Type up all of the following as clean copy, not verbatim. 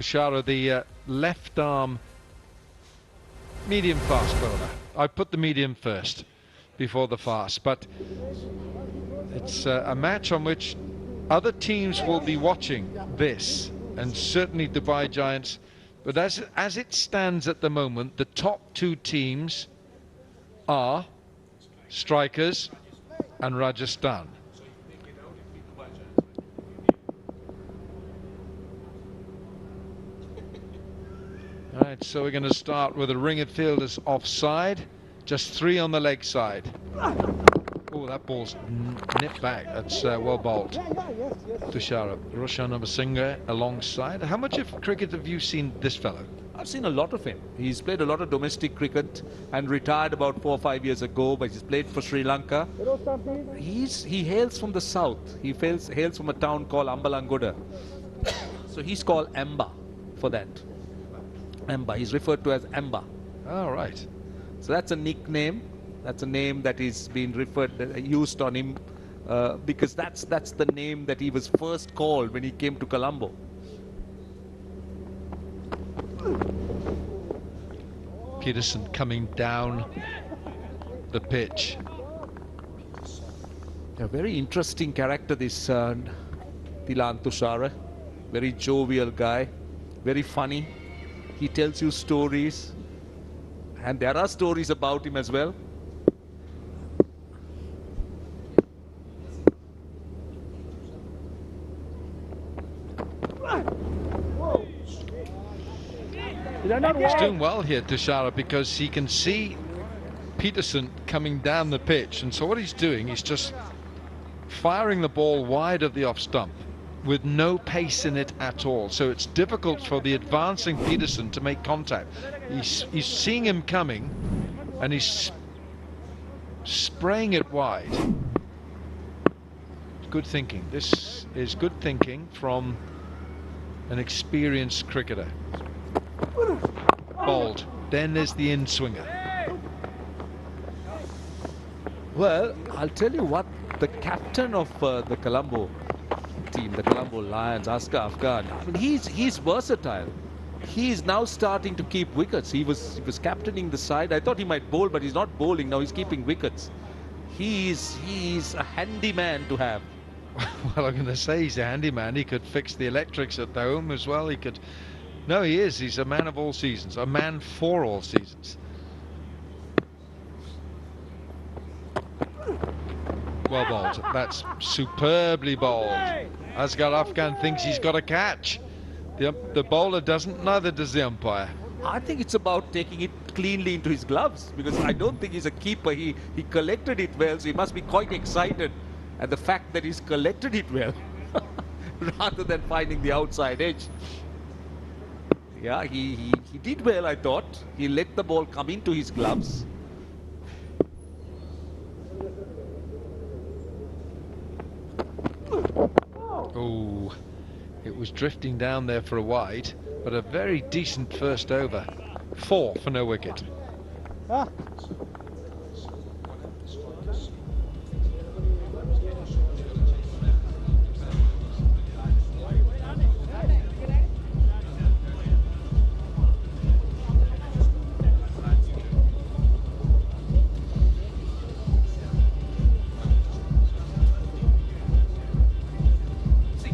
Tushara, the left arm medium fast bowler. I put the medium first before the fast, but it's a match on which other teams will be watching this, and certainly Dubai Giants. But as it stands at the moment, the top two teams are Strikers and Rajasthan. All right, so we're going to start with a ring of fielders offside, just 3 on the leg side. Oh, that ball's nipped back. That's well bowled. Tushara. Roshan Singh alongside. How much of cricket have you seen this fellow? I've seen a lot of him. He's played a lot of domestic cricket and retired about 4 or 5 years ago, but he's played for Sri Lanka. He hails from the south. He hails from a town called Ambalangoda. So he's called Amba for that. Amba. He's referred to as Amba. All right. So that's a nickname. That's a name that is being used on him because that's the name that he was first called when he came to Colombo. Peterson coming down the pitch. A very interesting character, this Tilan Tushara. Very jovial guy, very funny. He tells you stories, and there are stories about him as well. He's doing well here, Tushara, because he can see Peterson coming down the pitch, and so what he's doing is just firing the ball wide of the off stump with no pace in it at all. So it's difficult for the advancing Peterson to make contact. He's seeing him coming, and he's spraying it wide. Good thinking. This is good thinking from an experienced cricketer. Bowled. Then there's the in-swinger. Well, I'll tell you what, the captain of the Colombo team, the Colombo Lions, Askar Afghan, I mean, he's versatile. He's now starting to keep wickets. He was captaining the side. I thought he might bowl, but he's not bowling now. He's keeping wickets. He's a handy man to have. Well, I'm going to say he's a handyman. He could fix the electrics at the home as well. He could. No, he is. He's a man of all seasons. A man for all seasons. Well bowled. That's superbly bowled. Asghar Afghan thinks he's got a catch. The bowler doesn't, neither does the umpire. I think it's about taking it cleanly into his gloves, because I don't think he's a keeper. He collected it well, so he must be quite excited at the fact that he's collected it well rather than finding the outside edge. Yeah, he did well, I thought. He let the ball come into his gloves. Oh, it was drifting down there for a wide, but a very decent first over. 4 for no wicket.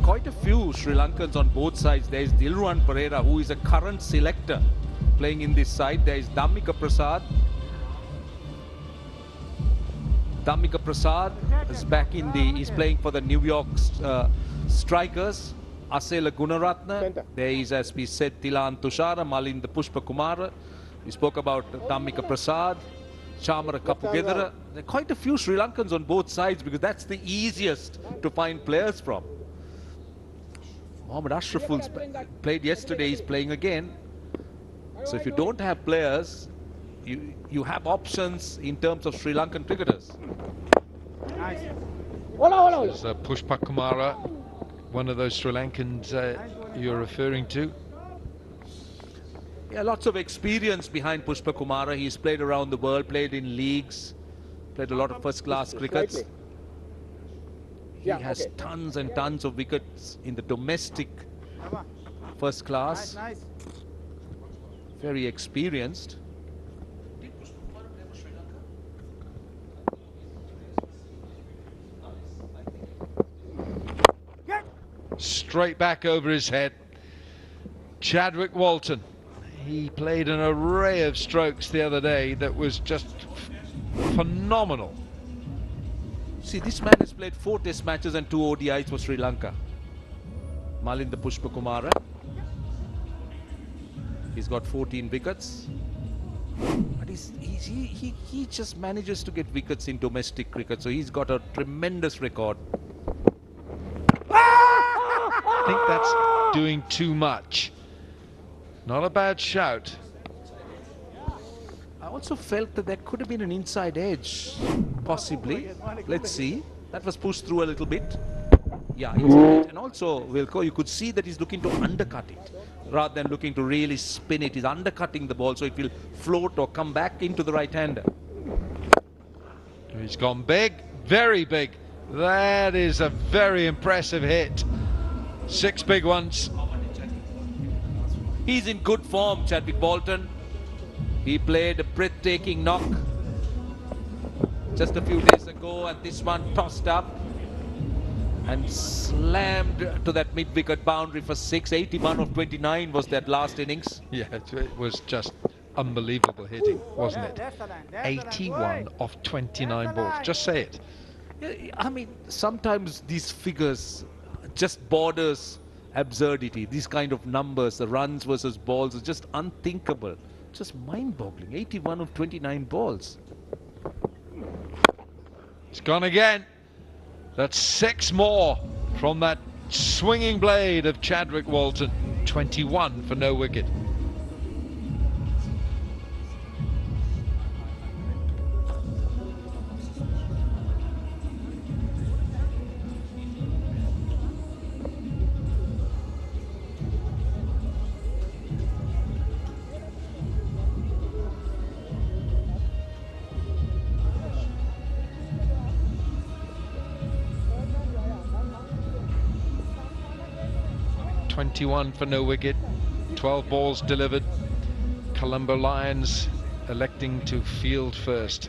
Quite a few Sri Lankans on both sides. There is Dilruwan Pereira, who is a current selector playing in this side. There is Dhammika Prasad. Dhammika Prasad is back in he's playing for the New York Strikers. Asela Gunaratna. There is, as we said, Tilan Tushara, Malinda Pushpa Kumara. We spoke about Dhammika Prasad, Chamara Kapugedara. There are quite a few Sri Lankans on both sides, because that's the easiest to find players from. Mohammad Ashraful's played yesterday, he's playing again. So if you don't have players, you have options in terms of Sri Lankan cricketers. This is Pushpa Kumara, one of those Sri Lankans you're referring to. Yeah, lots of experience behind Pushpa Kumara. He's played around the world, played in leagues, played a lot of first-class crickets. He has tons and tons of wickets in the domestic first class. Very experienced. Straight back over his head. Chadwick Walton. He played an array of strokes the other day that was just phenomenal. See, this man has played 4 test matches and 2 ODIs for Sri Lanka. Malinda Pushpakumara. He's got 14 wickets. But he just manages to get wickets in domestic cricket. So he's got a tremendous record. I think that's doing too much. Not a bad shout. I also felt that there could have been an inside edge, possibly. Let's see. That was pushed through a little bit. Yeah, inside. And also, Wilco, you could see that he's looking to undercut it rather than looking to really spin it. He's undercutting the ball so it will float or come back into the right-hander. He's gone big, very big. That is a very impressive hit. 6 big ones. He's in good form, Chadwick Walton. He played a breathtaking knock just a few days ago, and this one tossed up and slammed to that mid-wicket boundary for 6. 81 of 29 was that last innings. Yeah, it was just unbelievable hitting, wasn't it? 81 of 29 balls. Just say it. Yeah, I mean, sometimes these figures just borders absurdity. These kind of numbers, the runs versus balls, is just unthinkable. Just mind-boggling. 81 of 29 balls. It's gone again. That's 6 more from that swinging blade of Chadwick Walton. 21 for no wicket. .21 for no wicket, 12 balls delivered. Colombo Lions electing to field first.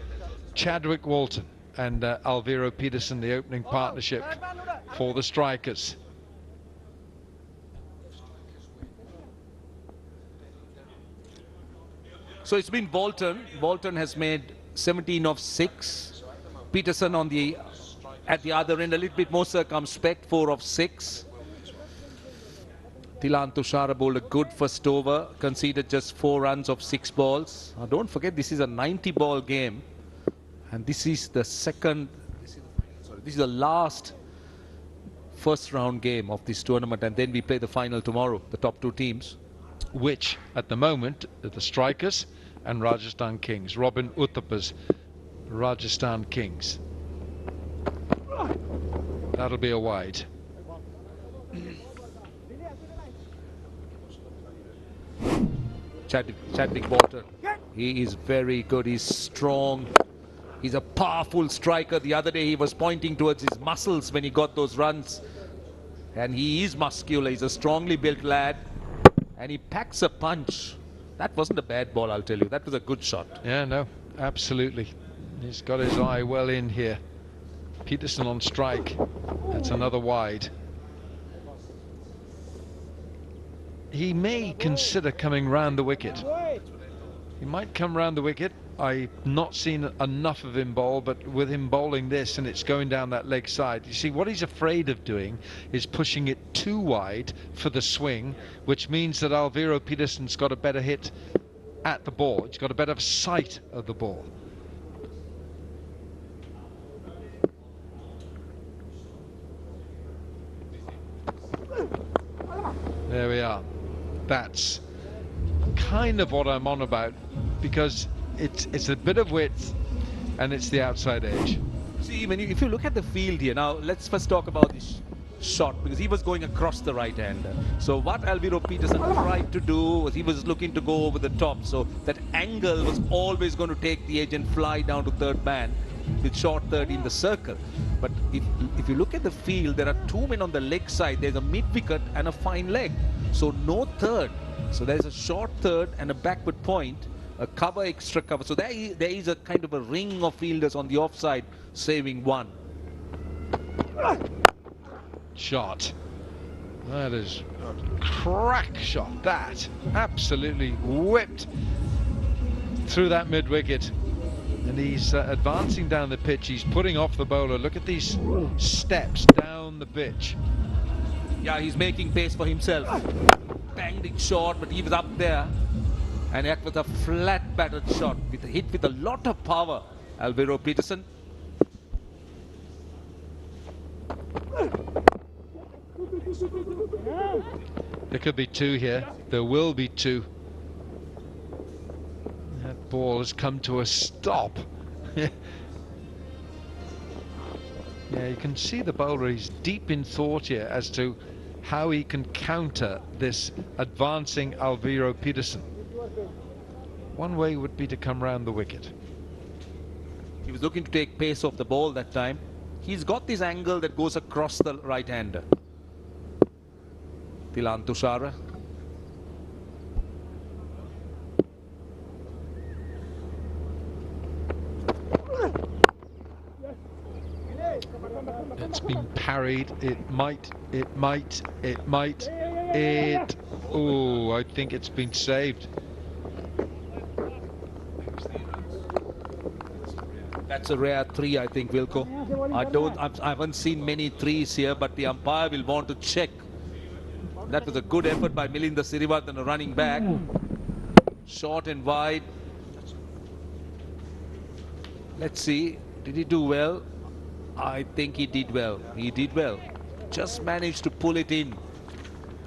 Chadwick Walton and Alviro Peterson, the opening partnership for the strikers. So it's been Walton. Walton has made 17 of 6. Peterson on at the other end, a little bit more circumspect, 4 of 6. Tilan Tushara bowled a good first over, conceded just 4 runs of 6 balls. Now don't forget, this is a 90-ball game, and this is the this is the last first round game of this tournament, and then we play the final tomorrow, the top 2 teams. Which, at the moment, are the strikers and Rajasthan Kings. Robin Uthappa's Rajasthan Kings. That'll be a wide. Chadwick Walton, he is very good, he's strong, he's a powerful striker. The other day he was pointing towards his muscles when he got those runs, and he is muscular, he's a strongly built lad, and he packs a punch. That wasn't a bad ball, I'll tell you, that was a good shot. Yeah, no, absolutely. He's got his eye well in here. Peterson on strike, that's another wide. He may consider coming round the wicket. He might come round the wicket. I've not seen enough of him bowl, but with him bowling this and it's going down that leg side, you see what he's afraid of doing is pushing it too wide for the swing, which means that Alviro Peterson's got a better hit at the ball. He's got a better sight of the ball. There we are. That's kind of what I'm on about, because it's a bit of width and it's the outside edge. See, if you look at the field here, now let's first talk about this shot, because he was going across the right hander. So what Alviro Peterson tried to do was he was looking to go over the top, so that angle was always going to take the edge and fly down to third man with short third in the circle. But if you look at the field, there are 2 men on the leg side. There's a mid wicket and a fine leg. So no third. So there's a short third and a backward point, a cover, extra cover. So there is a kind of a ring of fielders on the offside saving one. Shot. That is a crack shot. That absolutely whipped through that mid wicket. And he's advancing down the pitch. He's putting off the bowler. Look at these steps down the pitch. Yeah, he's making pace for himself. Banged it short, but he was up there. And that was a flat battered shot with a hit with a lot of power. Alvaro Peterson. There could be two here. There will be two. That ball has come to a stop. Yeah, you can see the bowler. He's deep in thought here as to how he can counter this advancing Alvaro Peterson. One way would be to come round the wicket. He was looking to take pace off the ball that time. He's got this angle that goes across the right-hander. Tilan Tushara. It's been parried. Oh, I think it's been saved. That's a rare three, I think, Wilco. I haven't seen many threes here, but the umpire will want to check. That was a good effort by Milinda Siriwardene running back. Short and wide. Let's see. Did he do well? I think he did well. He did well. Just managed to pull it in.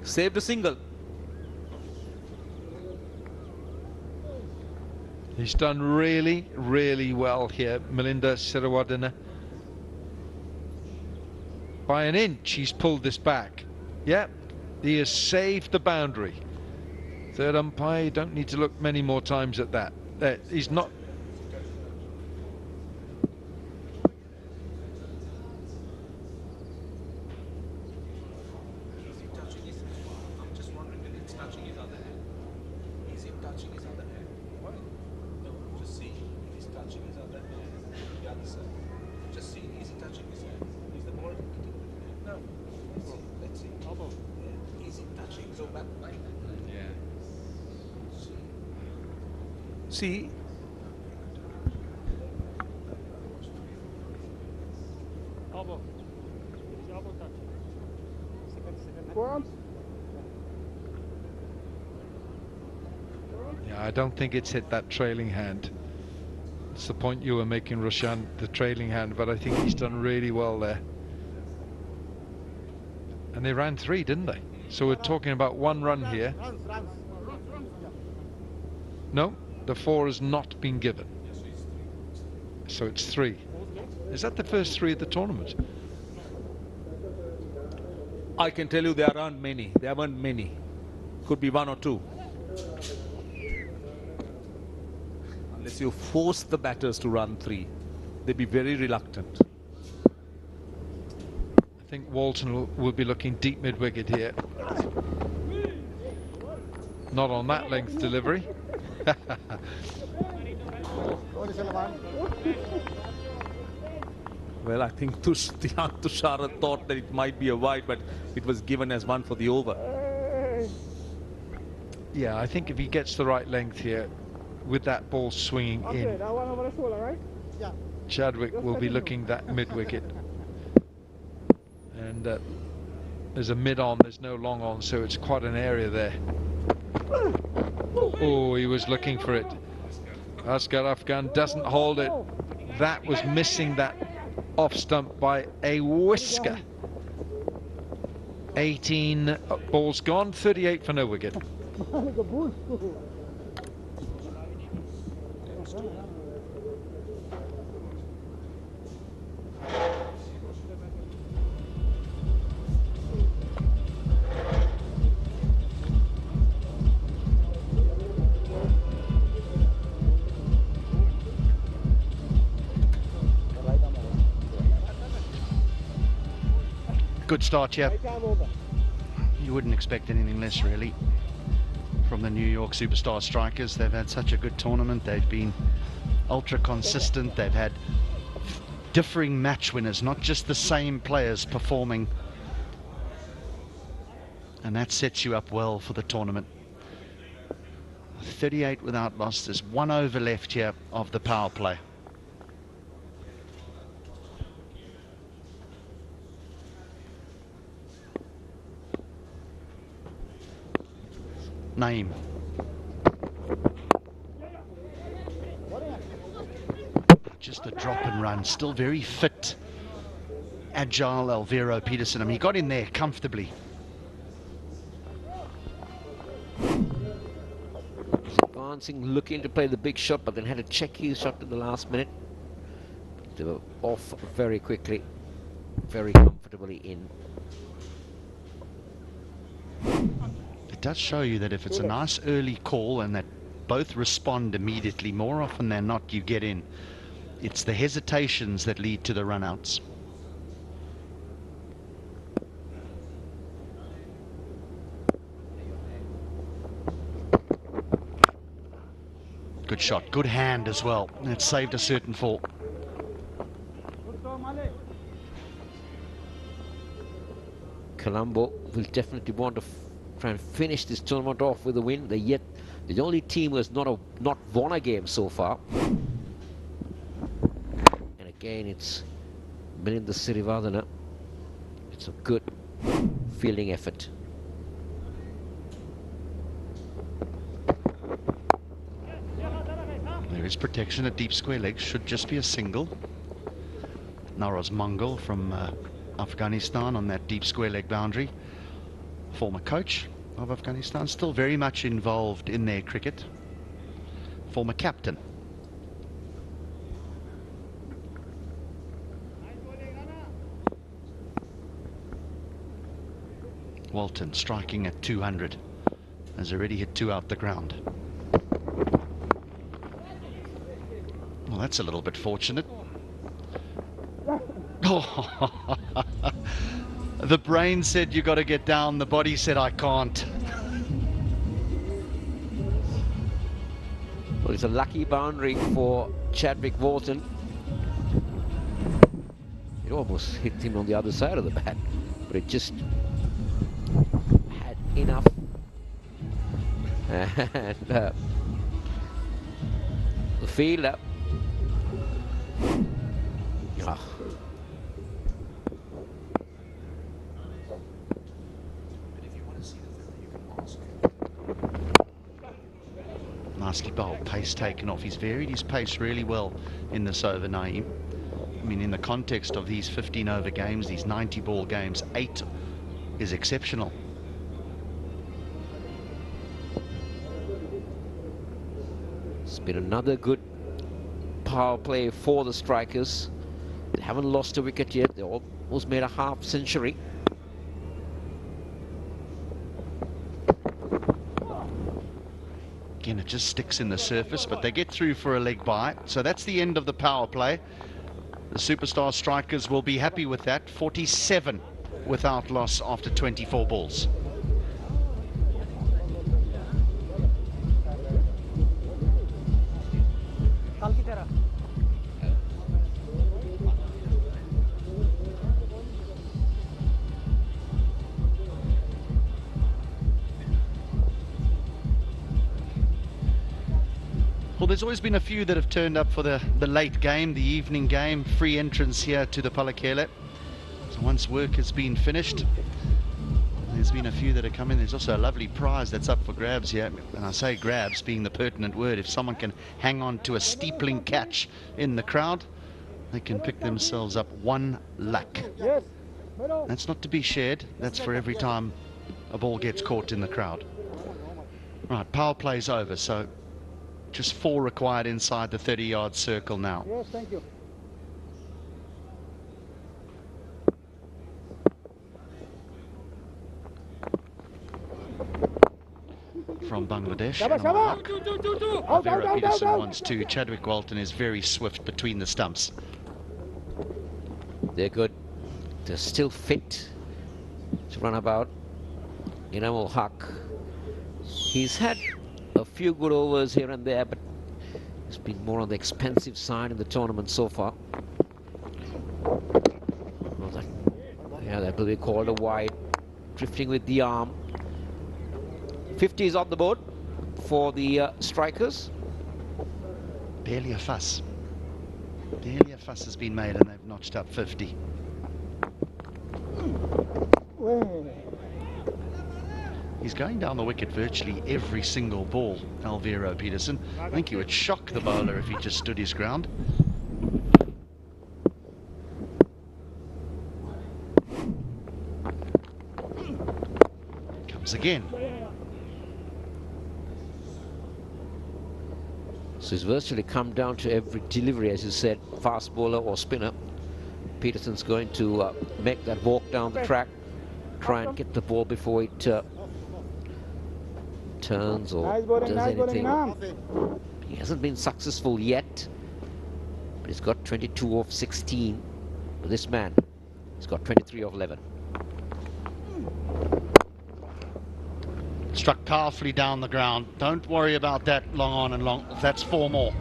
Saved a single. He's done really, really well here, Milinda Siriwardene. By an inch, he's pulled this back. Yep, he has saved the boundary. Third umpire, you don't need to look many more times at that. He's not. See, yeah, I don't think it's hit that trailing hand. It's the point you were making, Roshan, the trailing hand, but I think he's done really well there. And they ran three, didn't they? So we're talking about one run here. No, the four has not been given. So it's three. Is that the first three of the tournament? I can tell you there aren't many. There weren't many. Could be one or two. Unless you force the batters to run three, they'd be very reluctant. I think Walton will be looking deep mid-wicket here. Not on that length delivery. Well, I think Tilan Tushara thought that it might be a wide, but it was given as one for the over. Yeah, I think if he gets the right length here, with that ball swinging in, Chadwick will be looking that mid-wicket. And there's a mid-on, there's no long on, so it's quite an area there. Oh, he was looking for it. Asghar Afghan doesn't hold it. That was missing that off stump by a whisker. 18 balls gone, 38 for no wicket. Good start, yeah. You wouldn't expect anything less, really, from the New York superstar strikers. They've had such a good tournament. They've been ultra consistent. They've had differing match winners, not just the same players performing. And that sets you up well for the tournament. 38 without loss. There's 1 over left here of the power play. Naeem. Just a drop and run. Still very fit, agile Alvaro Peterson. I mean, he got in there comfortably. Advancing, looking to play the big shot, but then had to check his shot at the last minute. They were off very quickly, very comfortably in. It does show you that if it's a nice early call and that both respond immediately, more often than not you get in. It's the hesitations that lead to the runouts. Good shot, good hand as well. It saved a certain fall. Colombo will definitely want to try and finish this tournament off with a win. They're the only team who has not won a game so far. And again, it's Milinda Sirivadana. It's a good fielding effort. There is protection at deep square leg. Should just be a single. Naroz Mongol from Afghanistan on that deep square leg boundary. Former coach of Afghanistan, still very much involved in their cricket. Former captain. Walton striking at 200. Has already hit 2 out the ground. Well, that's a little bit fortunate. Oh, the brain said you got to get down, the body said I can't. Well, it's a lucky boundary for Chadwick Walton. It almost hit him on the other side of the bat, but it just had enough. And the fielder. Oh. Nicely bowled, pace taken off. He's varied his pace really well in this over, Naeem. I mean, in the context of these 15 over games, these 90 ball games, 8 is exceptional. It's been another good power play for the strikers. They haven't lost a wicket yet. They almost made a half century. Again, it just sticks in the surface, but they get through for a leg bye. So that's the end of the power play. The superstar strikers will be happy with that. 47 without loss after 24 balls. Well, there's always been a few that have turned up for the late game, the evening game, free entrance here to the Palakele. So once work has been finished, there's been a few that have come in. There's also a lovely prize that's up for grabs here. And I say grabs being the pertinent word. If someone can hang on to a steepling catch in the crowd, they can pick themselves up 1 lakh. That's not to be shared. That's for every time a ball gets caught in the crowd. Right, power play's over, so just 4 required inside the 30-yard circle now. Yes, thank you. From Bangladesh, Alvaro Peterson wants 2. Chadwick Walton is very swift between the stumps. They're good. They're still fit to run about. Enamel Haq. He's had a few good overs here and there, but he's been more on the expensive side in the tournament so far. Yeah, that will be called a wide. Drifting with the arm. 50 is on the board for the strikers. Barely a fuss. Barely a fuss has been made and they've notched up 50. He's going down the wicket virtually every single ball, Alvaro Peterson. I think he would shock the bowler if he just stood his ground. Comes again. So he's virtually come down to every delivery, as you said, fast bowler or spinner. Peterson's going to make that walk down the track, try and get the ball before it turns or does anything. He hasn't been successful yet, but he's got 22 of 16. But this man, he's got 23 of 11. Struck powerfully down the ground. Don't worry about that long on and long. That's 4 more.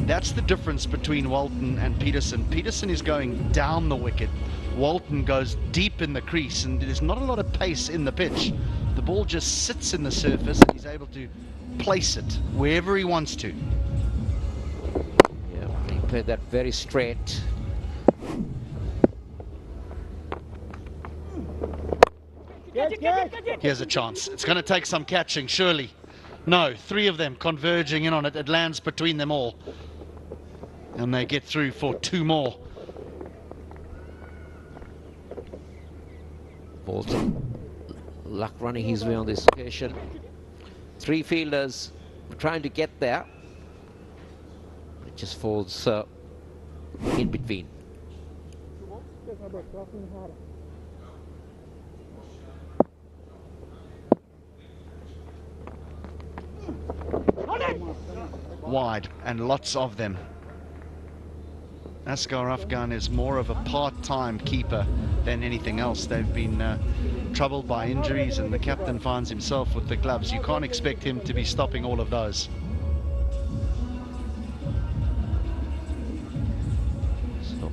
That's the difference between Walton and Peterson. Peterson is going down the wicket. Walton goes deep in the crease, and there's not a lot of pace in the pitch. The ball just sits in the surface and he's able to place it wherever he wants to. Yeah, he played that very straight. Here's a chance. It's going to take some catching, surely. No, 3 of them converging in on it. It lands between them all. And they get through for 2 more. Bolton, luck running his way on this occasion. 3 fielders trying to get there. It just falls in between. Wide, and lots of them. Asghar Afghan is more of a part-time keeper than anything else. They've been troubled by injuries, and the captain finds himself with the gloves. You can't expect him to be stopping all of those. So,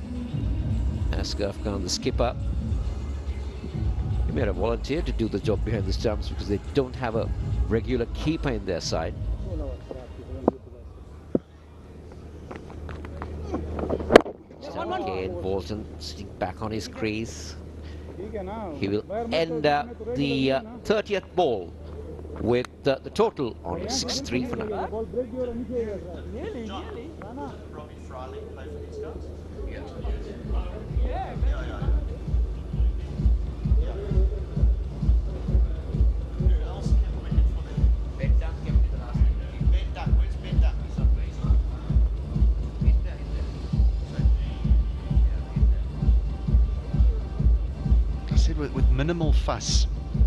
Asghar Afghan, the skipper, he may have volunteered to do the job behind the stumps because they don't have a regular keeper in their side. Again, Bolton sitting back on his crease. He will end the 30th ball with the total on 6-3 for now. With minimal fuss,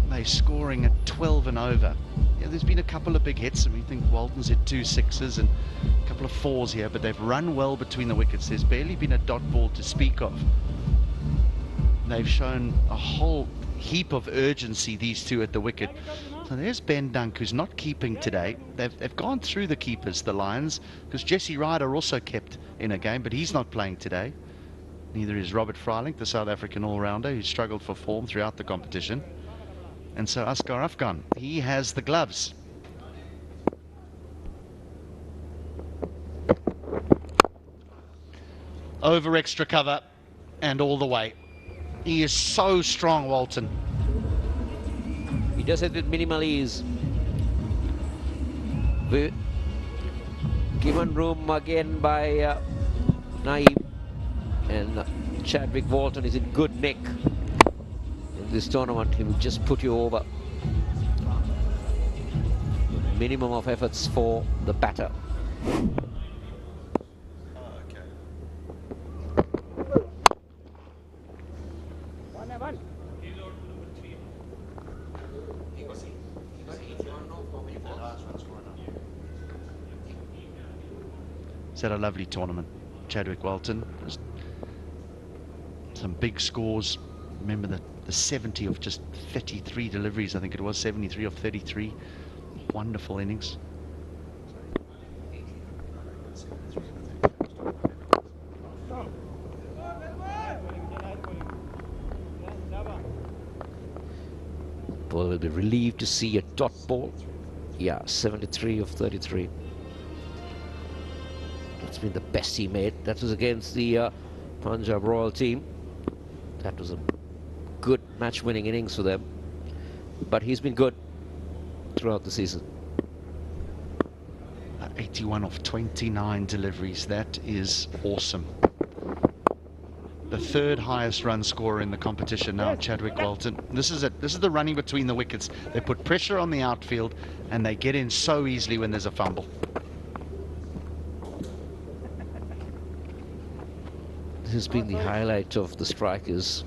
they're scoring at 12 and over. Yeah, there's been a couple of big hits, and we think Walton's hit 2 6s and a couple of 4s here, but they've run well between the wickets. There's barely been a dot ball to speak of. They've shown a whole heap of urgency, these 2 at the wicket. So there's Ben Dunk, who's not keeping today. They've gone through the keepers, the Lions, because Jesse Ryder also kept in a game, but he's not playing today. Neither is Robert Freiling, the South African all-rounder, who struggled for form throughout the competition. And so Asghar Afghan, he has the gloves. Over extra cover and all the way. He is so strong, Walton. He does it with minimal ease. Given room again by Naeem. And Chadwick Walton is in good nick in this tournament. He will just put you over. Minimum of efforts for the batter. He's had a lovely tournament, Chadwick Walton. Some big scores. Remember the the 70 of just 33 deliveries, I think it was 73 of 33. Wonderful innings. Ball will be relieved to see a dot ball. Yeah, 73 of 33. That's been the best he made. That was against the Punjab Royal team. That was a good match-winning innings for them. But he's been good throughout the season. 81 of 29 deliveries. That is awesome. The third highest run scorer in the competition now, Chadwick Walton. This is it. This is the running between the wickets. They put pressure on the outfield and they get in so easily when there's a fumble. This has been the highlight of the strikers.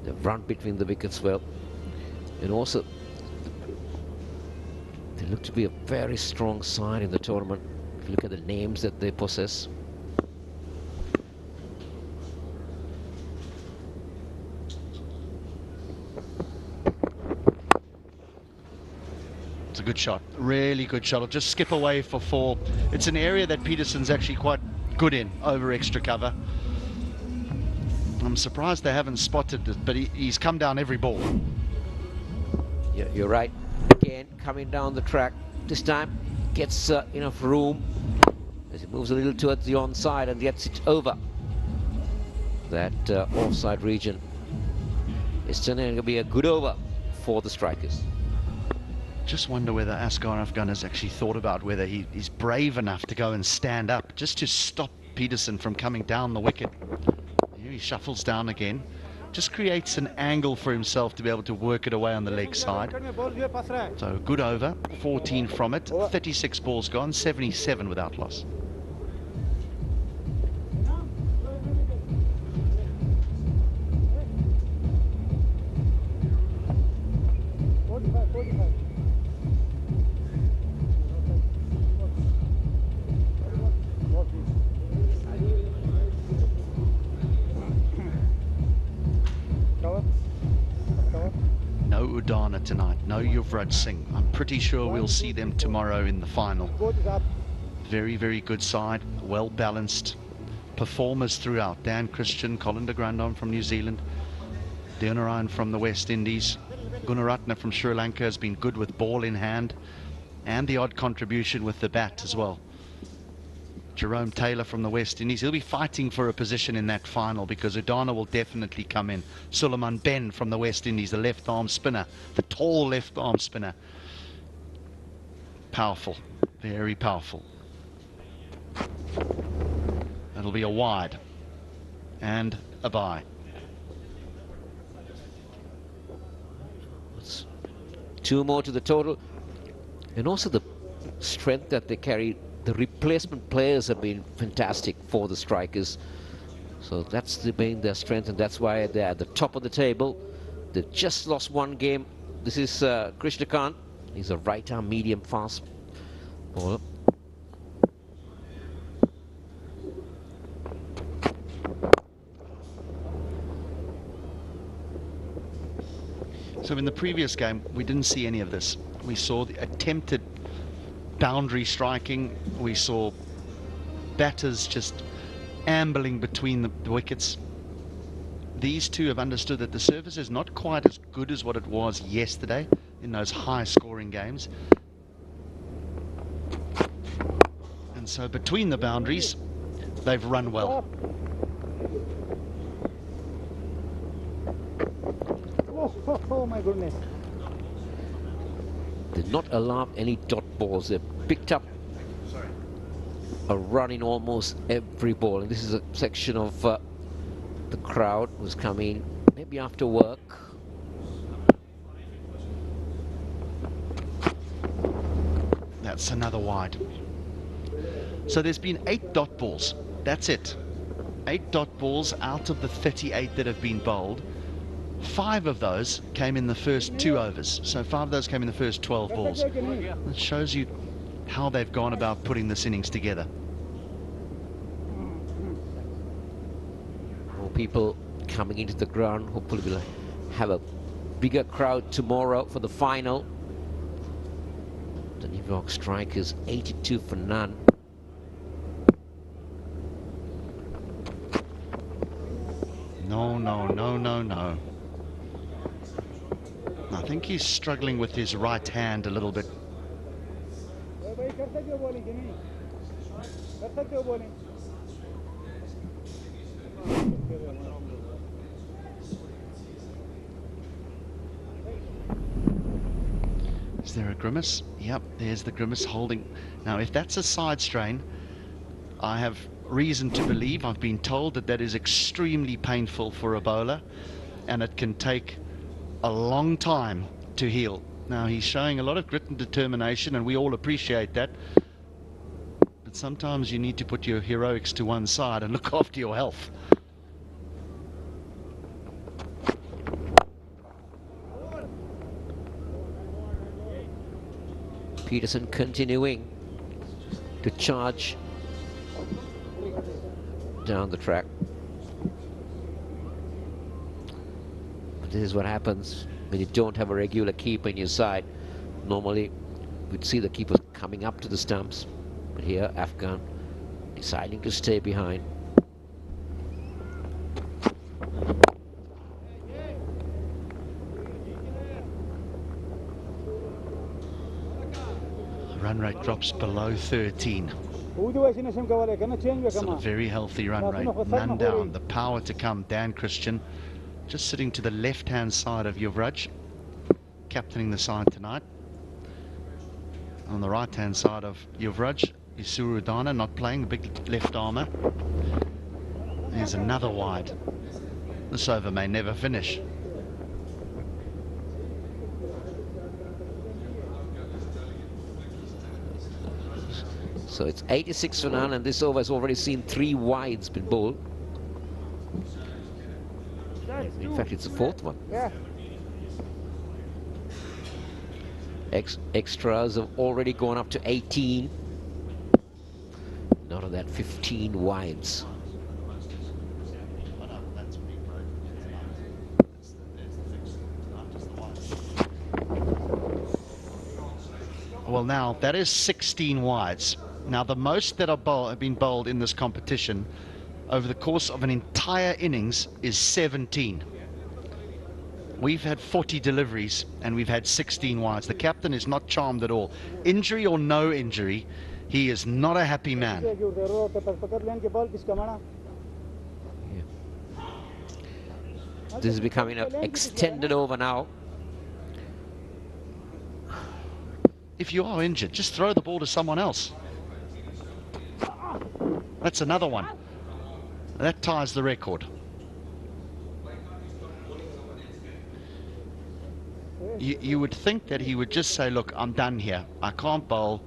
They've run between the wickets well. And also, they look to be a very strong side in the tournament. If you look at the names that they possess. It's a good shot, really good shot. It'll just skip away for 4. It's an area that Peterson's actually quite good in, over extra cover. I'm surprised they haven't spotted it, but he's come down every ball. Yeah, you're right. Again, coming down the track. This time, gets enough room as he moves a little towards the onside and gets it over that offside region. It's turning to be a good over for the strikers. Just wonder whether Asghar Afghan has actually thought about whether he's brave enough to go and stand up just to stop Peterson from coming down the wicket. Here he shuffles down again. Just creates an angle for himself to be able to work it away on the leg side. So good over, 14 from it, 36 balls gone, 77 without loss. No Udana tonight, no Yuvraj Singh. I'm pretty sure we'll see them tomorrow in the final. Very, very good side, well balanced performers throughout. Dan Christian, Colin de Grandon from New Zealand, Deonarayan from the West Indies, Gunaratne from Sri Lanka has been good with ball in hand and the odd contribution with the bat as well. Jerome Taylor from the West Indies, he'll be fighting for a position in that final because Udana will definitely come in. Suleiman Ben from the West Indies, the left arm spinner, the tall left arm spinner. Powerful, very powerful. That'll be a wide and a bye. It's 2 more to the total, and also the strength that they carry. The replacement players have been fantastic for the strikers. So that's been their strength, and that's why they're at the top of the table. They've just lost 1 game. This is Krishna Kant. He's a right-arm medium fast bowler. So in the previous game, we didn't see any of this. We saw the attempted boundary striking. We saw batters just ambling between the wickets. These two have understood that the service is not quite as good as what it was yesterday in those high-scoring games. And so between the boundaries, they've run well. Oh my goodness. They've not allowed any dot balls. They've picked up a run in almost every ball. And this is a section of the crowd who's coming maybe after work. That's another wide. So there's been 8 dot balls. That's it. 8 dot balls out of the 38 that have been bowled. 5 of those came in the first 2 overs. So 5 of those came in the first 12 balls. That shows you how they've gone about putting this innings together. More people coming into the ground, hopefully will have a bigger crowd tomorrow for the final. The New York strikers 82 for none. No, no, no, no, no. I think he's struggling with his right hand a little bit. Is there a grimace? Yep, there's the grimace holding. Now, if that's a side strain, I have reason to believe, I've been told, that that is extremely painful for a bowler, and it can take a long time to heal. Now, he's showing a lot of grit and determination, and we all appreciate that. But sometimes you need to put your heroics to one side and look after your health. Peterson continuing to charge down the track. But this is what happens when you don't have a regular keeper in your side. Normally, we'd see the keepers coming up to the stumps. But here, Afghan deciding to stay behind. Run rate drops below 13. Still a very healthy run rate. None down. The power to come. Dan Christian just sitting to the left-hand side of Yuvraj, captaining the side tonight. On the right-hand side of Yuvraj, Isuru Dana not playing, the big left armour. There's another wide. This over may never finish. So it's 86 for none, and this over has already seen 3 wides been bowled. In fact, it's the 4th one. Yeah. Extras have already gone up to 18. Not of that, 15 wides. Well, now that is 16 wides. Now, the most that have been bowled in this competition over the course of an entire innings is 17. We've had 40 deliveries and we've had 16 wides. The captain is not charmed at all. Injury or no injury, he is not a happy man. This is becoming an extended over now. If you are injured, just throw the ball to someone else. That's another one. That ties the record. You would think that he would just say, look, I'm done here. I can't bowl.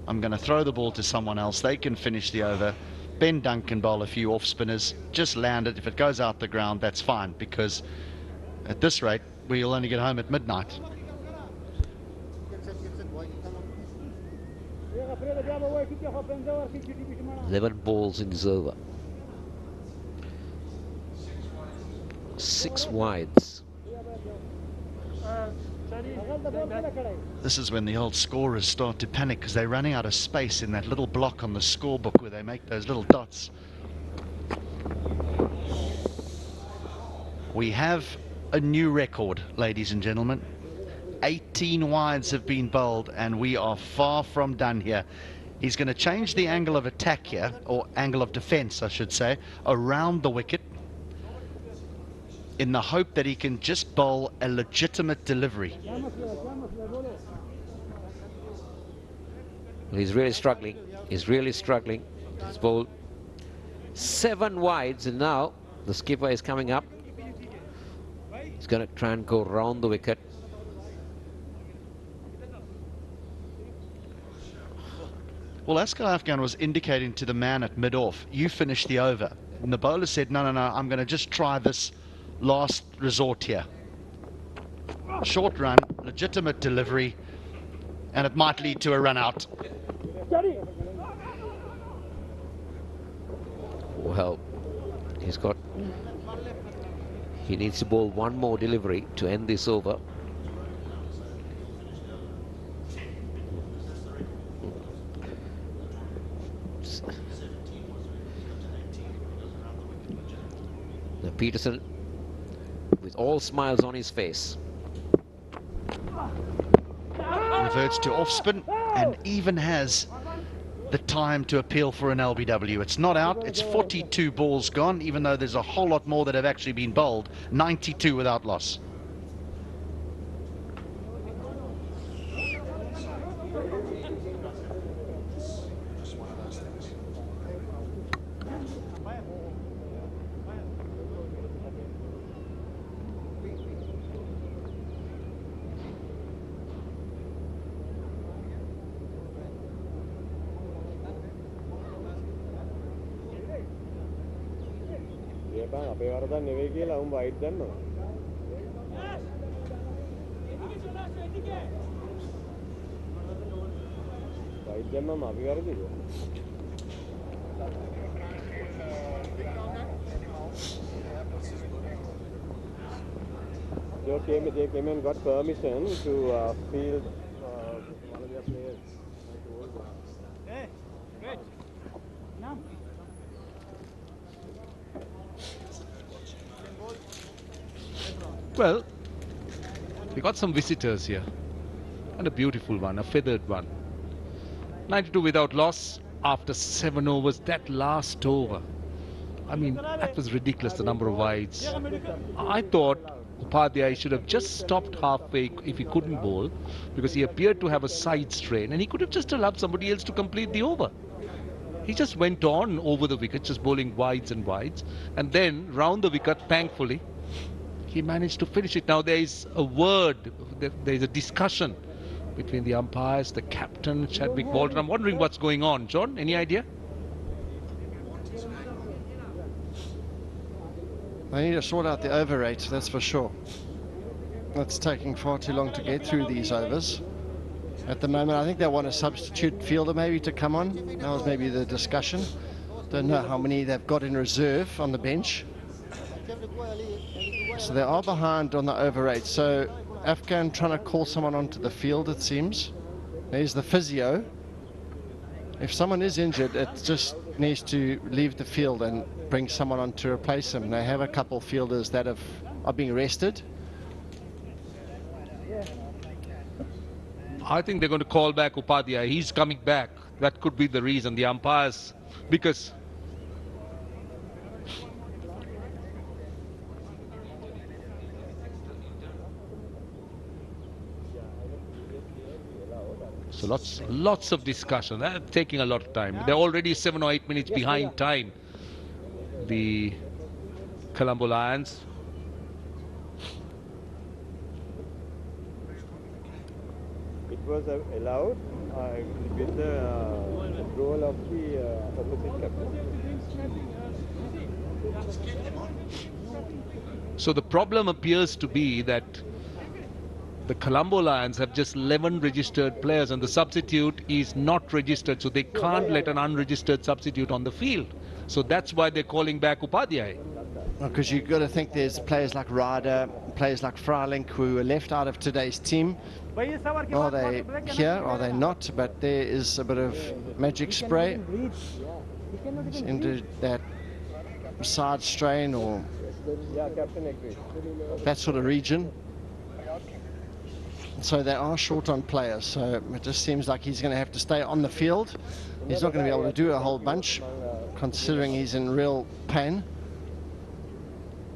I'm going to throw the ball to someone else. They can finish the over. Ben Duncan bowl a few off spinners. Just land it. If it goes out the ground, that's fine, because at this rate, we'll only get home at midnight. Eleven balls in this over. 6 wides. This is when the old scorers start to panic, because they're running out of space in that little block on the scorebook where they make those little dots. We have a new record, ladies and gentlemen. 18 wides have been bowled, and we are far from done here. He's going to change the angle of attack here, or angle of defense, I should say, around the wicket, in the hope that he can just bowl a legitimate delivery. He's really struggling. He's really struggling. He's bowled 7 wides, and now the skipper is coming up. He's going to try and go round the wicket. Well, Asghar Afghan was indicating to the man at mid-off, you finish the over. And the bowler said, no, no, no, I'm going to just try this last resort here. Short run, legitimate delivery, and it might lead to a run out. Well, He needs to bowl one more delivery to end this over. Now Peterson, with all smiles on his face, reverts to off spin and even has the time to appeal for an LBW. It's not out, it's 42 balls gone, even though there's a whole lot more that have actually been bowled. 92 without loss. They came and got permission to field one of their players. Well, we got some visitors here, and a beautiful one, a feathered one. 92 without loss after 7 overs. That last over, I mean, that was ridiculous, the number of wides. I thought Upadhyay should have just stopped halfway if he couldn't bowl, because he appeared to have a side strain and he could have just allowed somebody else to complete the over. He just went on over the wicket, just bowling wides and wides, and then round the wicket, thankfully, he managed to finish it. Now there is a word, there is a discussion between the umpires, the captain, Chadwick Walton. I'm wondering what's going on. John, any idea? They need to sort out the over rate, that's for sure. It's taking far too long to get through these overs. At the moment, I think they want a substitute fielder maybe to come on. That was maybe the discussion. Don't know how many they've got in reserve on the bench. So they are behind on the over rate. So Afghan trying to call someone onto the field, it seems. There's the physio. If someone is injured, it just needs to leave the field and bring someone on to replace him. They have a couple fielders that are being rested. I think they're going to call back Upadhyay. He's coming back. That could be the reason. The umpires, because so lots of discussion. That's taking a lot of time. They're already 7 or 8 minutes behind time, the Colombo Lions. It was allowed with the role of the opposite captain. So the problem appears to be that the Colombo Lions have just 11 registered players and the substitute is not registered, so they can't let an unregistered substitute on the field. So that's why they're calling back Upadhyay. Because you've got to think there's players like Ryder, players like Freiling who are left out of today's team. Are they here? Are they not? But there is a bit of magic spray into that side strain or that sort of region. So they are short on players. So it just seems like he's going to have to stay on the field. He's not going to be able to do a whole bunch, considering he's in real pain.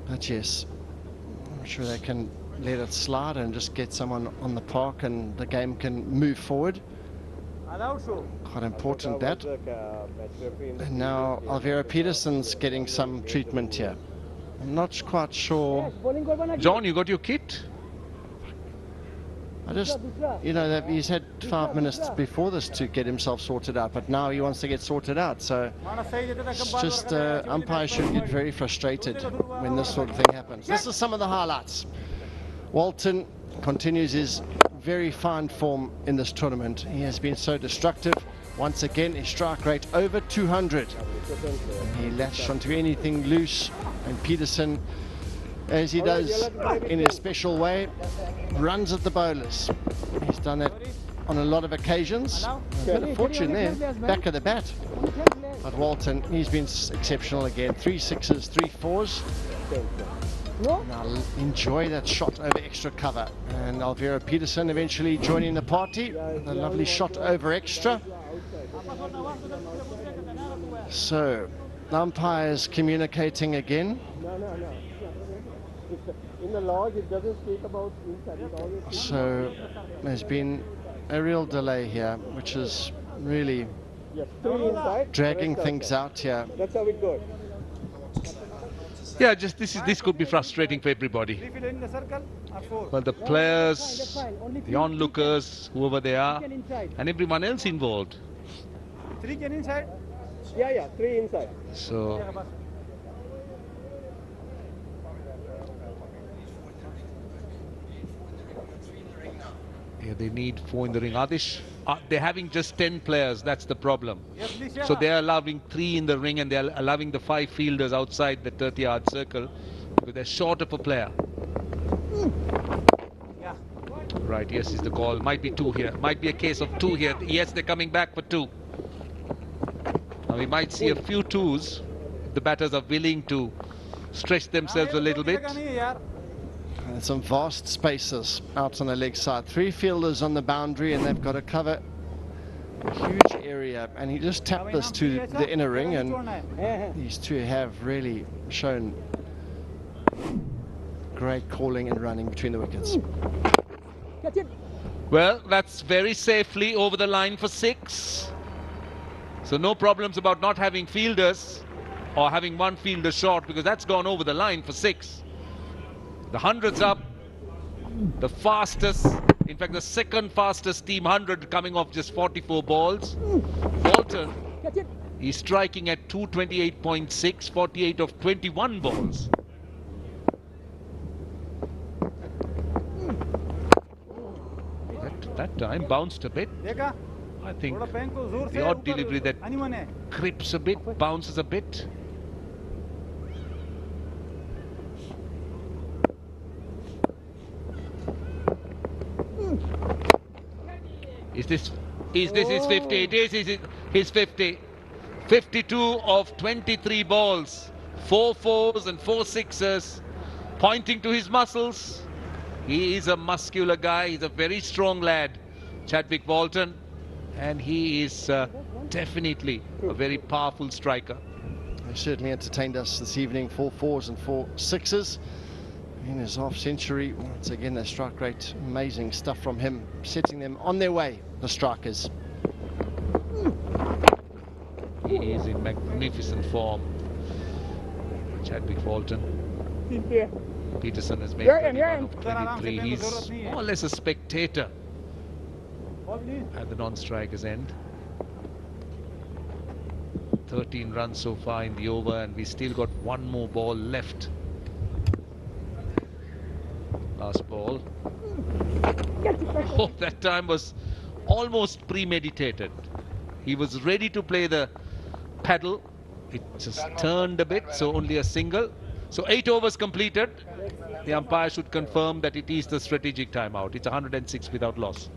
But yes, I'm sure they can let it slide and just get someone on the park and the game can move forward. Quite important that. And now Alvera Peterson's getting some treatment here. I'm not quite sure. John, you got your kit? I just, you know, he's had 5 minutes before this to get himself sorted out, but now he wants to get sorted out. So it's just umpires should get very frustrated when this sort of thing happens. This is some of the highlights. Walton continues his very fine form in this tournament. He has been so destructive. Once again, his strike rate over 200. He latched onto anything loose, and Peterson as he does in his special way, runs at the bowlers. He's done that on a lot of occasions. A bit of fortune there, back of the bat. But Walton, he's been exceptional again. 3 sixes, 3 fours. Now enjoy that shot over extra cover. And Alvira Peterson eventually joining the party. A lovely shot over extra. So, umpires communicating again. No. In the log, it doesn't speak about inside. So, there's been a real delay here, which is really dragging things out here. That's how it goes. Yeah, just this could be frustrating for everybody. Well, the players, the onlookers, whoever they are, and everyone else involved. 3 can inside? Yeah, 3 inside. So yeah, they need 4 in the ring. They're having just 10 players, that's the problem. So they're allowing 3 in the ring and they're allowing the 5 fielders outside the 30-yard circle because they're short of a player. Right, yes is the call. Might be 2 here. Might be a case of 2 here. Yes, they're coming back for 2. Now we might see a few 2s. The batters are willing to stretch themselves a little bit. And some vast spaces out on the leg side. 3 fielders on the boundary and they've got to cover a huge area. And he just tapped this to the inner ring, and these 2 have really shown great calling and running between the wickets. Well, that's very safely over the line for 6. So no problems about not having fielders or having 1 fielder short, because that's gone over the line for 6. The 100's up, the fastest, in fact the second fastest team 100 coming off just 44 balls. Walton, he's striking at 228.6, 48 of 21 balls. That time bounced a bit. I think the odd delivery that grips a bit, bounces a bit. Is this his 50? It is his 50. 52 of 23 balls. 4 4s and 4 6s. Pointing to his muscles. He is a muscular guy. He's a very strong lad, Chadwick Walton. And he is definitely a very powerful striker. He certainly entertained us this evening. 4 4s and 4 6s. In his half century, once again, the strike rate, amazing stuff from him, setting them on their way, the strikers. He is in magnificent form, Chadwick Walton. Peterson has made 31 of 23. He's more or less a spectator at the non-striker's end. 13 runs so far in the over, and we still got 1 more ball left. Last ball. Oh, that time was almost premeditated. He was ready to play the paddle. It just turned a bit, so only a single. So 8 overs completed. The umpire should confirm that it is the strategic timeout. It's 106 without loss.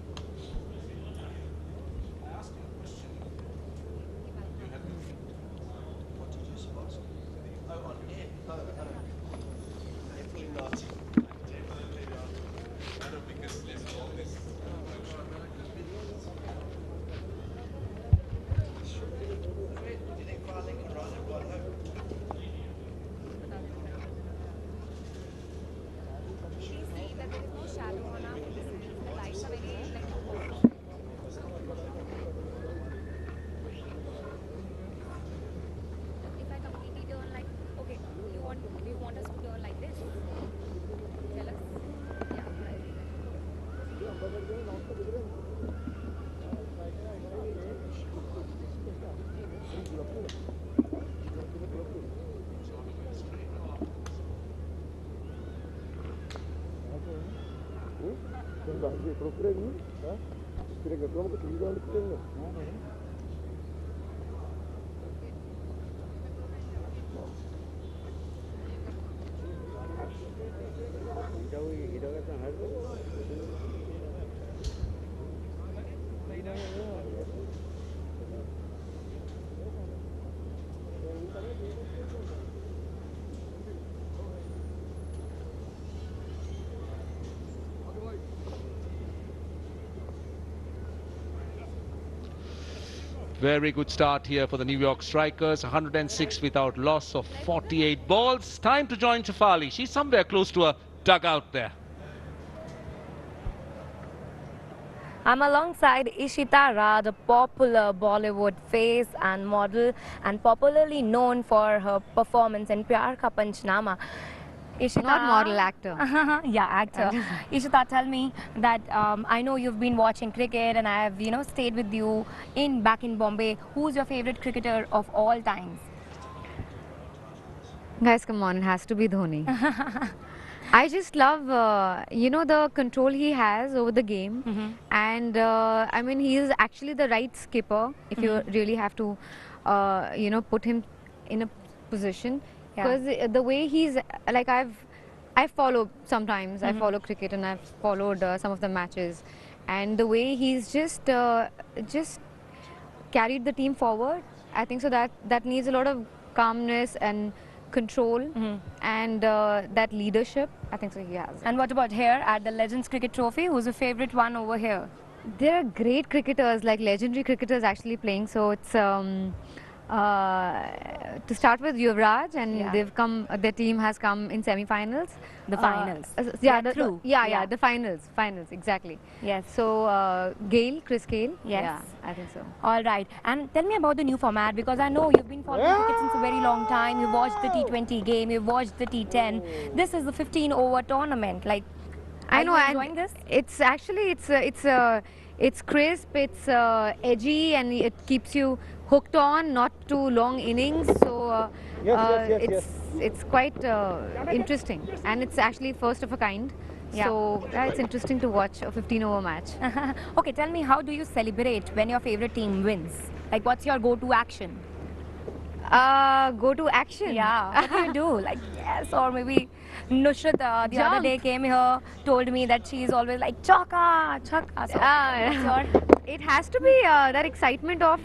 Very good start here for the New York Strikers. 106 without loss of 48 balls. Time to join Shafali. She's somewhere close to a dugout there. I'm alongside Ishita Raj, a popular Bollywood face and model and popularly known for her performance in Pyar Ka Panchnama. Ishita, Not model, actor. Yeah, actor. Ishita, tell me that I know you've been watching cricket and I have, stayed with you back in Bombay. Who's your favorite cricketer of all times? Guys, come on, it has to be Dhoni. I just love, the control he has over the game. And, I mean, he is actually the right skipper if you really have to, put him in a position. Because the way he's, like, I follow sometimes, I follow cricket and I've followed some of the matches. And the way he's just carried the team forward, I think so that needs a lot of calmness and control and that leadership. I think so he has. And what about here at the Legends Cricket Trophy? Who's your favorite one over here? There are great cricketers, like legendary cricketers actually playing. So it's to start with Yuvraj, and they've come. Their team has come in semi-finals. The finals. The finals exactly. Yes. So Gayle, Gayle. Yes. Yeah, I think so. All right. And tell me about the new format, because I know you've been following cricket since a very long time. You've watched the T20 game. You've watched the T10. This is the 15-over tournament. Like, I know. Are you enjoying this? It's actually it's crisp. It's edgy, and it keeps you hooked on. Not too long innings. So it's quite interesting, and it's actually first of a kind. So it's interesting to watch a 15-over match. Okay, tell me, how do you celebrate when your favorite team wins? Like, what's your go-to action? Go-to action? Yeah, what do you do? Like, yes, or maybe Nusrat the other day came here, told me that she's always like, chaka, chaka. So, it has to be that excitement of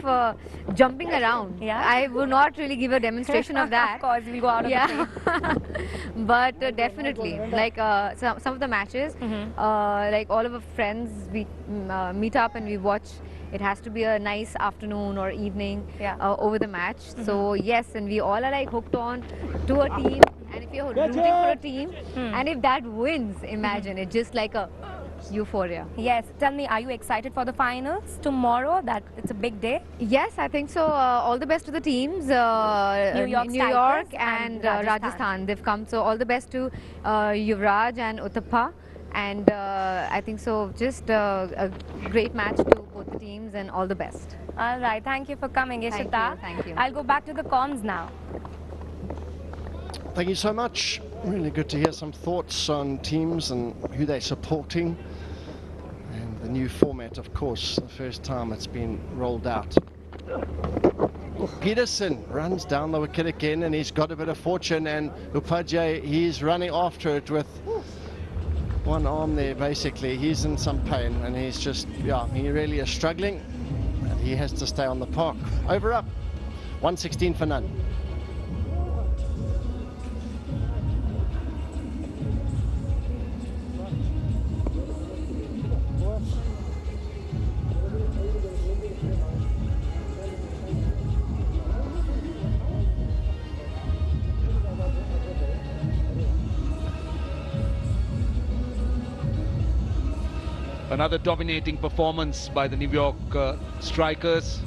jumping around. Yeah. I will not really give a demonstration of that. Of course, we'll go out of the frame. But definitely, like some of the matches, like all of our friends, we meet up and we watch. It has to be a nice afternoon or evening over the match. So yes, and we all are like hooked on to a team. And if you're rooting for a team, and if that wins, imagine it's just like a euphoria. Yes. Tell me, are you excited for the finals tomorrow? That it's a big day. Yes, I think so. All the best to the teams, New York and Rajasthan. They've come. So all the best to Yuvraj and Uttappa. And I think so. Just a great match to both the teams, and all the best. All right. Thank you for coming, Ishita. Thank you. I'll go back to the comms now. Thank you so much. Really good to hear some thoughts on teams and who they're supporting. And the new format, of course, the first time it's been rolled out. Peterson runs down the wicket again, and he's got a bit of fortune, and Upadhyay, he's running after it with one arm there. Basically, he's in some pain, and he's just, he really is struggling, and he has to stay on the park. Over up, 116 for none. Another dominating performance by the New York Strikers.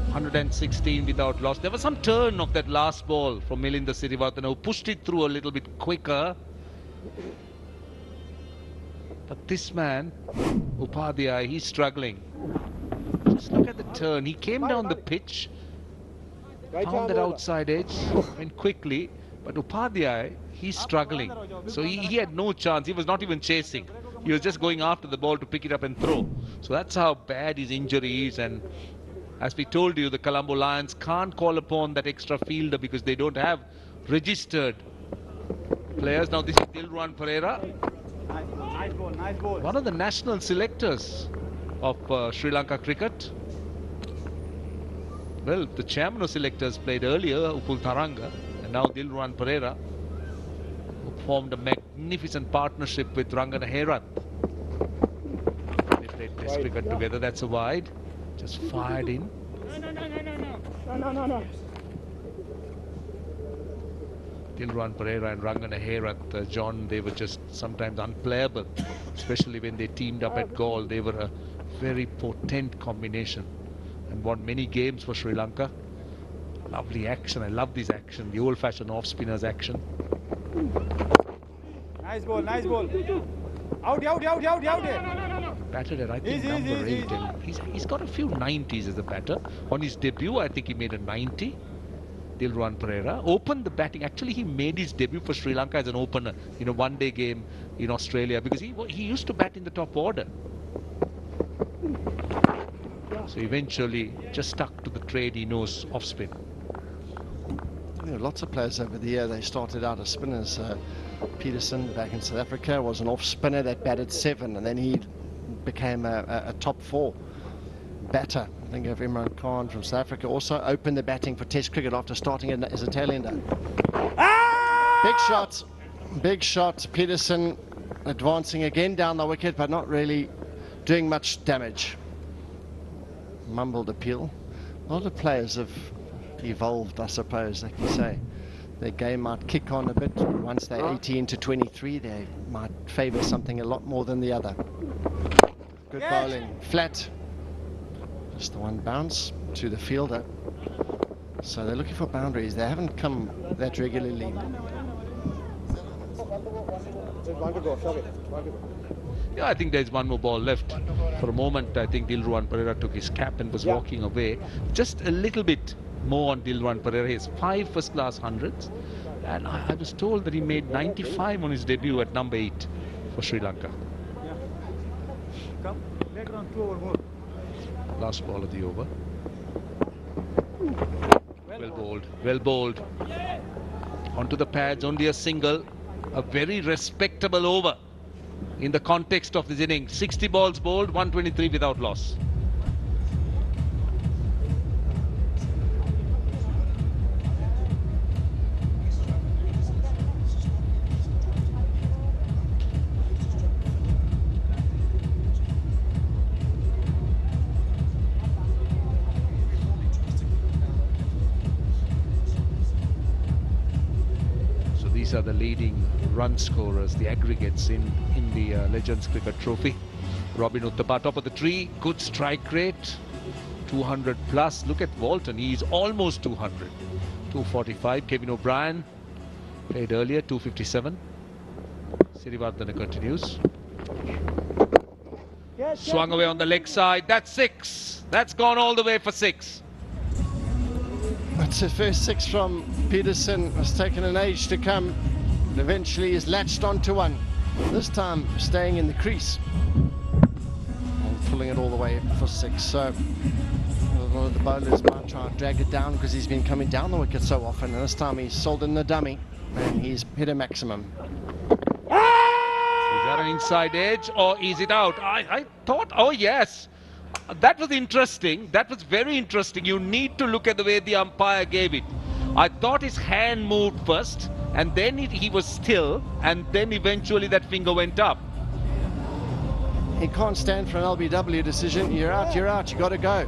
116 without loss. There was some turn of that last ball from Milinda Sirivartana, who pushed it through a little bit quicker. But this man, Upadhyay, he's struggling. Just look at the turn. He came down the pitch, found that outside edge, went quickly. But Upadhyay, he's struggling. So he had no chance. He was not even chasing. He was just going after the ball to pick it up and throw. So that's how bad his injury is. And as we told you, the Colombo Lions can't call upon that extra fielder because they don't have registered players. Now this is Dilruwan Pereira, Nice ball. one of the national selectors of Sri Lanka cricket. Well, the chairman of selectors played earlier, Upul Tharanga, and now Dilruwan Pereira, who formed a magnificent partnership with Rangana Herath. They played Test cricket together. That's a wide. Just fired in. No. Yuvraj Pereira and Rangana Herath, John, they were just sometimes unplayable, especially when they teamed up at goal. They were a very potent combination and won many games for Sri Lanka. Lovely action. I love this action, the old-fashioned off-spinners action. Nice ball. Out. Batted at, I think, number 8. And he's got a few 90s as a batter. On his debut, I think he made a 90. Yuvraj Pereira opened the batting. Actually, he made his debut for Sri Lanka as an opener in a one-day game in Australia, because he used to bat in the top order. So eventually just stuck to the trade he knows, off spin. Lots of players over the year, they started out as spinners. Peterson back in South Africa was an off spinner that batted 7, and then he became a top 4 batter. I think of Imran Khan from South Africa also opened the batting for Test cricket after starting as a tail-ender. Big shot. Peterson advancing again down the wicket, but not really doing much damage. Mumbled appeal. A lot of players have evolved, I suppose, like you say. Their game might kick on a bit. Once they're 18 to 23, they might favour something a lot more than the other. Good bowling. Flat. Just the one bounce to the fielder. So they're looking for boundaries. They haven't come that regularly. Yeah, I think there's one more ball left. For a moment, I think Yuvraj Pereira took his cap and was walking away. Just a little bit more on Yuvraj Pereira. He has 5 first-class hundreds. And I was told that he made 95 on his debut at number 8 for Sri Lanka. Come, later on 2 over more. Last ball of the over. Well bowled. Onto the pads, only a single. A very respectable over in the context of this inning. 60 balls bowled, 123 without loss. These are the leading run scorers, the aggregates in the Legends Cricket Trophy. Robin Uthappa, top of the tree, good strike rate, 200 plus. Look at Walton, he's almost 200. 245. Kevin O'Brien played earlier, 257. Sirivardhana continues. Swung away on the leg side. That's 6. That's gone all the way for 6. That's the first 6 from Peterson. Has taken an age to come, and eventually is latched onto one. This time staying in the crease and pulling it all the way for 6. So one of the bowlers might try and drag it down because he's been coming down the wicket so often, and this time he's sold in the dummy and he's hit a maximum. Is that an inside edge or is it out? I thought, oh yes. That was interesting. That was very interesting. You need to look at the way the umpire gave it. I thought his hand moved first, and then he was still, and then eventually that finger went up. He can't stand for an LBW decision. You're out, you got to go.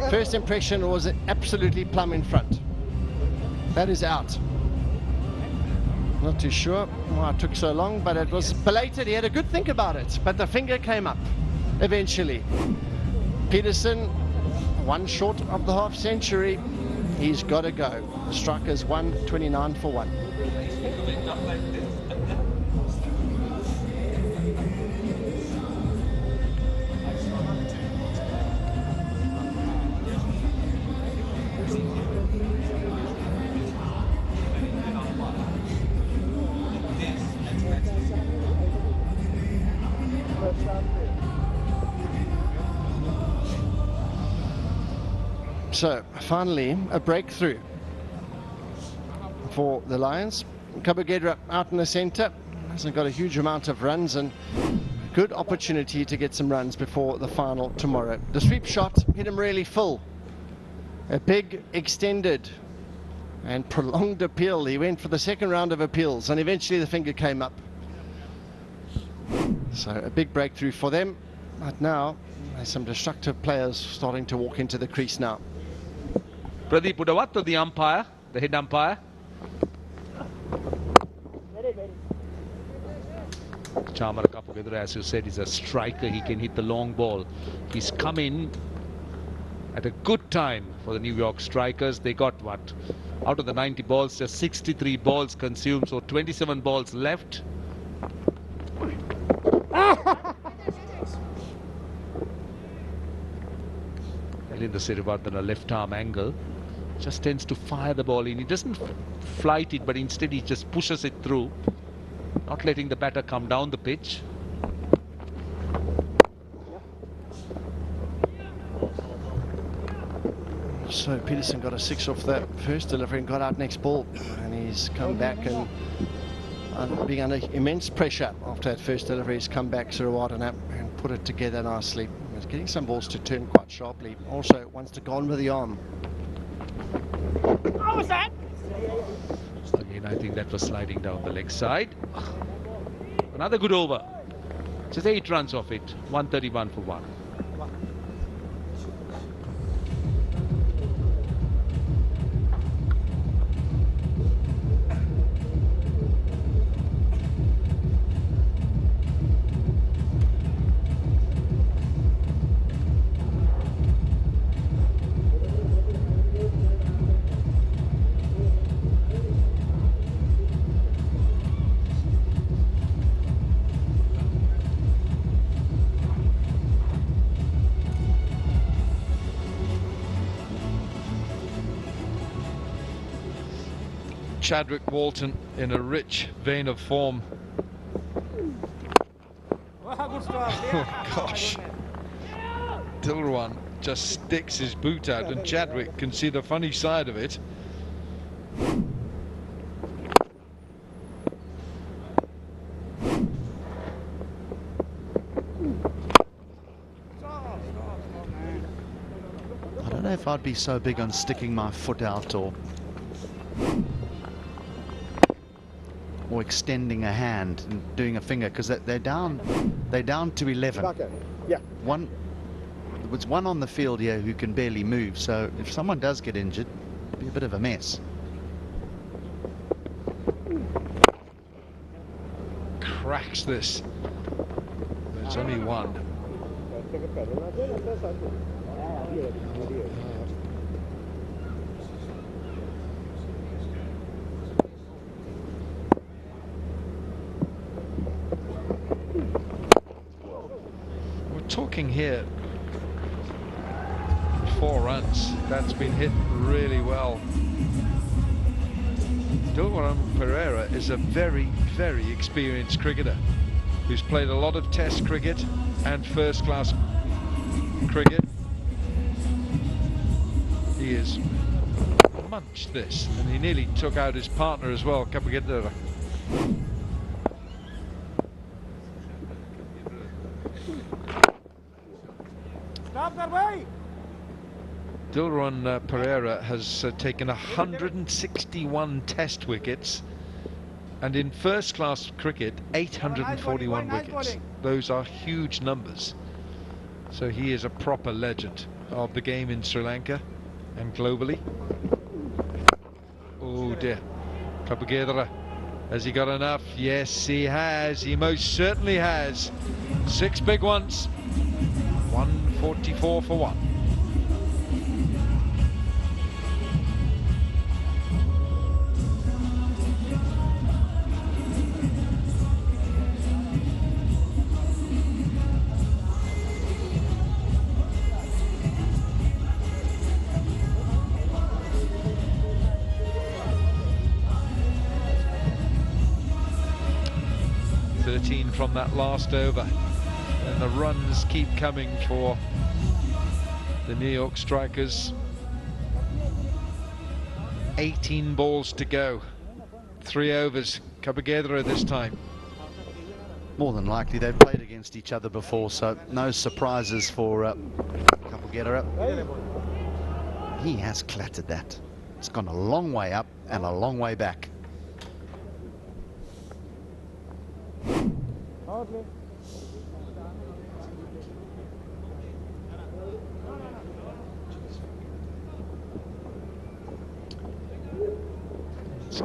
First impression was absolutely plumb in front. That is out. Not too sure why it took so long, but it was belated. He had a good think about it, but the finger came up eventually. Peterson, 1 short of the half century. He's got to go. The striker's 129 for 1. So, finally, a breakthrough for the Lions. Kabagedra out in the centre. Hasn't got a huge amount of runs, and a good opportunity to get some runs before the final tomorrow. The sweep shot hit him really full. A big, extended and prolonged appeal. He went for the second round of appeals, and eventually the finger came up. So, a big breakthrough for them. But now, There's some destructive players starting to walk into the crease now. Pradeep Udawat, the umpire, the head umpire. Chamara Kapugedra, as you said, is a striker. He can hit the long ball. He's come in at a good time for the New York Strikers. They got what? Out of the 90 balls, just 63 balls consumed, so 27 balls left. Elinda Sirivardhana, left arm angle, just tends to fire the ball in. He doesn't flight it, but instead he just pushes it through, not letting the batter come down the pitch. So Peterson got a 6 off that first delivery and got out next ball, and he's come back and being under immense pressure after that first delivery. He's come back Sirivardhana and put it together nicely. He's getting some balls to turn quite sharply. Also wants to go on with the arm. What was that? Again, I think that was sliding down the leg side. Another good over. Just 8 runs off it. 131 for 1. Chadwick Walton in a rich vein of form. Oh gosh. Dilruwan just sticks his boot out, and Chadwick can see the funny side of it. I don't know if I'd be so big on sticking my foot out or extending a hand and doing a finger, because they're down to 11. Yeah. There's one on the field here who can barely move, so if someone does get injured, it'll be a bit of a mess. Cracks this. There's only one. Talking here 4 runs. That's been hit really well. Dilruwan Pereira is a very, very experienced cricketer who's played a lot of test cricket and first-class cricket. He has munched this, and he nearly took out his partner as well, Kapugedra. Dilruwan Pereira has taken 161 test wickets, and in first-class cricket 841 wickets. Those are huge numbers. So he is a proper legend of the game in Sri Lanka and globally. Oh dear. Kapugedra, has he got enough? Yes, he has. He most certainly has. 6 big ones. 144 for 1. From that last over, and the runs keep coming for the New York Strikers. 18 balls to go, 3 overs. Kapugedra this time. More than likely they've played against each other before, so no surprises for Kapugedra. He has clattered that. It's gone a long way up and a long way back.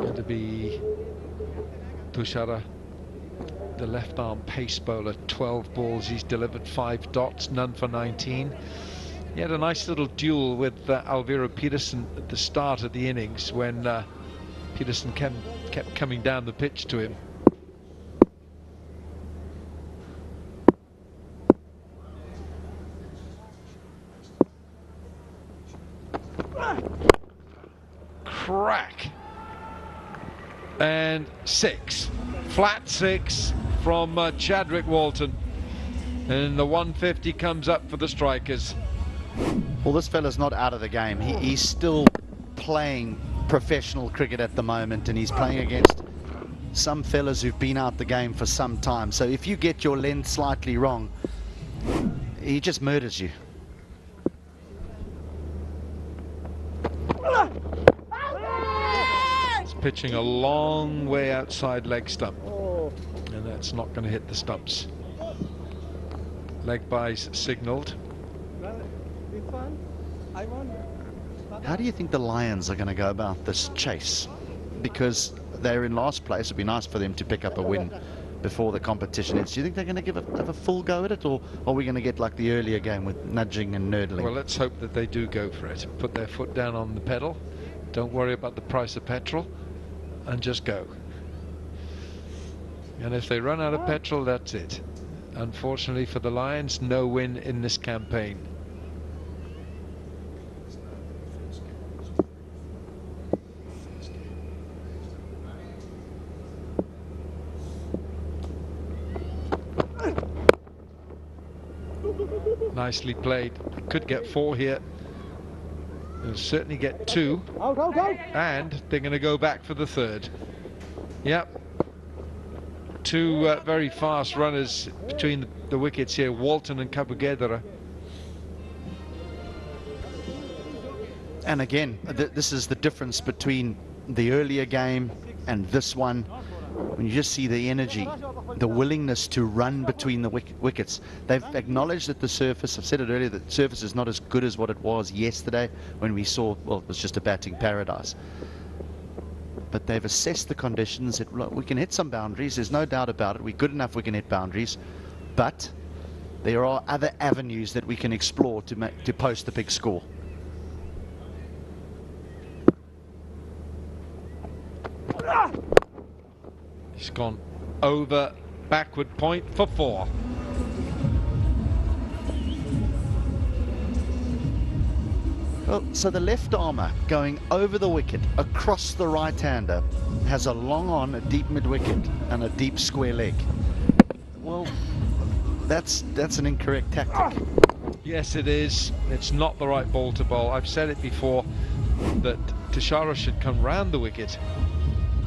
going to be Tushara, the left arm pace bowler. 12 balls, he's delivered 5 dots, none for 19. He had a nice little duel with Alvaro Peterson at the start of the innings when Peterson kept coming down the pitch to him. Crack. And 6. Flat 6 from Chadwick Walton. And the 150 comes up for the strikers. Well, this fella's not out of the game. He's still playing professional cricket at the moment, and he's playing against some fellas who've been out the game for some time. So if you get your length slightly wrong, he just murders you. He's pitching a long way outside leg stump, and that's not going to hit the stumps. Leg byes signalled. How do you think the Lions are going to go about this chase? Because they're in last place. It'd be nice for them to pick up a win before the competition ends. Do you think they're going to have a full go at it, or are we going to get like the earlier game with nudging and nurdling? Well, let's hope that they do go for it. Put their foot down on the pedal. Don't worry about the price of petrol, and just go. And if they run out of petrol, that's it. Unfortunately for the Lions, no win in this campaign. Nicely played. Could get 4 here. They'll certainly get 2. And they're going to go back for the 3rd. Yep. 2 very fast runners between the wickets here, Walton and Kabugedera. And again, this is the difference between the earlier game and this one. When you just see the energy, the willingness to run between the wickets. They've acknowledged that the surface, I've said it earlier, that the surface is not as good as what it was yesterday when we saw, well, it was just a batting paradise. But they've assessed the conditions. That, look, we can hit some boundaries, there's no doubt about it. We're good enough, we can hit boundaries. But there are other avenues that we can explore to post the big score. He's gone over backward point for 4. Well, so the left armour going over the wicket across the right-hander has a long on, a deep mid-wicket and a deep square leg. Well, that's an incorrect tactic. Yes, it is. It's not the right ball to bowl. I've said it before that Tushara should come round the wicket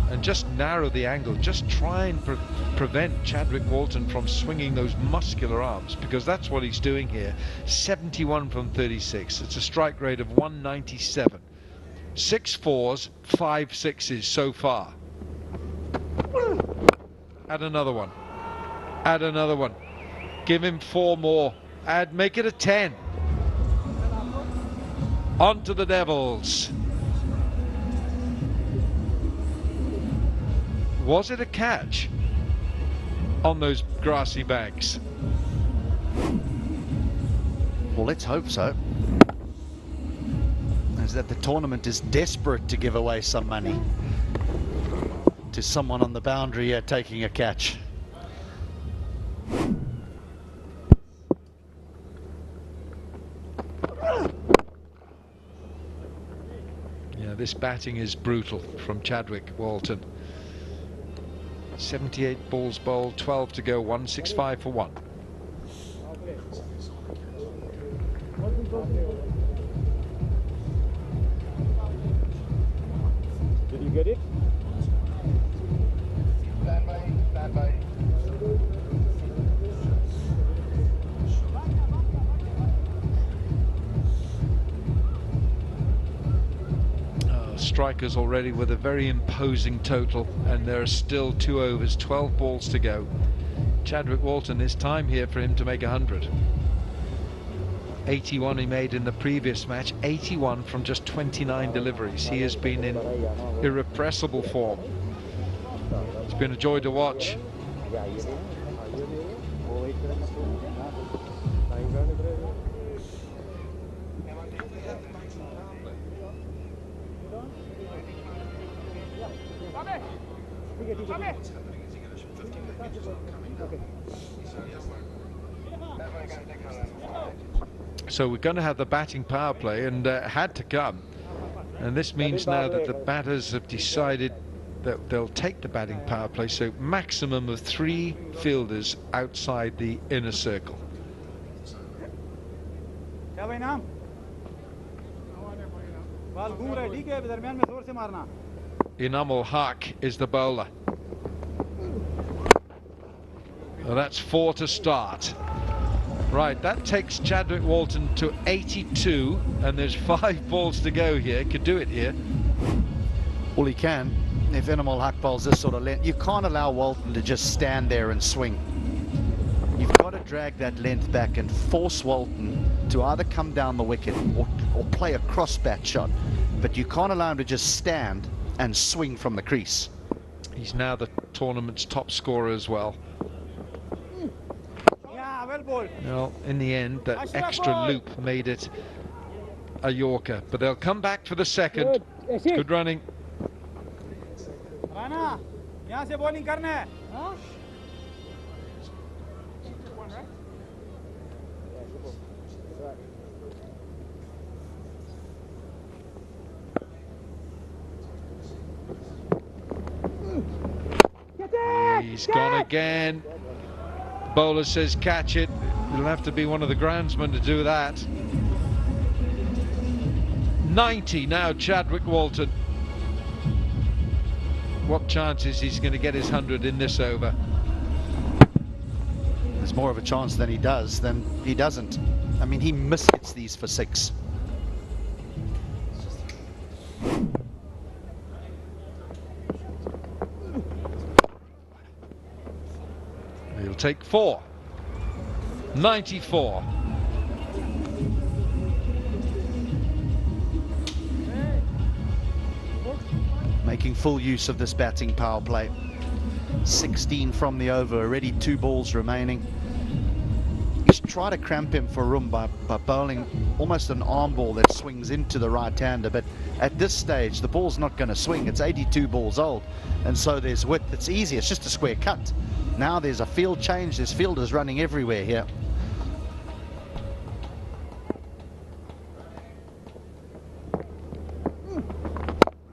and just narrow the angle, just try and prevent Chadwick Walton from swinging those muscular arms, because that's what he's doing here. 71 from 36. It's a strike rate of 197. 6 4s, 5 6s so far. Add another one. Add another one. Give him 4 more. Make it a 10. On to the Devils. Was it a catch on those grassy banks? Well, let's hope so. Is that the tournament is desperate to give away some money to someone on the boundary taking a catch. Yeah, this batting is brutal from Chadwick Walton. 78 balls bowled, 12 to go, 165 for 1. Did you get it? Stand by. Strikers already with a very imposing total, and there are still 2 overs, 12 balls to go. Chadwick Walton, it's time here for him to make 100. 81 he made in the previous match, 81 from just 29 deliveries. He has been in irrepressible form. It's been a joy to watch. So we're going to have the batting power play, and had to come. And this means now that the batters have decided that they'll take the batting power play, so maximum of 3 fielders outside the inner circle. Inamul Haq is the bowler. Well, that's 4 to start. Right, that takes Chadwick Walton to 82, and there's 5 balls to go here. Could do it here. Well, he can. If Inamul Haq bowls this sort of length, you can't allow Walton to just stand there and swing. You've got to drag that length back and force Walton to either come down the wicket or play a cross bat shot. But you can't allow him to just stand and swing from the crease. He's now the tournament's top scorer as well. Well, in the end, that extra loop made it a Yorker, but they'll come back for the second. It's good running. He's gone again. Bowler says catch it. It'll have to be one of the groundsmen to do that. 90 now, Chadwick Walton. What chances he's going to get his 100 in this over? There's more of a chance than he does than he doesn't. I mean, he mishits these for 6. He'll take 4. 94. Making full use of this batting power play. 16 from the over, already 2 balls remaining. Just try to cramp him for room by bowling almost an arm ball that swings into the right-hander, but at this stage the ball's not going to swing. It's 82 balls old, and so there's width. It's easy, it's just a square cut. Now there's a field change, there's fielders running everywhere here.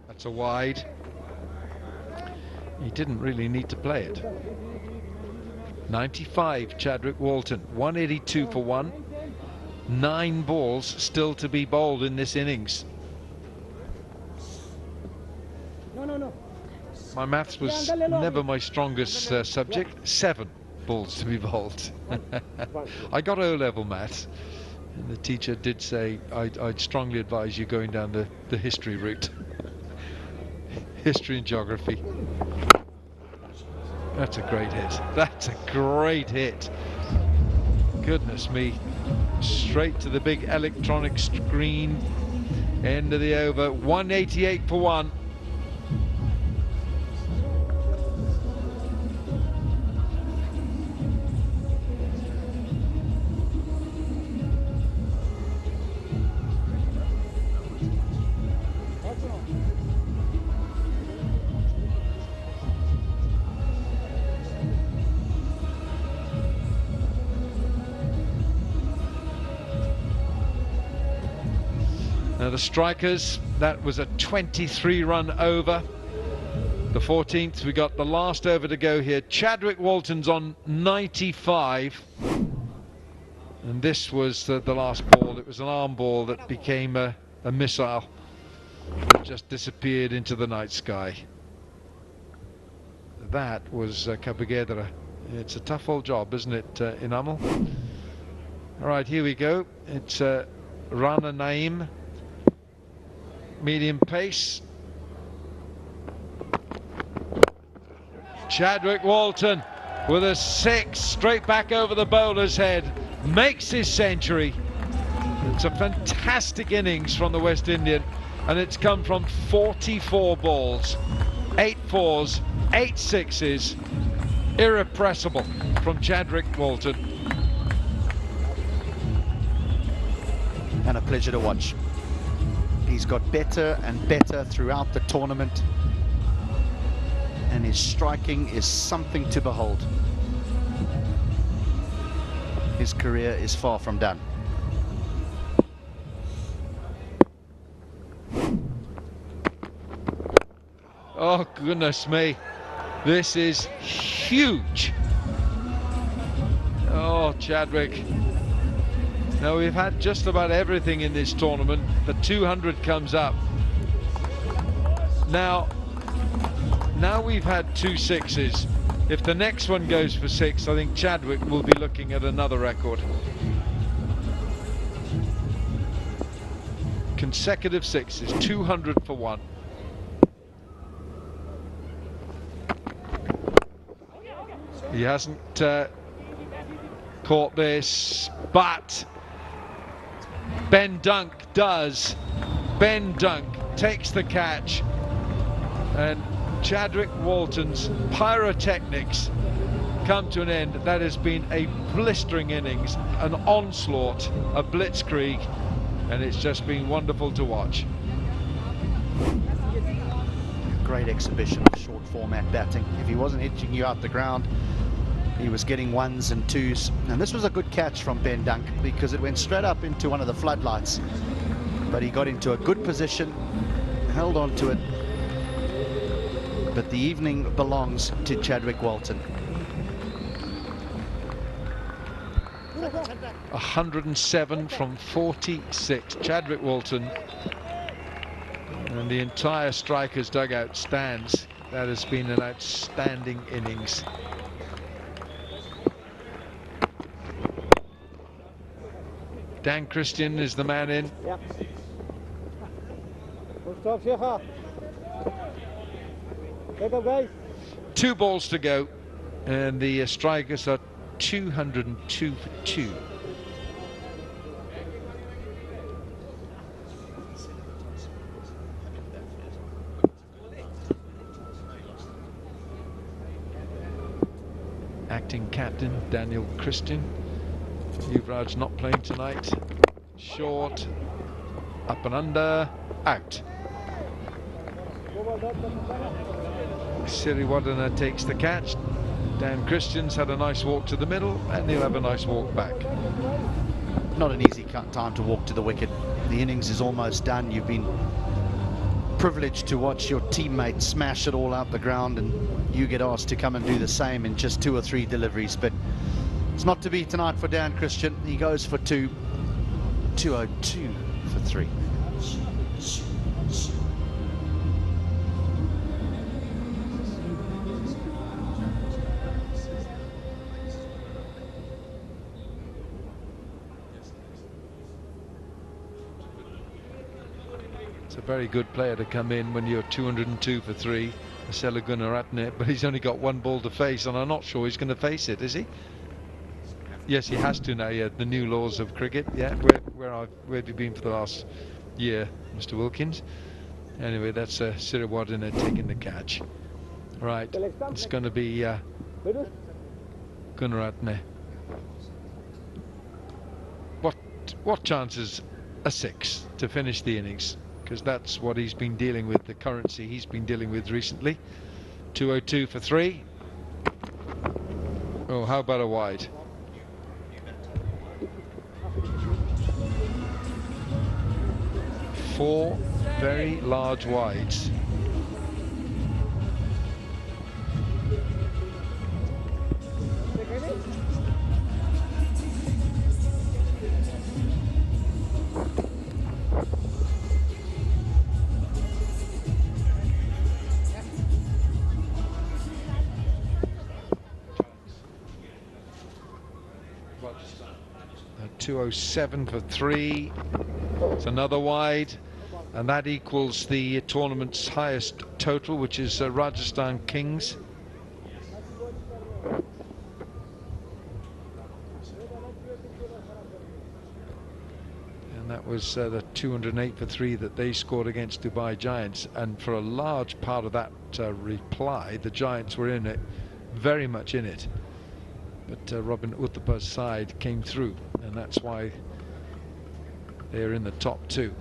That's a wide. He didn't really need to play it. 95, Chadwick Walton, 182 for 1. 9 balls still to be bowled in this innings. My maths was never my strongest subject. 7 balls to be bowled. I got O-level maths, and the teacher did say I'd strongly advise you going down the history route. History and geography. That's a great hit. That's a great hit. Goodness me. Straight to the big electronic screen. End of the over. 188 for 1. Now the strikers, that was a 23-run over. The 14th, we got the last over to go here. Chadwick Walton's on 95. And this was the last ball. It was an arm ball that became a missile. It just disappeared into the night sky. That was Kabagedra. It's a tough old job, isn't it, Inamul? All right, here we go. It's Rana Naim. Medium pace. Chadwick Walton with a 6 straight back over the bowler's head, makes his century. It's a fantastic innings from the West Indian, and it's come from 44 balls, 8 fours, 8 sixes, irrepressible from Chadwick Walton. And a pleasure to watch. He's got better and better throughout the tournament, and his striking is something to behold. His career is far from done. Oh, goodness me. This is huge. Oh, Chadwick. Now, we've had just about everything in this tournament. The 200 comes up. Now we've had 2 sixes. If the next one goes for 6, I think Chadwick will be looking at another record. Consecutive sixes, 200 for 1. He hasn't caught this, but Ben Dunk does. Ben Dunk takes the catch, and Chadwick Walton's pyrotechnics come to an end. That has been a blistering innings, an onslaught, a blitzkrieg, and it's just been wonderful to watch. Great exhibition of short format batting. If he wasn't hitching you out the ground, he was getting 1s and 2s. And this was a good catch from Ben Dunk because it went straight up into one of the floodlights. But he got into a good position, held on to it. But the evening belongs to Chadwick Walton. 107 from 46. Chadwick Walton and the entire strikers dugout stands. That has been an outstanding innings. Dan Christian is the man in. Yeah. Stop, Sheikha. Take up, guys. 2 balls to go, and the strikers are 202 for 2. Acting captain Daniel Christian. Yuvraj not playing tonight. Short, up and under, out. Siriwadana takes the catch. Dan Christian's had a nice walk to the middle, and he'll have a nice walk back. Not an easy time to walk to the wicket. The innings is almost done. You've been privileged to watch your teammates smash it all out the ground, and you get asked to come and do the same in just 2 or 3 deliveries. But it's not to be tonight for Dan Christian. He goes for 2. 202 for 3. It's a very good player to come in when you're 202 for 3. Asela Gunaratne, but he's only got 1 ball to face, and I'm not sure he's going to face it, is he? Yes, he has to now. Yeah, the new laws of cricket. Yeah, where have you been for the last year, Mr. Wilkins? Anyway, that's Siriwadana taking the catch. Right, it's going to be Gunaratne. What chances? A 6 to finish the innings, because that's what he's been dealing with, the currency he's been dealing with recently. 202 for 3. Oh, how about a wide? Four very large wides. At 207 for 3. It's another wide, and that equals the tournament's highest total, which is Rajasthan Kings. And that was the 208 for 3 that they scored against Dubai Giants, and for a large part of that reply, the Giants were in it, very much in it. But Robin Uthapa's side came through, and that's why they're in the top 2.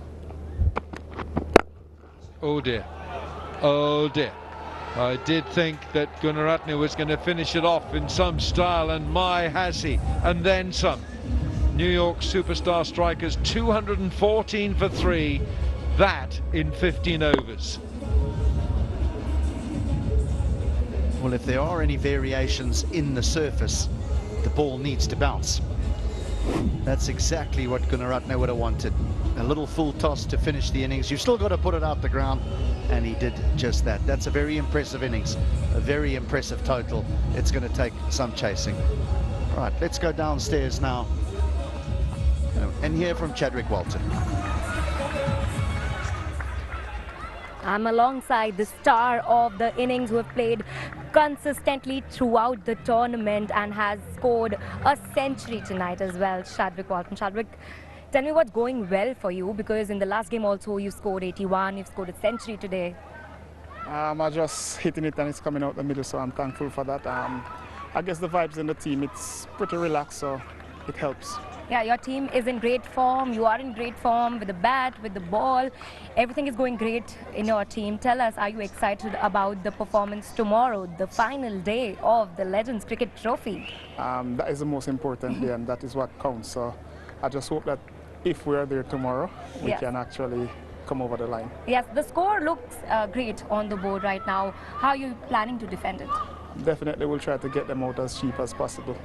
Oh dear, oh dear. I did think that Gunaratne was going to finish it off in some style, and my has he, and then some. New York superstar strikers 214 for 3, that in 15 overs. Well, if there are any variations in the surface, the ball needs to bounce. That's exactly what Gunaratne would have wanted. A little full toss to finish the innings. You've still got to put it out the ground, and he did just that. That's a very impressive innings, a very impressive total. It's going to take some chasing. Right, let's go downstairs now and hear from Chadwick Walton. I'm alongside the star of the innings who have played consistently throughout the tournament and has scored a century tonight as well, Chadwick Walton. Chadwick, tell me what's going well for you, because in the last game also you scored 81, you've scored a century today. I'm just hitting it and it's coming out the middle, so I'm thankful for that. I guess the vibes in the team, it's pretty relaxed, so it helps. Yeah, your team is in great form. You are in great form with the bat, with the ball. Everything is going great in your team. Tell us, are you excited about the performance tomorrow, the final day of the Legends Cricket Trophy? That is the most important day, and that is what counts. So I just hope that if we are there tomorrow, we can actually come over the line. Yes, the score looks great on the board right now. How are you planning to defend it? Definitely we'll try to get them out as cheap as possible.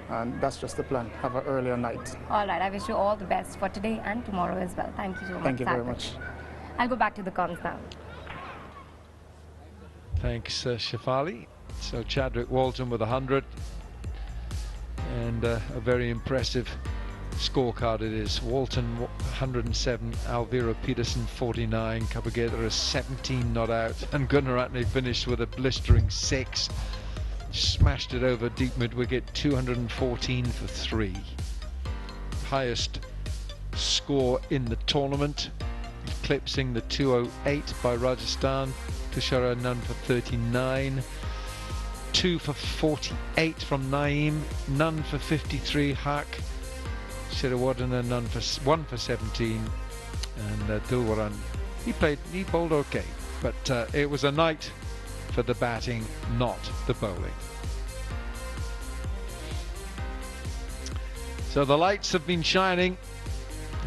And that's just the plan, have an earlier night. All right, I wish you all the best for today and tomorrow as well. Thank you so much. Thank you very much. I'll go back to the comms now. Thanks, Shafali. So Chadwick Walton with 100, and a very impressive scorecard it is. Walton 107, Alvira Peterson 49, Kabagedra 17 not out, and Gunaratne finished with a blistering 6. Smashed it over deep mid-wicket, 214 for 3. Highest score in the tournament, eclipsing the 208 by Rajasthan. Tushara none for 39. 2 for 48 from Naeem, none for 53 Haq. Shirawardena none for 1 for 17, and Dilwaran, he bowled okay, but it was a night for the batting, not the bowling. So the lights have been shining,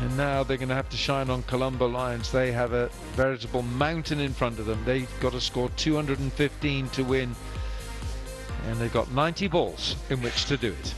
and now they're going to have to shine on Colombo Lions. They have a veritable mountain in front of them. They've got to score 215 to win, and they've got 90 balls in which to do it.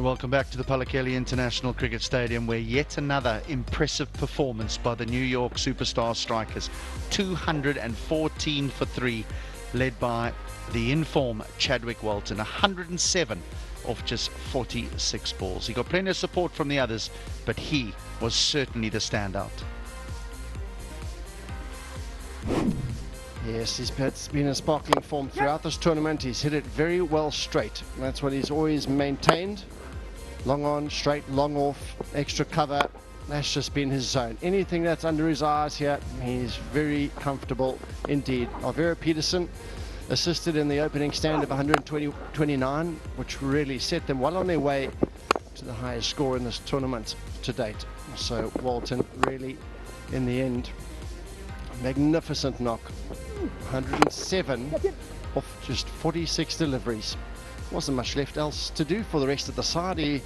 Welcome back to the Palakeli International Cricket Stadium, where yet another impressive performance by the New York superstar strikers. 214 for 3, led by the in-form Chadwick Walton. 107 off just 46 balls. He got plenty of support from the others, but he was certainly the standout. Yes, he's been in sparkling form throughout this tournament. He's hit it very well straight. That's what he's always maintained. Long on, straight, long off, extra cover. That's just been his zone. Anything that's under his eyes here, he's very comfortable indeed. Alvaro Peterson assisted in the opening stand of 129, which really set them well on their way to the highest score in this tournament to date. So Walton really, in the end, magnificent knock. 107 off just 46 deliveries. Wasn't much left else to do for the rest of the side. He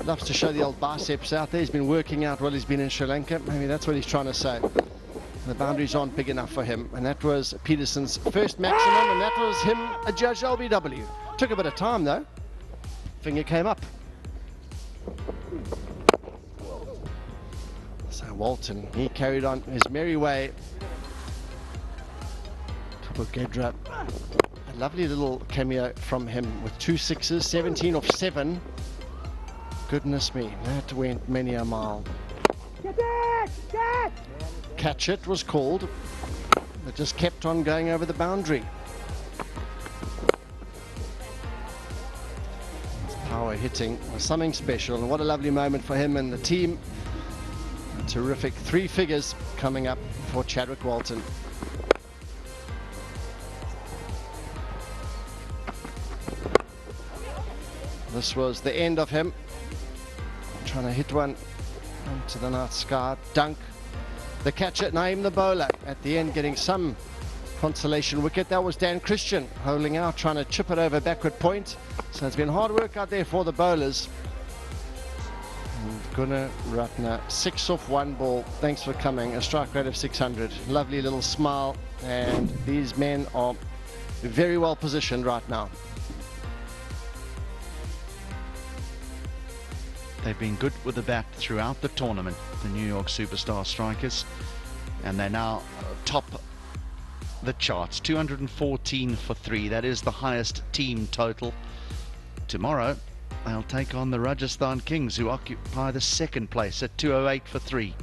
loves to show the old biceps out there. He's been working out while he's been in Sri Lanka. Maybe that's what he's trying to say. The boundaries aren't big enough for him, and that was Peterson's first maximum, and that was him adjudged LBW. Took a bit of time though. Finger came up. So Walton, he carried on his merry way. Gedra, a lovely little cameo from him with 2 sixes, 17 off 7. Goodness me, that went many a mile. Catch it was called, but just kept on going over the boundary. Power hitting was something special, and what a lovely moment for him and the team. A terrific 3 figures coming up for Chadwick Walton. This was the end of him. Trying to hit one into the night sky. Dunk. The catcher, Naeem the bowler, at the end getting some consolation wicket. That was Dan Christian holding out, trying to chip it over backward point. So it's been hard work out there for the bowlers. And Gunaratne, 6 off 1 ball. Thanks for coming. A strike rate of 600. Lovely little smile. And these men are very well positioned right now. They've been good with the bat throughout the tournament, the New York superstar strikers, and they're now top the charts. 214 for 3. That is the highest team total. Tomorrow they'll take on the Rajasthan Kings, who occupy the 2nd place at 208 for 3.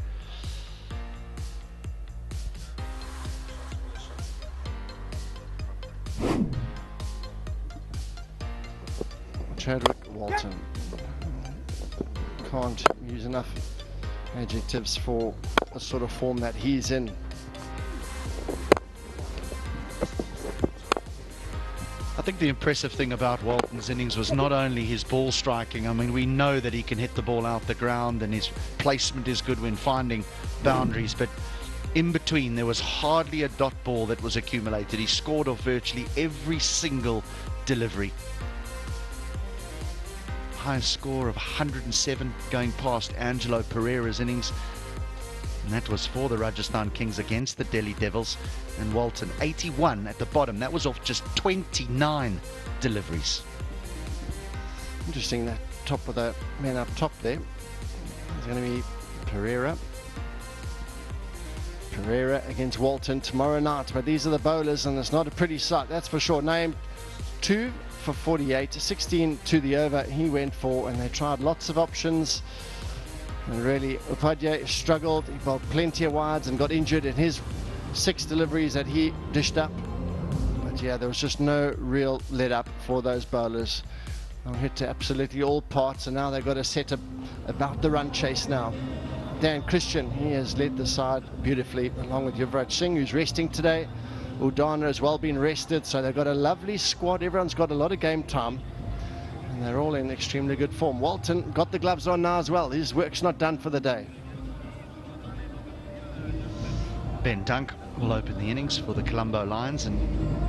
Chadwick Walton. Can't use enough adjectives for the sort of form that he's in. I think the impressive thing about Walton's innings was not only his ball striking. I mean, we know that he can hit the ball out the ground and his placement is good when finding boundaries, but in between there was hardly a dot ball that was accumulated. He scored off virtually every single delivery. Highest score of 107, going past Angelo Pereira's innings, and that was for the Rajasthan Kings against the Delhi Devils. And Walton 81 at the bottom. That was off just 29 deliveries. Interesting, that top of the man up top there is going to be Pereira against Walton tomorrow night. But these are the bowlers, and it's not a pretty sight, that's for sure. Named 2 for 48, 16 to the over he went for, and they tried lots of options, and really Upadhyay struggled. He bowled plenty of wides and got injured in his 6 deliveries that he dished up. But yeah, there was just no real let up for those bowlers. They'll hit to absolutely all parts, and now they've got to set about the run chase now. Dan Christian, he has led the side beautifully, along with Yuvraj Singh, who's resting today. Udana has well been rested, so they've got a lovely squad. Everyone's got a lot of game time, and they're all in extremely good form. Walton got the gloves on now as well. His work's not done for the day. Ben Dunk will open the innings for the Colombo Lions, and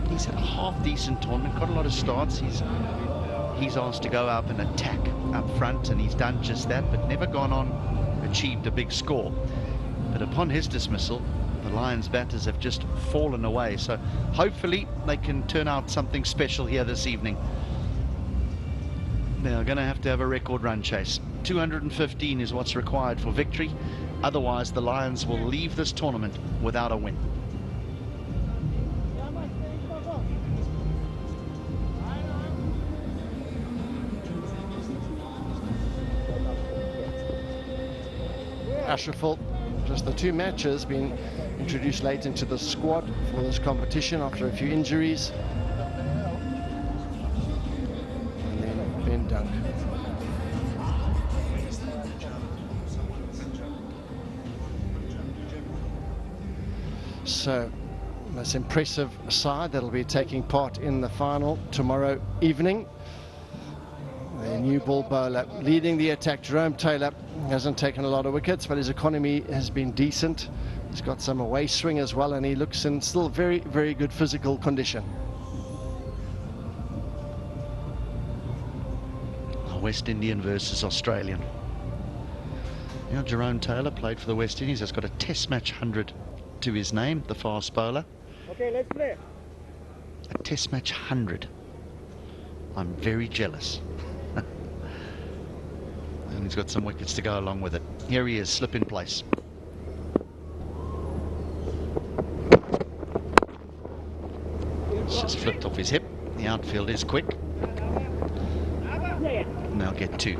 he's had a half-decent tournament, got a lot of starts. He's asked to go up and attack up front, and he's done just that, but never gone on, achieved a big score. But upon his dismissal, the Lions batters have just fallen away, so hopefully they can turn out something special here this evening. They are going to have a record run chase. 215 is what's required for victory. Otherwise, the Lions will leave this tournament without a win. Ashraful, just the 2 matches, been introduced late into the squad for this competition after a few injuries. And then Ben Dunk. So, this impressive side that'll be taking part in the final tomorrow evening. The new ball bowler leading the attack, Jerome Taylor, hasn't taken a lot of wickets, but his economy has been decent. He's got some away swing as well, and he looks in still very, very good physical condition. West Indian versus Australian. Now Jerome Taylor played for the West Indies, has got a Test match 100 to his name, the fast bowler. Okay, let's play. A Test match 100. I'm very jealous. And he's got some wickets to go along with it. Here he is, slip in place. It's just flipped off his hip. The outfield is quick. And they'll get 2.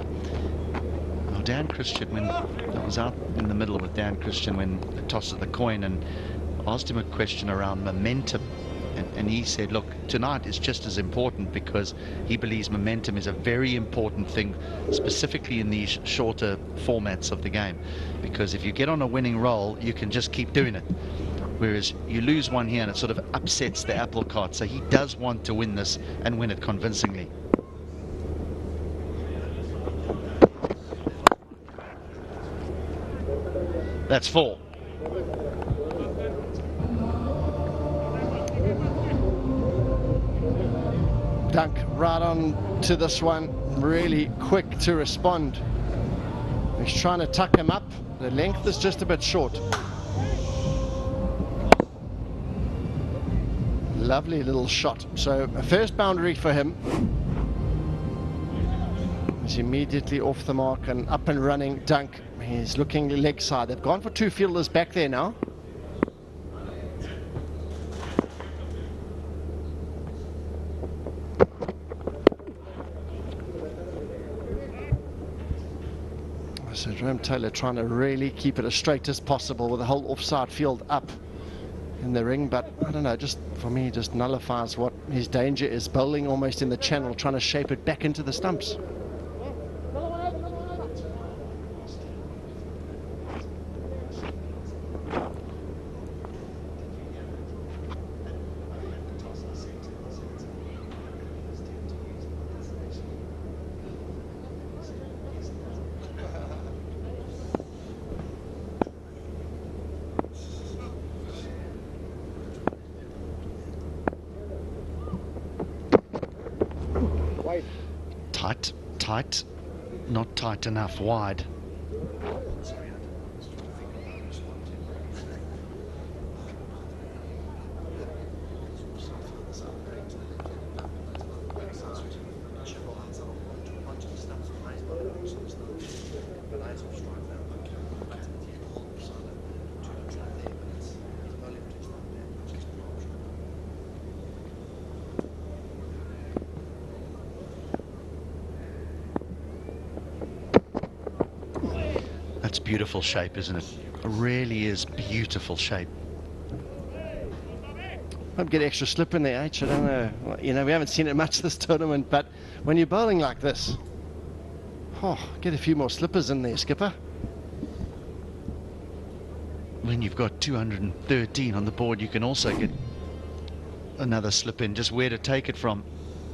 Now Dan Christian, when I was out in the middle with Dan Christian when the toss of the coin, and asked him a question around momentum. And he said, look, tonight is just as important, because he believes momentum is a very important thing, specifically in these shorter formats of the game. Because if you get on a winning roll, you can just keep doing it. Whereas you lose one here and it sort of upsets the apple cart. So he does want to win this and win it convincingly. That's 4. Dunk right on to this one, really quick to respond. He's trying to tuck him up. The length is just a bit short. Lovely little shot. So a first boundary for him. He's immediately off the mark and up and running. Dunk, he's looking leg side. They've gone for 2 fielders back there now. So Jerome Taylor trying to really keep it as straight as possible with the whole offside field up in the ring, but I don't know, just for me, just nullifies what his danger is, bowling almost in the channel, trying to shape it back into the stumps. Tight, not tight enough, wide. That's beautiful shape, isn't it? It really is beautiful shape. Might get extra slip in there, H. I don't know. Well, you know, we haven't seen it much this tournament, but when you're bowling like this, oh, get a few more slippers in there, skipper. When you've got 213 on the board, you can also get another slip in. Just where to take it from.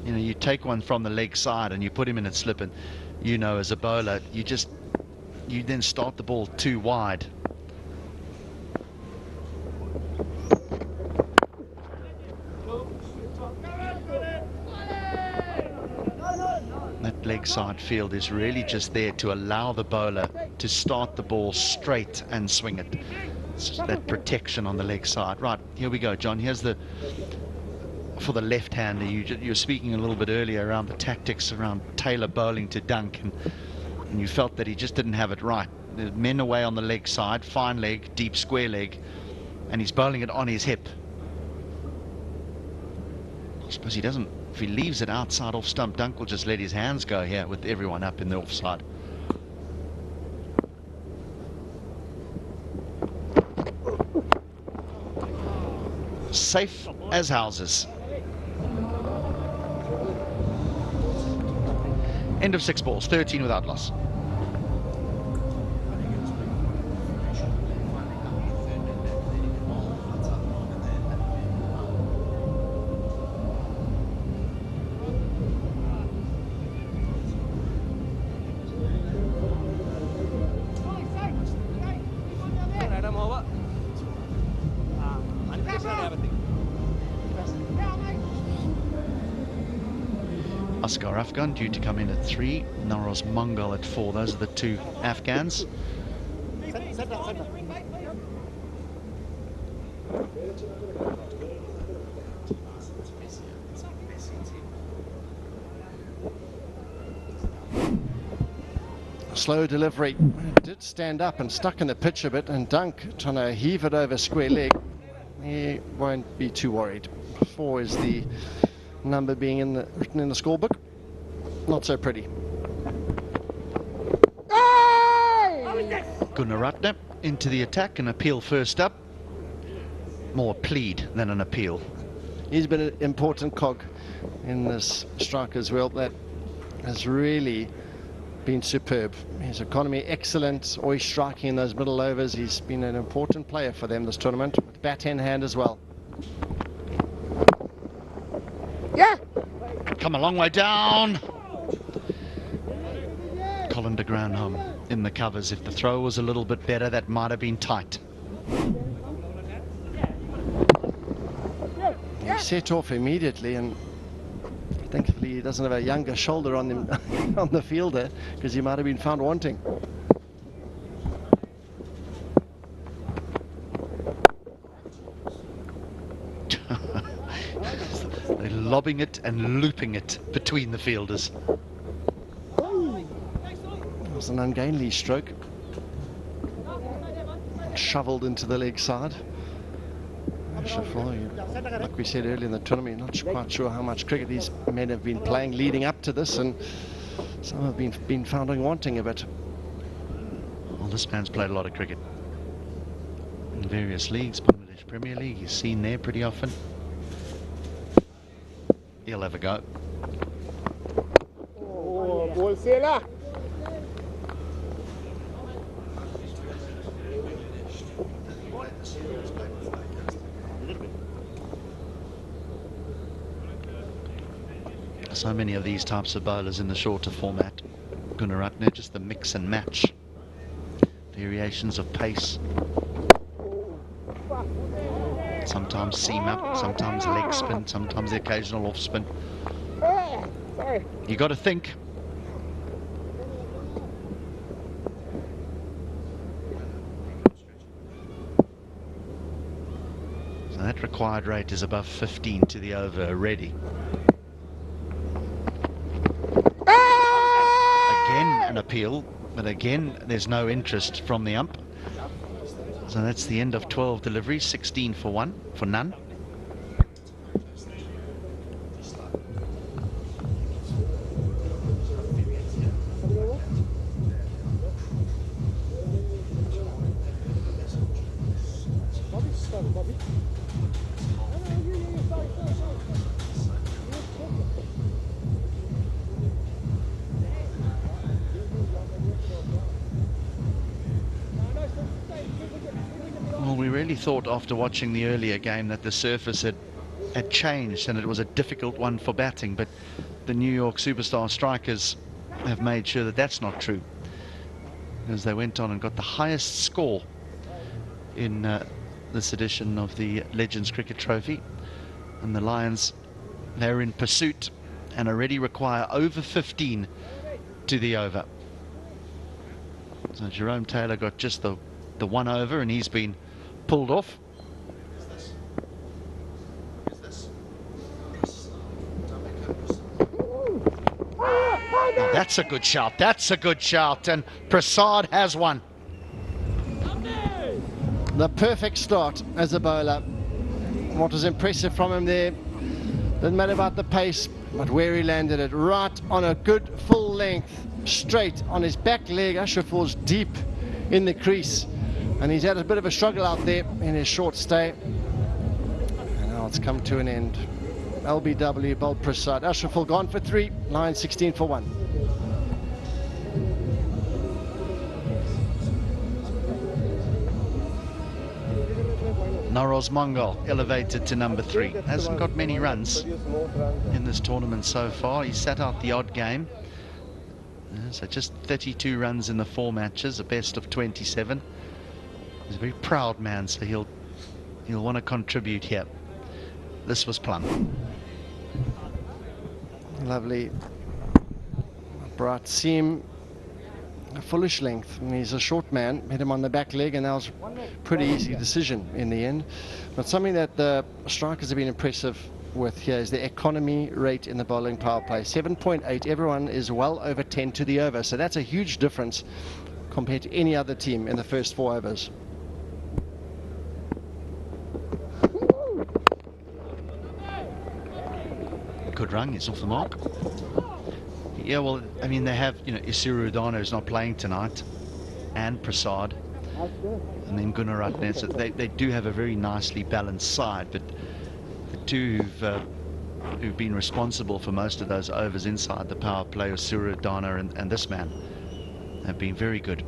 You know, you take one from the leg side and you put him in its slip, and you know, as a bowler, you then start the ball too wide. That leg side field is really just there to allow the bowler to start the ball straight and swing it. It's that protection on the leg side. Right, here we go, John. Here's the for the left-hander. You were speaking a little bit earlier around the tactics around Taylor bowling to Dunk, and you felt that he just didn't have it right. The men away on the leg side, fine leg, deep square leg, and he's bowling it on his hip. I suppose he doesn't, if he leaves it outside off stump, Dunk will just let his hands go here with everyone up in the offside. Safe as houses. End of 6 balls, 13 without loss. Asghar Afghan due to come in at 3, Naroz Mongol at 4. Those are the 2 Afghans. Slow delivery. It did stand up and stuck in the pitch a bit, and Dunk trying to heave it over square leg. He won't be too worried. 4 is the number being written in the scorebook. Not so pretty. Gunaratne into the attack, an appeal first up. More plead than an appeal. He's been an important cog in this strike as well. That has really been superb. His economy excellent, always striking in those middle overs. He's been an important player for them this tournament, with bat in hand as well. Yeah. Come a long way down. Colin de Granholm in the covers. If the throw was a little bit better, that might have been tight. He set off immediately, and thankfully he doesn't have a younger shoulder on him on the fielder, because he might have been found wanting. They're lobbing it and looping it between the fielders. It was an ungainly stroke. Shoveled into the leg side. Like we said earlier in the tournament, not quite sure how much cricket these men have been playing leading up to this, and some have been found wanting a bit. Well, this man's played a lot of cricket in various leagues. Bangladesh Premier League, he's seen there pretty often. He'll have a go. Oh, ball sailor. So many of these types of bowlers in the shorter format. Gunaratne, just the mix and match. Variations of pace. Sometimes seam up, sometimes leg spin, sometimes the occasional off spin. Sorry. You got to think. So that required rate is above 15 to the over already. Again an appeal, but again there's no interest from the ump. So that's the end of 12 deliveries, 16 for none. Well, we really thought after watching the earlier game that the surface had changed and it was a difficult one for batting, but the New York superstar strikers have made sure that that's not true, as they went on and got the highest score in this edition of the Legends Cricket Trophy. And the Lions, they're in pursuit and already require over 15 to the over. So Jerome Taylor got just the 1 over, and he's been pulled off. Oh, that's a good shout. That's a good shout. And Prasad has one. The perfect start as a bowler. What was impressive from him there, didn't matter about the pace, but where he landed it, right on a good full length, straight on his back leg. Ashraful's deep in the crease, and he's had a bit of a struggle out there in his short stay. And now it's come to an end. LBW, bowled Prasad. Ashraful gone for 3, line 16 for 1. Naroz Mongol elevated to number 3. Hasn't got many runs in this tournament so far. He sat out the odd game. So just 32 runs in the 4 matches, a best of 27. He's a very proud man, so he'll want to contribute here. This was plumb. Lovely bright seam, a fullish length, and he's a short man, hit him on the back leg, and that was a pretty easy decision in the end. But something that the strikers have been impressive with here is the economy rate in the bowling power play. 7.8, everyone is well over 10 to the over, so that's a huge difference compared to any other team in the first 4 overs. Good run, it's off the mark. Yeah, well, I mean, they have, you know, Isuru Udana is not playing tonight, and Prasad, and then Gunaratne. So they do have a very nicely balanced side, but the two who've been responsible for most of those overs inside the power play, Isuru Udana and this man, have been very good.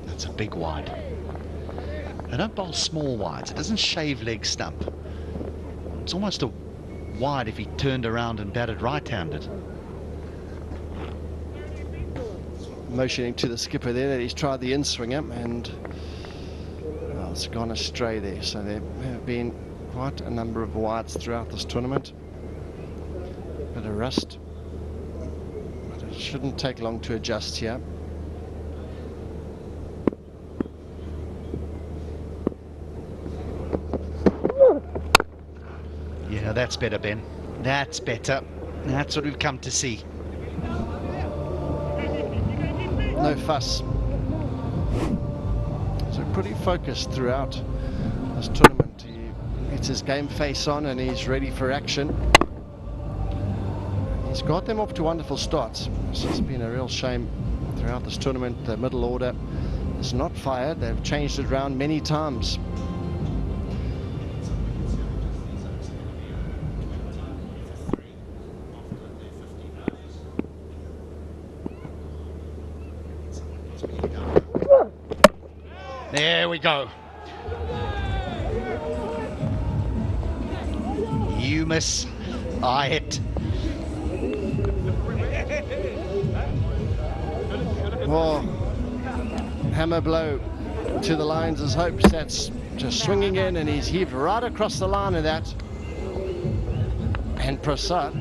That's a big wide. They don't bowl small wides. It doesn't shave leg stump. It's almost a wide if he turned around and batted right-handed. Motioning to the skipper there that he's tried the in-swinger, and well, it's gone astray there. So there have been quite a number of wides throughout this tournament. Bit of rust, but it shouldn't take long to adjust here. Yeah, that's better, Ben. That's better. That's what we've come to see. No fuss. So pretty focused throughout this tournament. He gets his game face on and he's ready for action. He's got them off to wonderful starts. This has been a real shame throughout this tournament. The middle order is not fired. They've changed it around many times. There we go. You miss, I hit. Oh, hammer blow to the Lions' hopes. That's just swinging in, and he's heaved right across the line of that. And Prasad,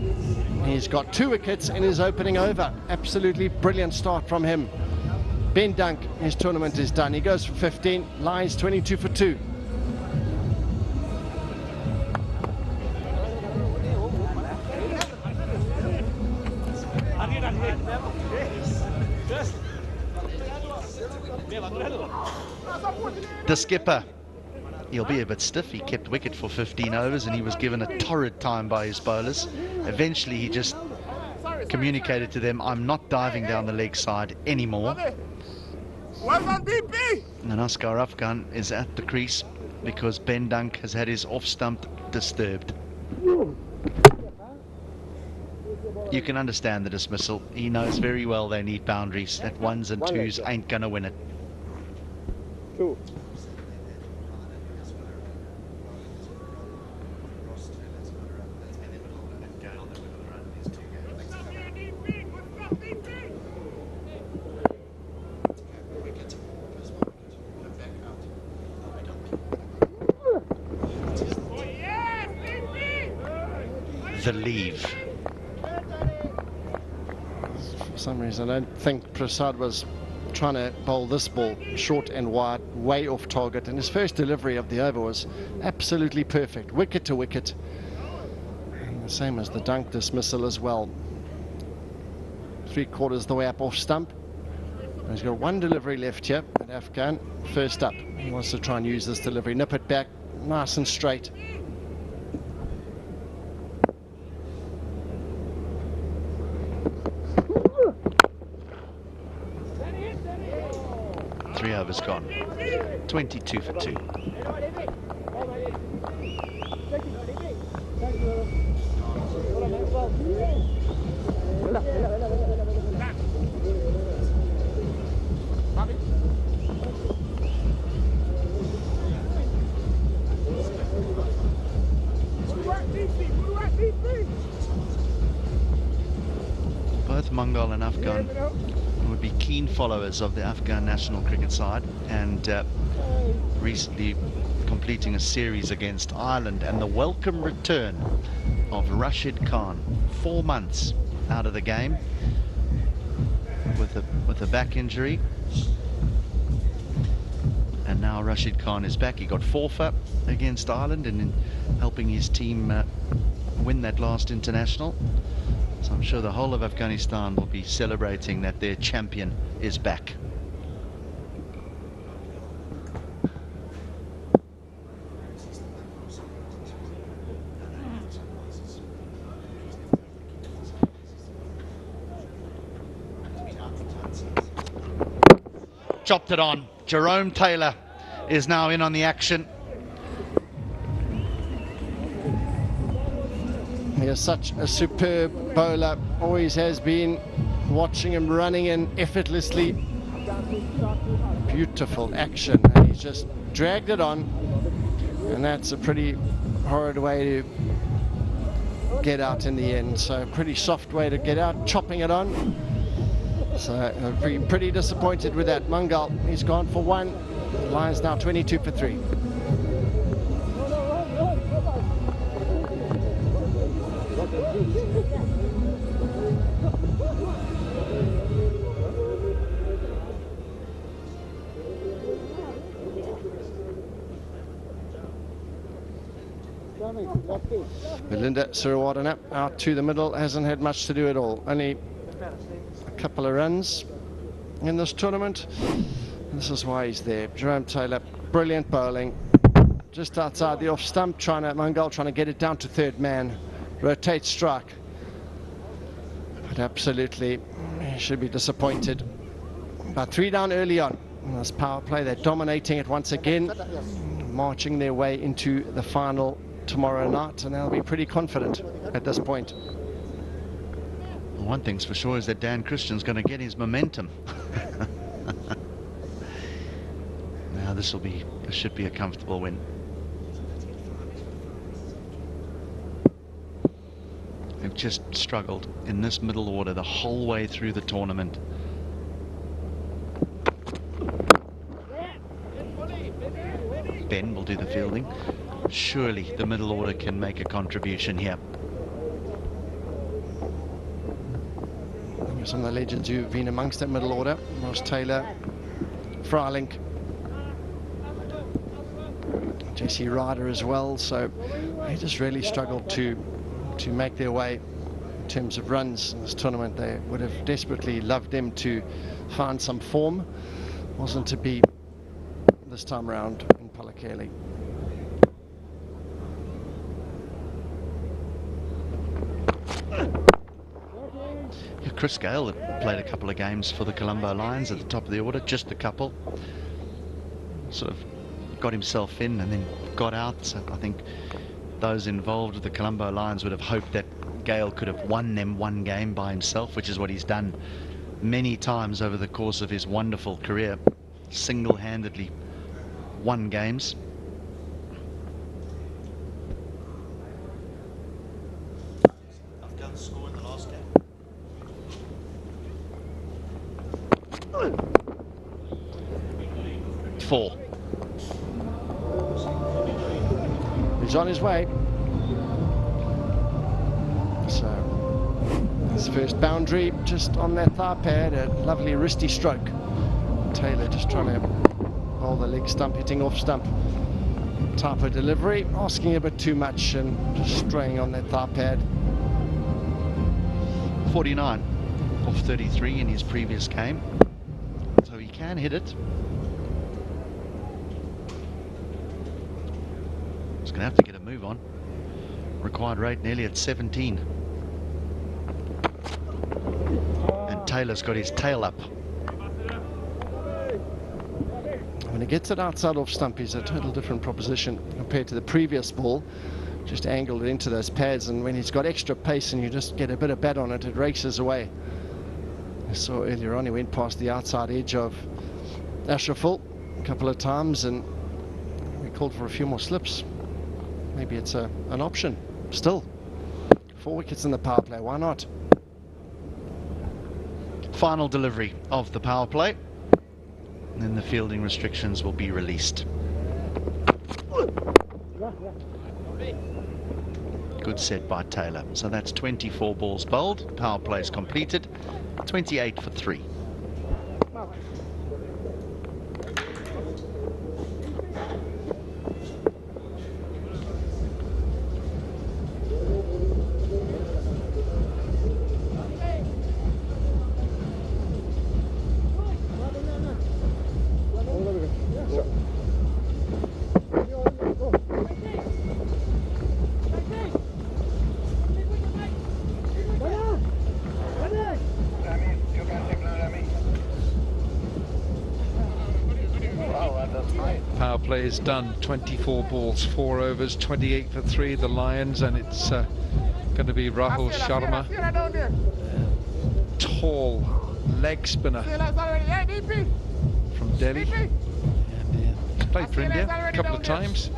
he's got 2 wickets in his opening over. Absolutely brilliant start from him. Ben Dunk, his tournament is done. He goes for 15, Lions 22 for 2. The skipper, he'll be a bit stiff. He kept wicket for 15 overs and he was given a torrid time by his bowlers. Eventually he just communicated to them, I'm not diving down the leg side anymore. And Oscar Afghan is at the crease because Ben Dunk has had his off stump disturbed. You can understand the dismissal. He knows very well they need boundaries. That 1s and 2s ain't gonna win it. 2. the leave. For some reason, I don't think Prasad was trying to bowl this ball short and wide, way off target, and his first delivery of the over was absolutely perfect, wicket to wicket, and the same as the dunk dismissal as well. 3/4 the way up off stump. He's got one delivery left here at Afghan. First up, he wants to try and use this delivery, nip it back nice and straight. Three overs gone. 22 for 2. Both Mangal and Afghan would be keen followers of the Afghan national cricket side, and recently completing a series against Ireland, and the welcome return of Rashid Khan, 4 months out of the game with a back injury, and now Rashid Khan is back. He got 4 for against Ireland and in helping his team win that last international. So I'm sure the whole of Afghanistan will be celebrating that their champion is back. Chopped it on. Jerome Taylor is now in on the action. He is such a superb bowler, always has been. Watching him running in effortlessly. Beautiful action, and he's just dragged it on, and that's a pretty horrid way to get out in the end. So a pretty soft way to get out, chopping it on. So pretty disappointed with that. Mangal, he's gone for 1. The Lions now 22 for 3. Belinda Siriwardena out to the middle, hasn't had much to do at all. Only a couple of runs in this tournament. This is why he's there. Jerome Taylor, brilliant bowling. Just outside the off stump, Mangal trying to get it down to third man. Rotate strike. But absolutely, he should be disappointed. About 3 down early on. In this power play, they're dominating it once again. Marching their way into the final tomorrow night, and they'll be pretty confident at this point. One thing's for sure is that Dan Christian's going to get his momentum. Now this should be a comfortable win. They've just struggled in this middle order the whole way through the tournament. Ben will do the fielding. Surely the middle order can make a contribution here. Some of the legends who've been amongst that middle order: Ross Taylor, Frylink, Jesse Ryder as well. So they just really struggled to make their way in terms of runs in this tournament. They would have desperately loved them to find some form. Wasn't to be this time around in Palakkele. Chris Gayle had played a couple of games for the Colombo Lions at the top of the order, just a couple. Sort of got himself in and then got out. So I think those involved with the Colombo Lions would have hoped that Gayle could have won them one game by himself, which is what he's done many times over the course of his wonderful career. Single-handedly won games. Score in the last game. 4. He's on his way. His first boundary just on that thigh pad, a lovely wristy stroke. Taylor just trying to hold the leg stump, hitting off stump type of delivery, asking a bit too much and just straying on that thigh pad. 49 off 33 in his previous game, so he can hit it. He's going to have to get a move on. Required rate nearly at 17. And Taylor's got his tail up. When he gets it outside off stump, he's a total different proposition compared to the previous ball. Just angled it into those pads, and when he's got extra pace and you just get a bit of bat on it, it races away. I saw earlier on he went past the outside edge of Ashraful a couple of times, and we called for a few more slips. Maybe it's an option. Still, 4 wickets in the power play, why not? Final delivery of the power play, and then the fielding restrictions will be released. Good set by Taylor. So that's 24 balls bowled. Power plays completed. 28 for 3. Power play is done. 24 balls, 4 overs, 28 for 3. The Lions, and it's going to be Rahul Sharma, tall leg spinner from Delhi, and he's played for India a couple of times.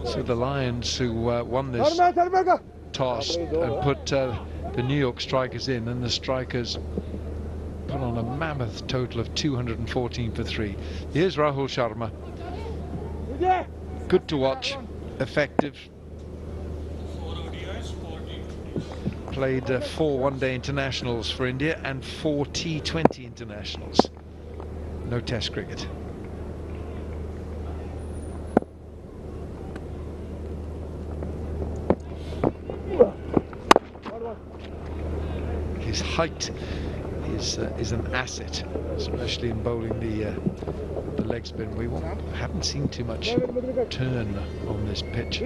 So the Lions, who won this toss and put the New York strikers in, and the strikers put on a mammoth total of 214 for 3. Here's Rahul Sharma. Good to watch, effective. Played 4 one-day internationals for India and 4 T20 internationals. No test cricket. His height is an asset, especially in bowling the leg spin. We haven't seen too much turn on this pitch.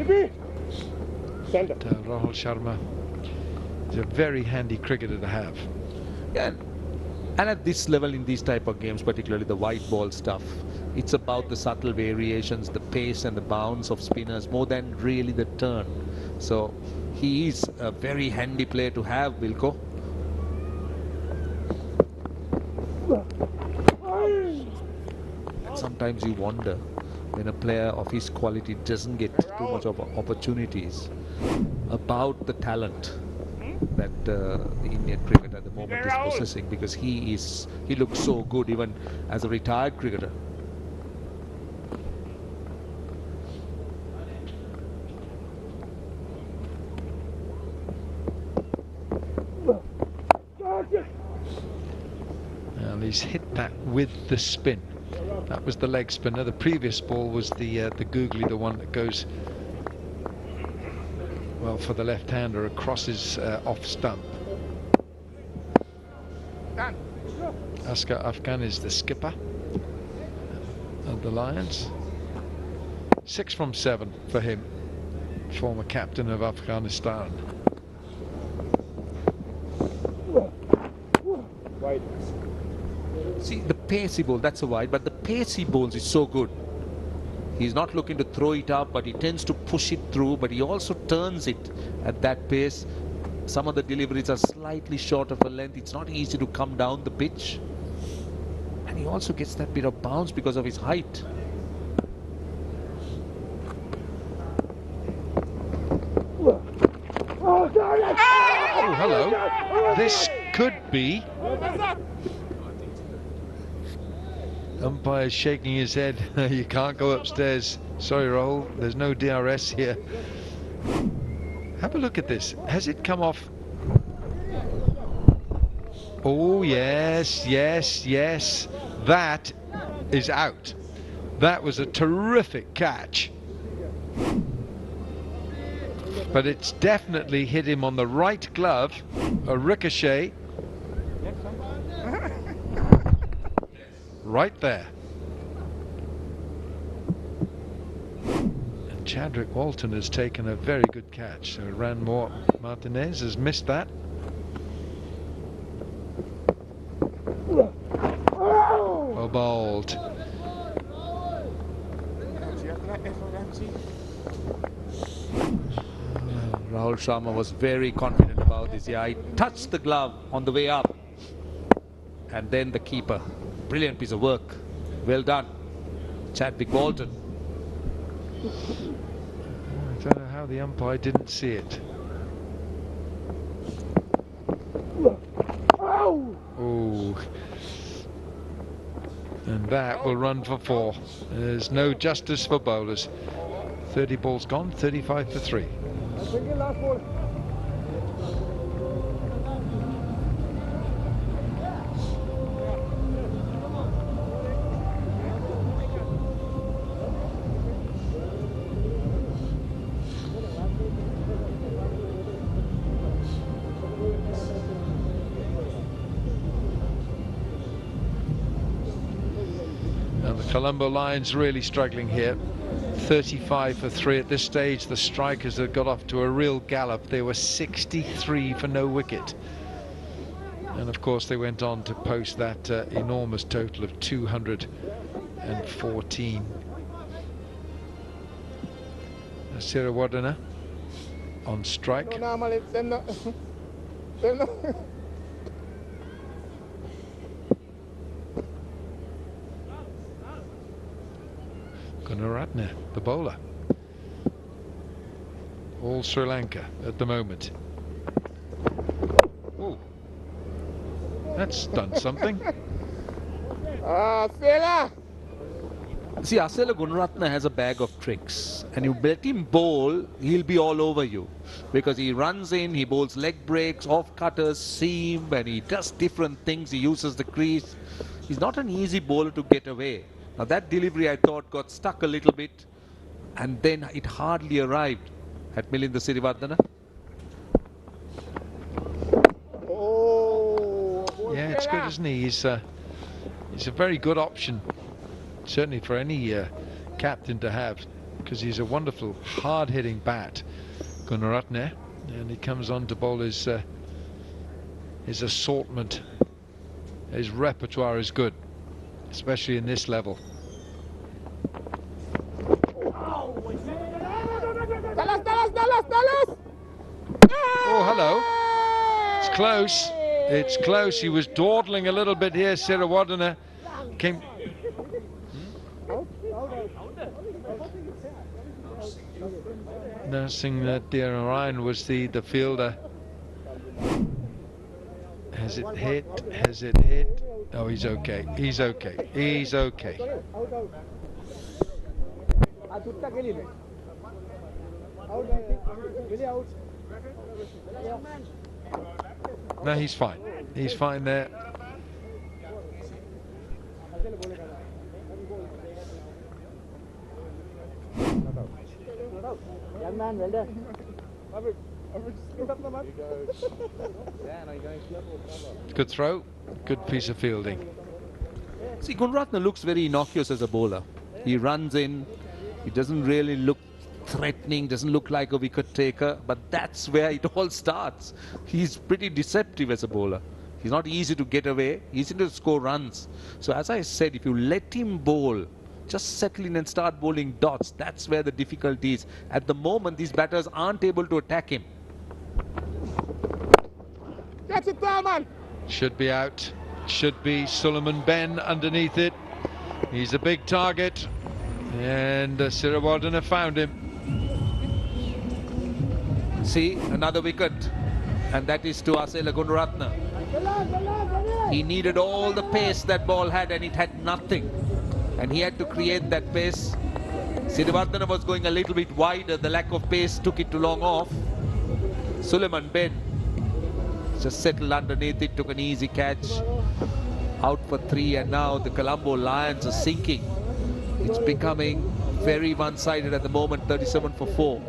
But, Rahul Sharma is a very handy cricketer to have. Yeah, and at this level in these type of games, particularly the white ball stuff, it's about the subtle variations, the pace and the bounce of spinners more than really the turn. So he is a very handy player to have, Wilco. And sometimes you wonder when a player of his quality doesn't get too much of opportunities about the talent that the Indian cricket at the moment is possessing, because he looks so good even as a retired cricketer. And he's hit that with the spin. That was the leg spinner. The previous ball was the googly, the one that goes, well, for the left-hander across his off stump. Askar Afghan is the skipper of the Lions. 6 from 7 for him, former captain of Afghanistan. Wide. See, the pacey ball, that's a wide, but the pacey balls is so good. He's not looking to throw it up, but he tends to push it through, but he also turns it at that pace. Some of the deliveries are slightly short of a length. It's not easy to come down the pitch. And he also gets that bit of bounce because of his height. Oh, hello. This could be Umpire's shaking his head. You can't go upstairs. Sorry, Rahul, there's no DRS here. Have a look at this. Has it come off? Oh, yes, yes, yes. That is out. That was a terrific catch. But it's definitely hit him on the right glove. A ricochet. Right there. And Chadwick Walton has taken a very good catch. So Ranmore Martinez has missed that. Well bowled. Rahul Sharma was very confident about this. Yeah, he touched the glove on the way up. And then the keeper. Brilliant piece of work. Well done, Chadwick Walton. I don't know how the umpire didn't see it. Oh. And that will run for 4. There's no justice for bowlers. 30 balls gone, 35 for 3. Colombo Lions really struggling here. 35 for 3 at this stage. The strikers have got off to a real gallop. They were 63 for no wicket. And of course they went on to post that enormous total of 214. Siriwardena on strike. Gunaratne, the bowler. All Sri Lanka at the moment. Oh, that's done something. See, Asela Gunaratne has a bag of tricks, and you let him bowl, he'll be all over you, because he runs in, he bowls leg breaks, off cutters, seam, and he does different things. He uses the crease. He's not an easy bowler to get away. Now that delivery, I thought, got stuck a little bit, and then it hardly arrived at Milinda Siriwardena. Yeah, it's good, isn't he? He's a very good option, certainly for any captain to have, because he's a wonderful hard-hitting bat, Gunaratne, and he comes on to bowl his assortment. His repertoire is good, especially in this level. Oh, hello. It's close. It's close. He was dawdling a little bit here. Siriwardena came. Nursing that dear Orion was the fielder. Has it hit? Has it hit? Oh, he's okay. He's okay. He's okay. No, he's fine. He's fine there. Young man, well done. Good throw. Good piece of fielding. See, Gunaratne looks very innocuous as a bowler. He runs in. He doesn't really look threatening, doesn't look like a wicket taker, but that's where it all starts. He's pretty deceptive as a bowler. He's not easy to get away, easy to score runs. So as I said, if you let him bowl, just settle in and start bowling dots, that's where the difficulty is. At the moment, these batters aren't able to attack him. That's it there, man. Should be out. Should be Suleiman Ben underneath it. He's a big target, and Siriwardena found him. See, another wicket, and that is to Asela Gunaratne. He needed all the pace that ball had, and it had nothing. and he had to create that pace. Sirivardhana was going a little bit wider. The lack of pace took it too long off. Suleiman Ben just settled underneath it, took an easy catch. Out for 3, and now the Colombo Lions are sinking. It's becoming very one-sided at the moment, 37 for 4.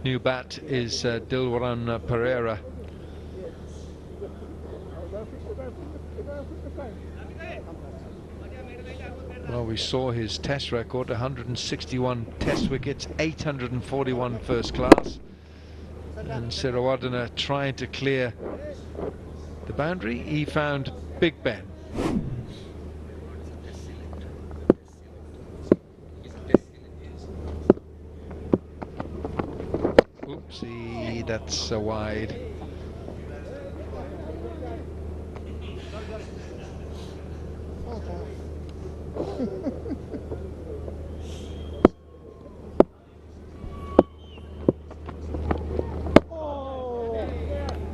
New bat is Dilwaran Pereira. Well, we saw his test record, 161 test wickets, 841 first class. And Sirivardhana trying to clear the boundary. He found Big Ben. Oopsie, that's wide.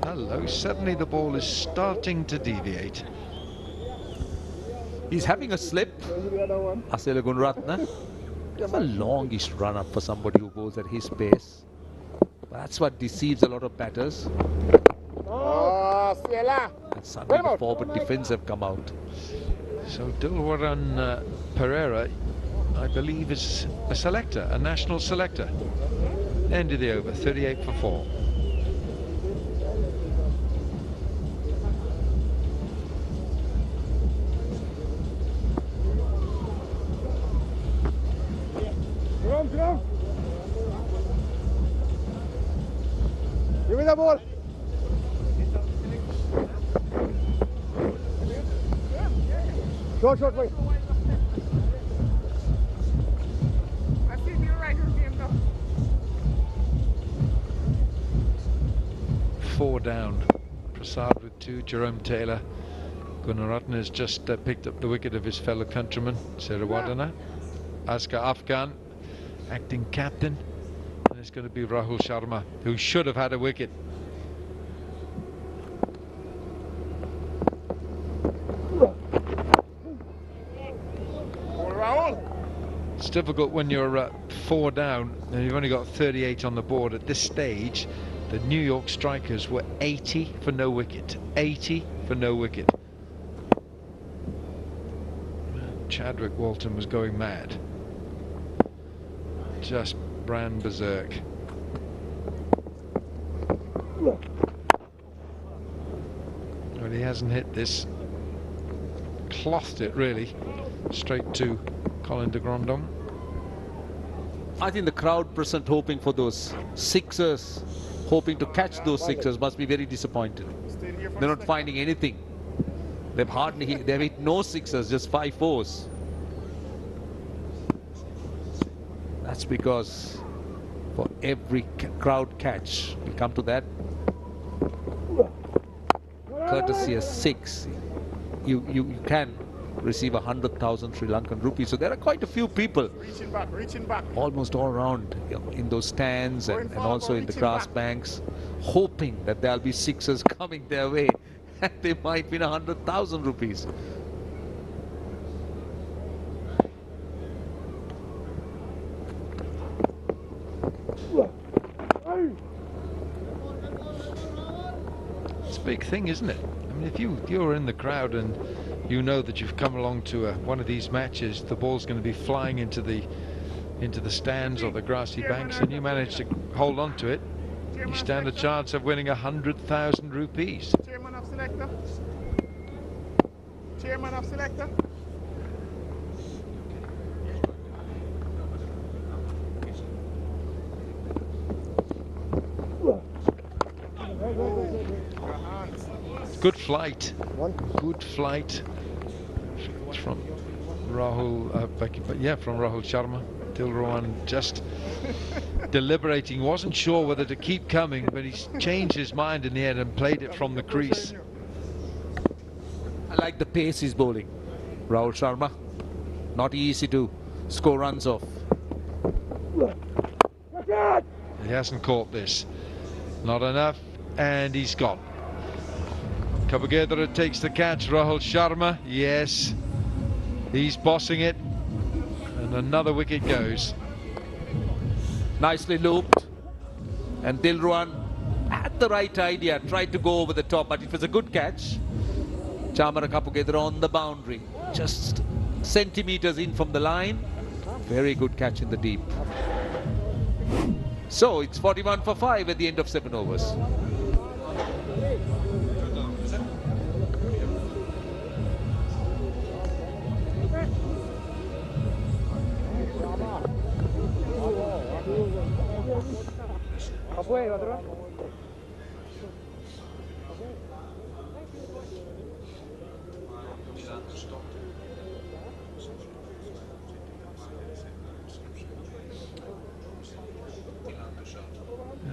Hello, suddenly the ball is starting to deviate. He's having a slip. Asela Gunaratne. It's a longish run up for somebody who goes at his pace. That's what deceives a lot of batters. And suddenly the forward defense have come out. So Dilwaran Pereira, I believe, is a selector, a national selector. End of the over, 38 for 4. Give me the ball. Short, wait. I see you right here, game though. 4 down. Prasad with 2. Jerome Taylor. Gunaratne has just picked up the wicket of his fellow countryman, Sirivardhana. Askar Afghan, acting captain. And it's going to be Rahul Sharma, who should have had a wicket. It's difficult when you're 4 down and you've only got 38 on the board. At this stage, the New York strikers were 80 for no wicket. 80 for no wicket. Chadwick Walton was going mad. Just ran berserk. Well, he hasn't hit this. Clothed it really straight to Colin de Grandon. I think the crowd present hoping for those sixers, hoping to catch those sixers, must be very disappointed. They're not finding anything. They've hit no sixers, just 5 fours. That's because for every crowd catch, we'll come to that, courtesy of 6, you can receive 100,000 Sri Lankan rupees. So there are quite a few people reaching back, almost all around in those stands and also in the grass banks, hoping that there'll be sixers coming their way and they might win 100,000 rupees. It's a big thing, isn't it? I mean, if you're in the crowd and you know that you've come along to one of these matches, the ball's going to be flying into the stands or the grassy banks, and you manage to hold on to it, you stand a chance of winning 100,000 rupees. Chairman of selector. Chairman of selector. Good flight. Good flight from Rahul, from Rahul Sharma. Dilwaran just deliberating, wasn't sure whether to keep coming, but he's changed his mind in the end and played it from the crease. I like the pace he's bowling, Rahul Sharma. Not easy to score runs off. He hasn't caught this. Not enough, and he's gone. Kabagedra takes the catch. Rahul Sharma, yes, he's bossing it, and another wicket goes. Nicely looped, and Dilruwan had the right idea, tried to go over the top, but it was a good catch. Chamara Kabagedra on the boundary, just centimeters in from the line. Very good catch in the deep. So it's 41 for 5 at the end of 7 overs.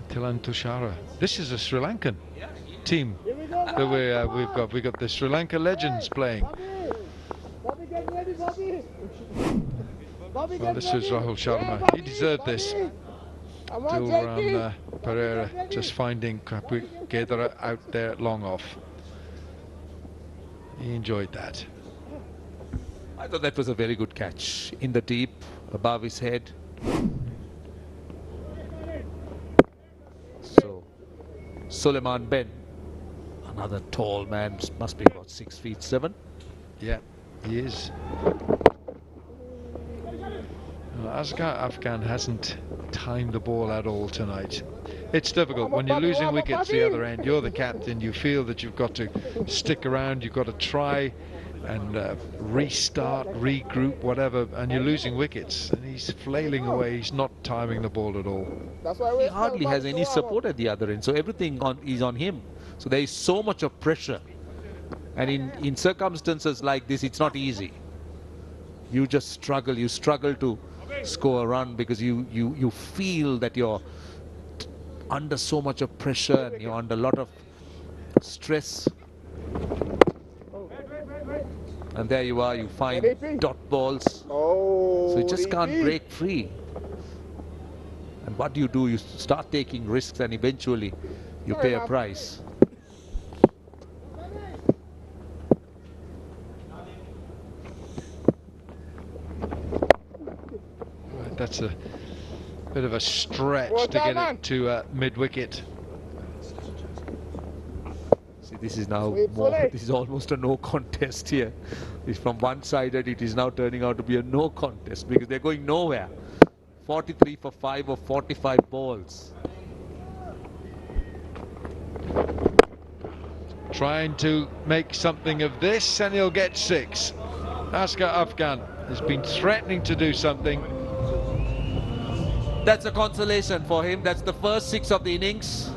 Tilan Tushara. This is a Sri Lankan team that we've got the Sri Lanka legends playing. Well, this is Rahul Sharma. He deserved this. Dilruwan Pereira just finding Kabagedra out there long off. He enjoyed that. I thought that was a very good catch in the deep, above his head. So, Suleiman Ben, another tall man, must be about 6 feet 7. Yeah, he is. Well, Asghar Afghan hasn't timed the ball at all tonight. It's difficult when you're losing wickets the other end. You're the captain. You feel that you've got to stick around. You've got to try and restart, regroup, whatever, and you're losing wickets. And he's flailing away. He's not timing the ball at all. He hardly has any support at the other end, so everything is on him. So there is so much of pressure, and in circumstances like this, it's not easy. You just struggle. You struggle to score a run because you feel that you're under so much of pressure and you're under a lot of stress. And there you are, you find dot balls. So you just can't break free. And what do? You start taking risks, and eventually you pay a price. That's a bit of a stretch to get it to mid-wicket. See, this is now more, this is almost a no contest here. It's from one-sided, it is now turning out to be a no contest because they're going nowhere. 43 for 5 of 45 balls. Trying to make something of this, and he'll get 6. Asghar Afghan has been threatening to do something. That's a consolation for him. That's the first 6 of the innings.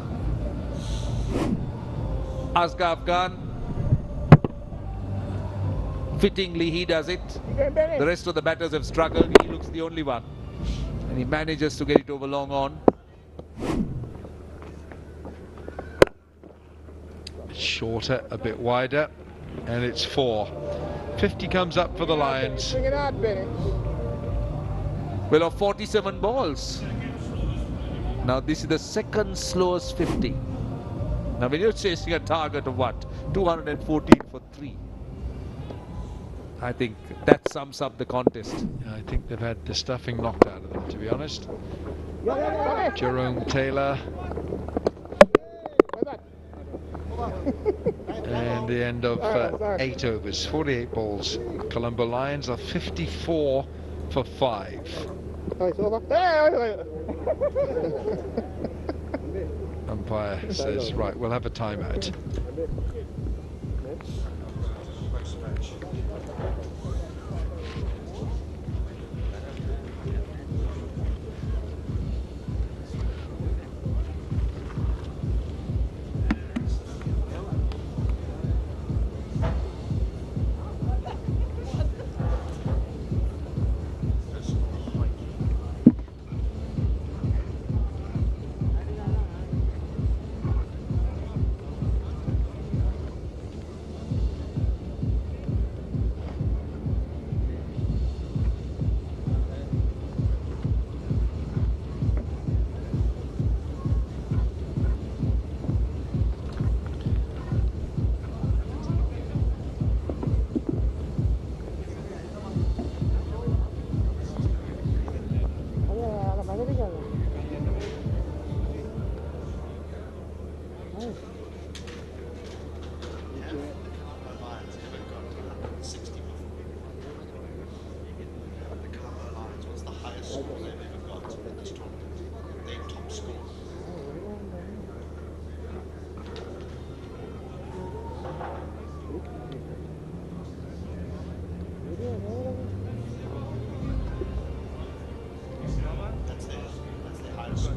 Asghar Afghan. Fittingly, he does it. The rest of the batters have struggled. He looks the only one. And he manages to get it over long on. Shorter, a bit wider, and it's 4. 50 comes up for the Lions. Well, of 47 balls. Now this is the second slowest 50. Now when you're chasing a target of what? 214 for 3. I think that sums up the contest. I think they've had the stuffing knocked out of them, to be honest. Jerome Taylor. And the end of 8 overs, 48 balls. Colombo Lions are 54 for 5. Umpire says, right, we'll have a timeout. The Colombo Lions, what's the highest score they've ever got in this tournament? Their top score. That's their highest score.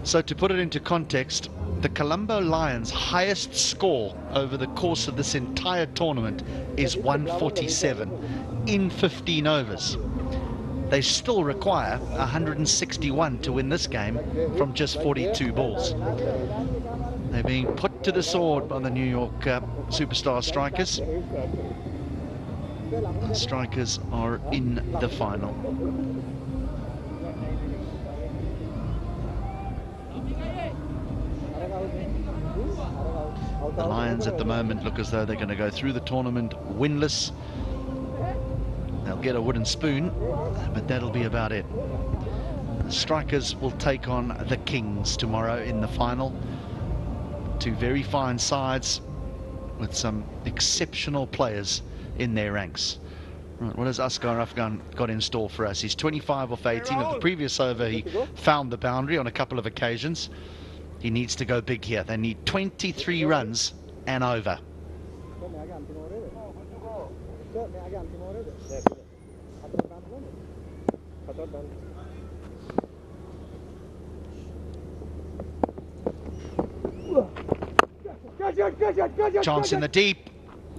So to put it into context, the Colombo Lions' highest score over the course of this entire tournament is 147 in 15 overs. They still require 161 to win this game from just 42 balls. They're being put to the sword by the New York Superstar Strikers. The Strikers are in the final. The Lions at the moment look as though they're going to go through the tournament winless. They'll get a wooden spoon, but that'll be about it. The Strikers will take on the Kings tomorrow in the final. Two very fine sides with some exceptional players in their ranks. Right, what has Asghar Afghan got in store for us? He's 25 off 18. At the previous over, he found the boundary on a couple of occasions. He needs to go big here. They need 23 runs and over. Chance in the deep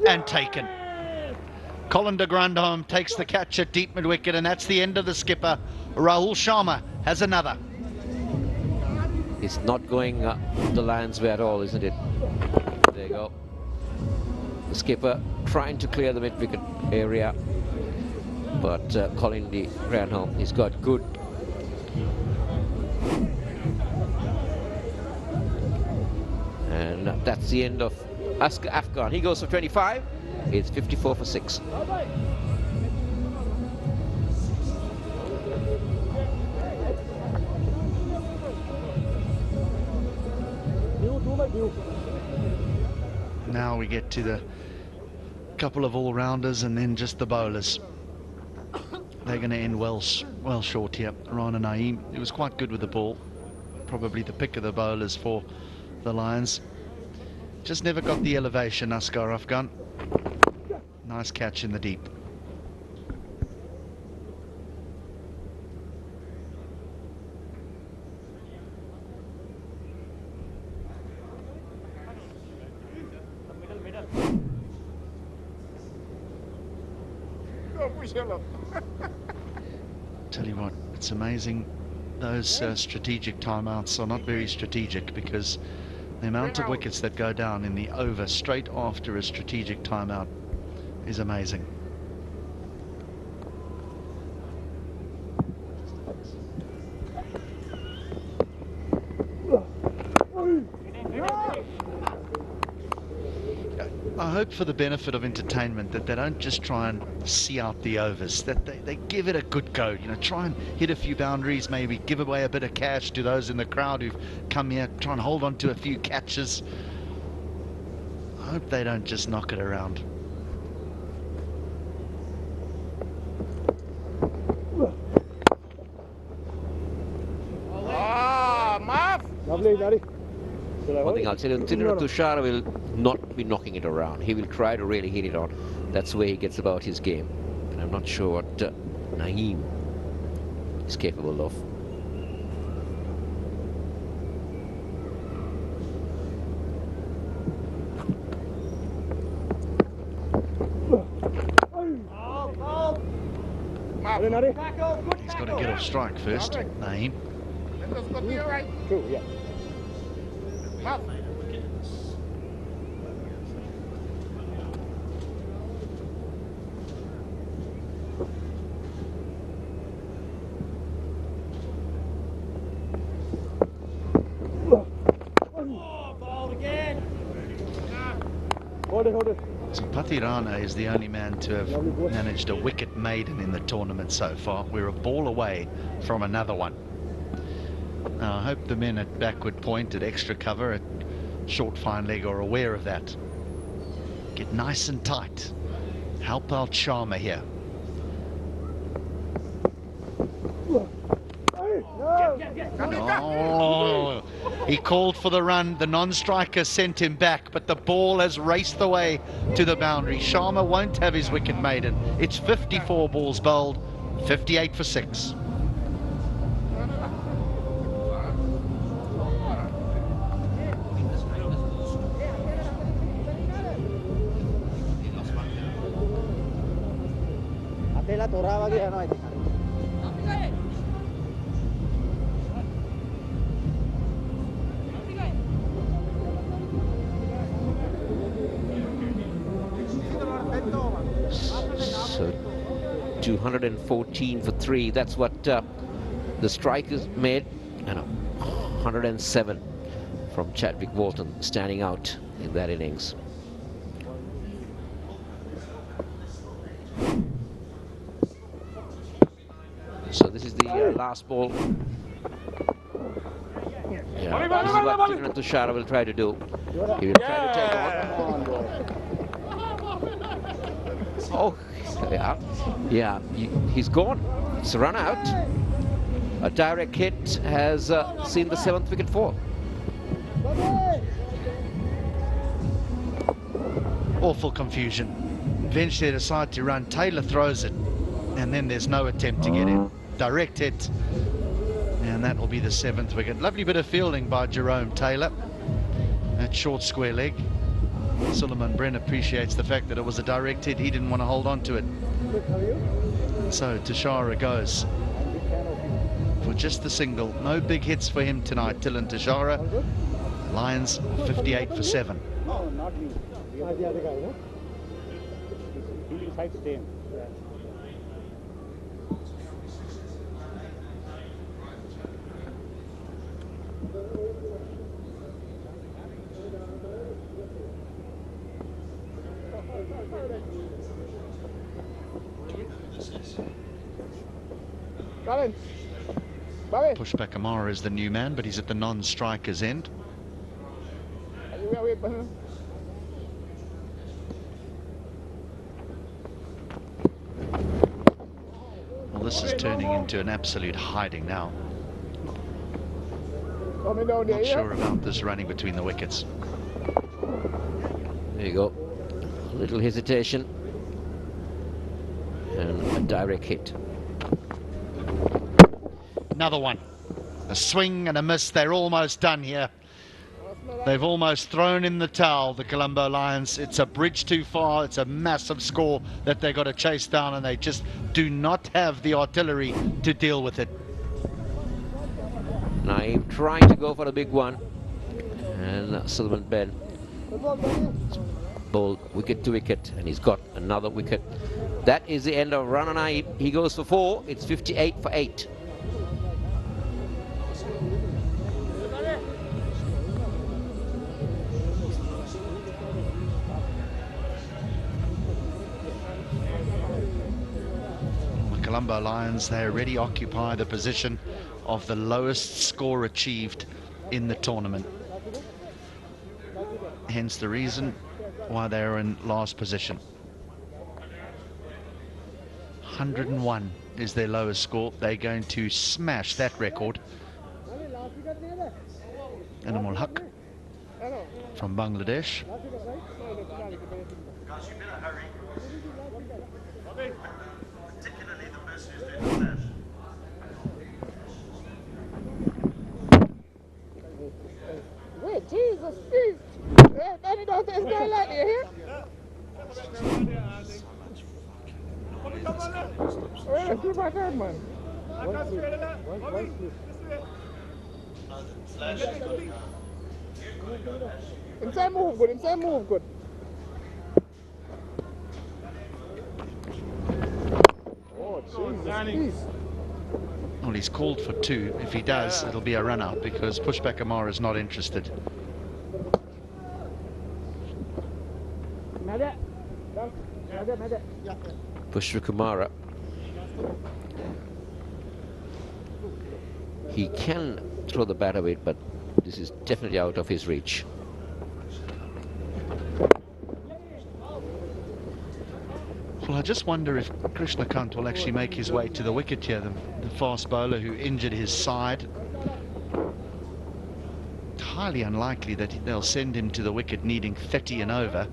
and taken. Colin de Grandhomme takes the catch at deep mid-wicket, and that's the end of the skipper. Rahul Sharma has another. It's not going the Lions' way at all, isn't it? There you go. The skipper trying to clear the mid-wicket area, but Colin de Grandhomme, he's got good. And that's the end of Asghar Afghan. He goes for 25. It's 54 for 6. Now we get to the couple of all-rounders and then just the bowlers. They're going to end well short here. Rana Naeem, he was quite good with the ball. Probably the pick of the bowlers for the Lions. Just never got the elevation, Asghar Afghan. Nice catch in the deep. Tell you what, it's amazing. Those strategic timeouts are not very strategic, because the amount of wickets that go down in the over straight after a strategic timeout is amazing. I hope for the benefit of entertainment that they don't just try and see out the overs, that they give it a good go, you know, try and hit a few boundaries, maybe give away a bit of cash to those in the crowd who've come here, try and hold on to a few catches. I hope they don't just knock it around. Lovely, Daddy. One thing I'll tell you, Tushar will not be knocking it around. He will try to really hit it on. That's the way he gets about his game. And I'm not sure what Naeem is capable of. He's got to get off strike first, Naeem. True, yeah. It's a Patirana is the only man to have managed a wicket maiden in the tournament so far. We're a ball away from another one. Now, I hope the men at backward point, at extra cover, at short fine leg are aware of that. Get nice and tight. Help out Sharma here. Oh, he called for the run. The non-striker sent him back, but the ball has raced away to the boundary. Sharma won't have his wicket maiden. It's 54 balls bowled, 58 for 6. So 214 for 3. That's what the strikers made. And 107 from Chadwick Walton, standing out in that innings. So this is the last ball. Yeah, this is what Kiran Tushara will try to do. He will try to take on. Oh, yeah, he's gone. It's a run out. A direct hit has seen the 7th wicket fall. Awful confusion. Eventually they decide to run. Taylor throws it, and then there's no attempt to get in. Direct hit, and that will be the 7th wicket. Lovely bit of fielding by Jerome Taylor. That short square leg. Suleiman Bren appreciates the fact that it was a direct hit. He didn't want to hold on to it. So Tushara goes for just the single. No big hits for him tonight, Tilan Tushara. Lions 58 for 7. No, not me. The other guy, no? He inside staying. Pushback Amara is the new man, but he's at the non-striker's end. Well, this is turning into an absolute hiding now. Not sure about this running between the wickets. There you go. A little hesitation. And a direct hit. Another one. A swing and a miss. They're almost done here. They've almost thrown in the towel, the Colombo Lions. It's a bridge too far. It's a massive score that they've got to chase down, and they just do not have the artillery to deal with it. Naeem trying to go for a big one. And Suleiman Ben bowled wicket to wicket, and he's got another wicket. That is the end of Rana Naeem. He goes for 4. It's 58 for 8. Colombo Lions, they already occupy the position of the lowest score achieved in the tournament. Hence the reason why they are in last position. 101 is their lowest score. They're going to smash that record. Animal Haq from Bangladesh. Wait, Jesus, please. Danny, don't this guy like you here? Wait, keep my head, man. Inside move good, inside move good. Oh, Jesus, please. Well, he's called for 2. If he does, it'll be a run out because Pushback Amara is not interested. Pushpakumara. He can throw the bat away, but this is definitely out of his reach. Well, I just wonder if Krishnakant will actually make his way to the wicket here, the fast bowler who injured his side. Highly unlikely that they'll send him to the wicket needing 30 and over,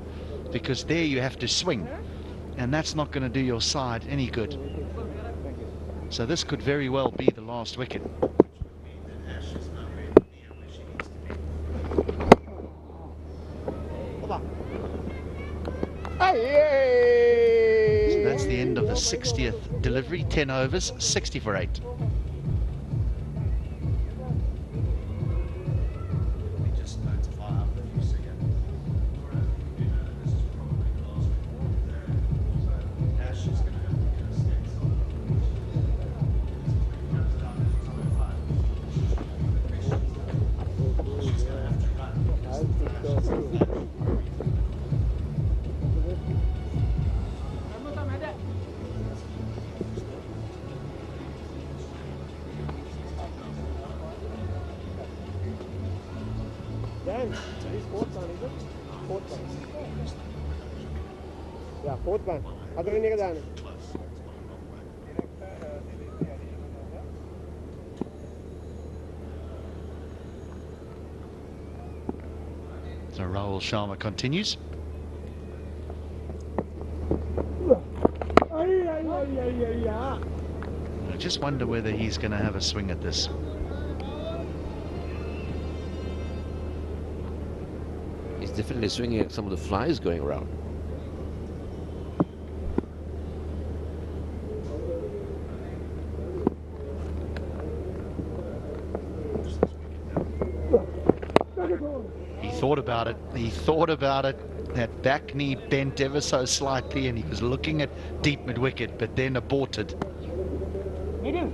because there you have to swing, and that's not going to do your side any good. So this could very well be the last wicket. So that's the end of the 60th delivery, 10 overs, 60 for 8. Yeah, fourth one. Hadarin එක දාන්න. So Rahul Sharma continues. I just wonder whether he's going to have a swing at this. He's definitely swinging at some of the flies going around. He thought about it. He thought about it. That back knee bent ever so slightly, and he was looking at deep mid-wicket, but then aborted. Yeah.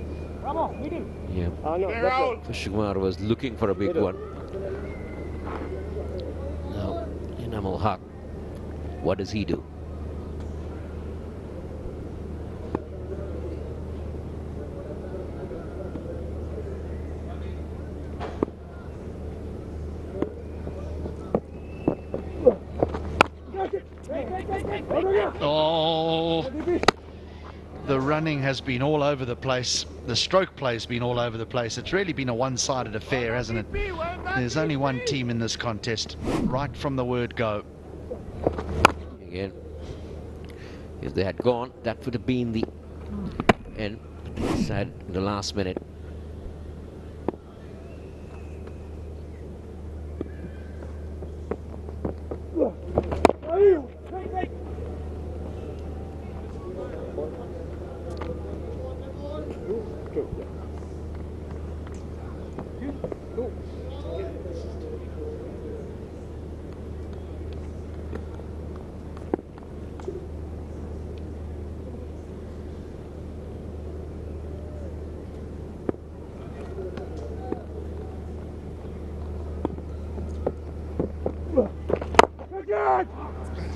Pushpakumara was looking for a big one. Now, Enamul Haq, what does he do? Oh, the running has been all over the place. The stroke play has been all over the place. It's really been a one-sided affair, hasn't it? There's only one team in this contest, right from the word go. Again, if they had gone, that would have been the end. Decided in the last minute.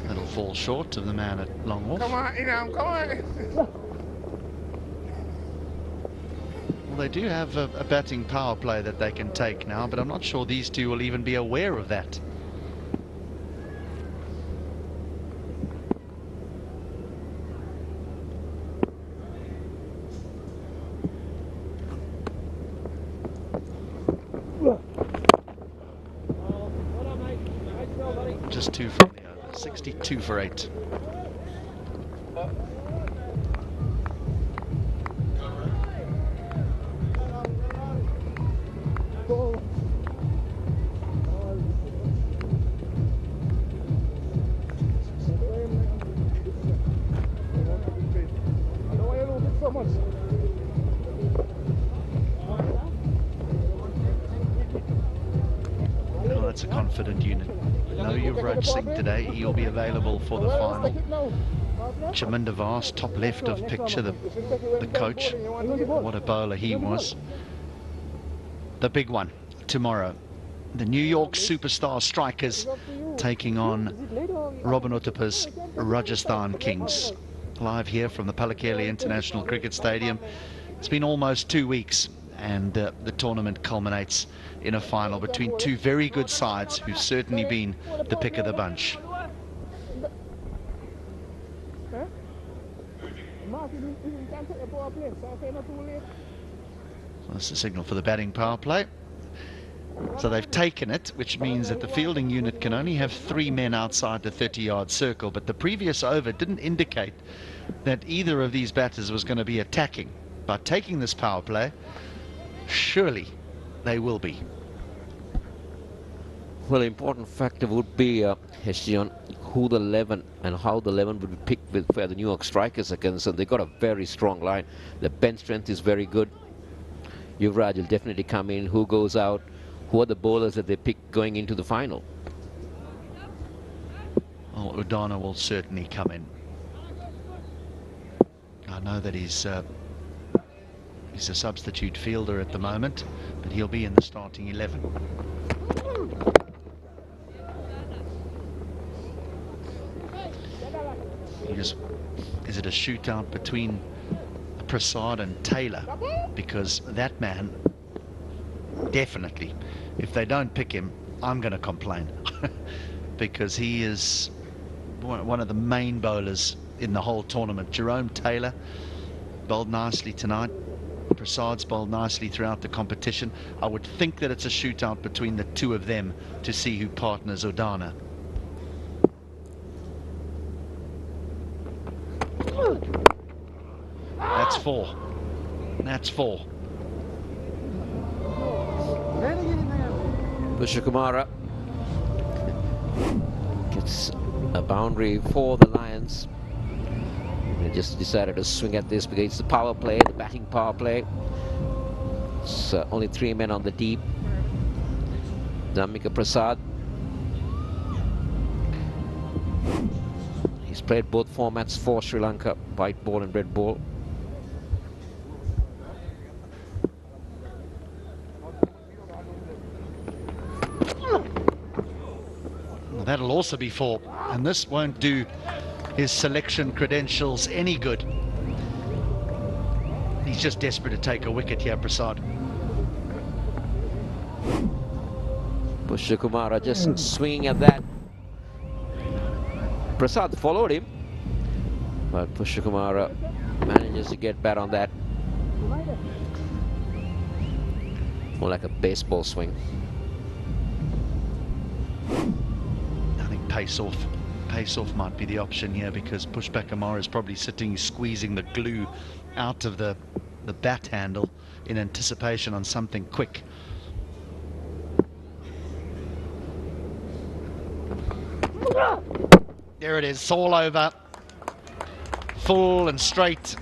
It'll fall short of the man at long off. Come on, Inam, come on. Well, they do have a batting power play that they can take now, but I'm not sure these two will even be aware of that. Just 2 from the over, 62 for 8. Oh, that's a confident unit. No Yuvraj Singh today. He'll be available for the final. Chaminda Vaz, top left of picture, the coach. What a bowler he was. The big one tomorrow. The New York Superstar Strikers taking on Robin Uttapa's Rajasthan Kings. live here from the Palakeli International Cricket Stadium. It's been almost 2 weeks, and the tournament culminates in a final between two very good sides who've certainly been the pick of the bunch. So that's the signal for the batting power play. So they've taken it, which means that the fielding unit can only have 3 men outside the 30-yard circle. But the previous over didn't indicate that either of these batters was going to be attacking. By taking this power play, surely they will be. Well, the important factor would be, on who the 11 and how the 11 would be picked with where the New York Strikers are concerned. They've got a very strong line. The bench strength is very good. Yuvraj will definitely come in. Who goes out? Who are the bowlers that they pick going into the final? Well, Udana will certainly come in. I know that he's a substitute fielder at the moment, but he'll be in the starting 11. Is it a shootout between Prasad and Taylor? Because that man, definitely, if they don't pick him, I'm going to complain. Because he is one of the main bowlers in the whole tournament. Jerome Taylor bowled nicely tonight. Prasad's bowled nicely throughout the competition. I would think that it's a shootout between the two of them to see who partners Udana. That's 4. That's 4. Pushpakumara gets a boundary for the Lions. They just decided to swing at this because it's the power play, the batting power play. It's only 3 men on the deep. Dhammika Prasad. He's played both formats for Sri Lanka, white ball and red ball. That'll also be 4, and this won't do his selection credentials any good. He's just desperate to take a wicket here, Prasad. Pushpakumara just swinging at that. Prasad followed him, but Pushpakumara manages to get back on that. More like a baseball swing. Pace off might be the option here, because Pushpakumara is probably sitting squeezing the glue out of the bat handle in anticipation on something quick. There it is, it's all over. Full and straight.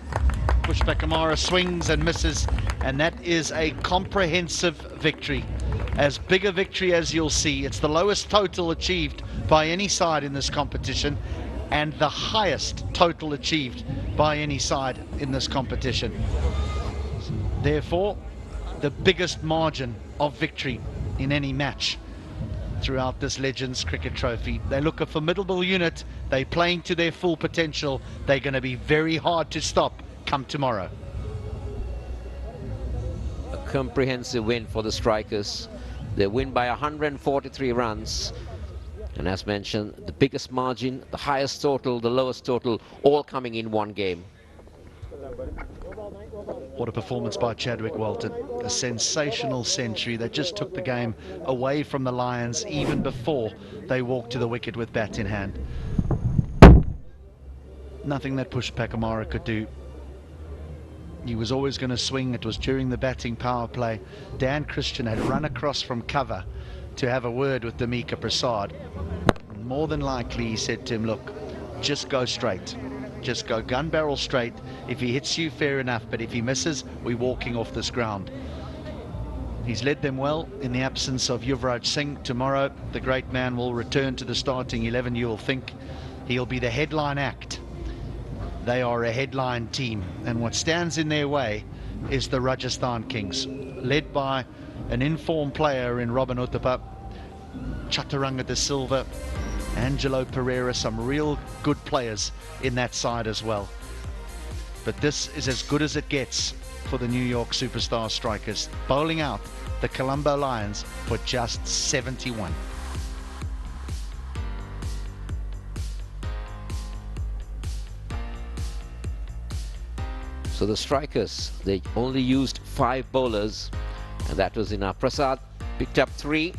Pushpakumara swings and misses, and that is a comprehensive victory. As big a victory as you'll see. It's the lowest total achieved by any side in this competition, and the highest total achieved by any side in this competition. Therefore, the biggest margin of victory in any match throughout this Legends Cricket Trophy. They look a formidable unit. They're playing to their full potential. They're going to be very hard to stop come tomorrow. A comprehensive win for the Strikers. They win by 143 runs. And as mentioned, the biggest margin, the highest total, the lowest total, all coming in one game. What a performance by Chadwick Walton. A sensational century that just took the game away from the Lions even before they walked to the wicket with bat in hand. Nothing that Pushpakumara could do. He was always going to swing. It was during the batting power play. Dan Christian had run across from cover to have a word with Dhammika Prasad. And more than likely he said to him, look, just go straight. Just go gun barrel straight. If he hits you, fair enough, but if he misses, we're walking off this ground. He's led them well in the absence of Yuvraj Singh. Tomorrow, the great man will return to the starting 11. You will think he'll be the headline act. They are a headline team, and what stands in their way is the Rajasthan Kings, led by an informed player in Robin Uthappa, Chaturanga de Silva, Angelo Pereira, some real good players in that side as well. but this is as good as it gets for the New York Superstar strikers, bowling out the Colombo Lions for just 71. So the strikers, they only used 5 bowlers, and that was enough. Prasad picked up 3.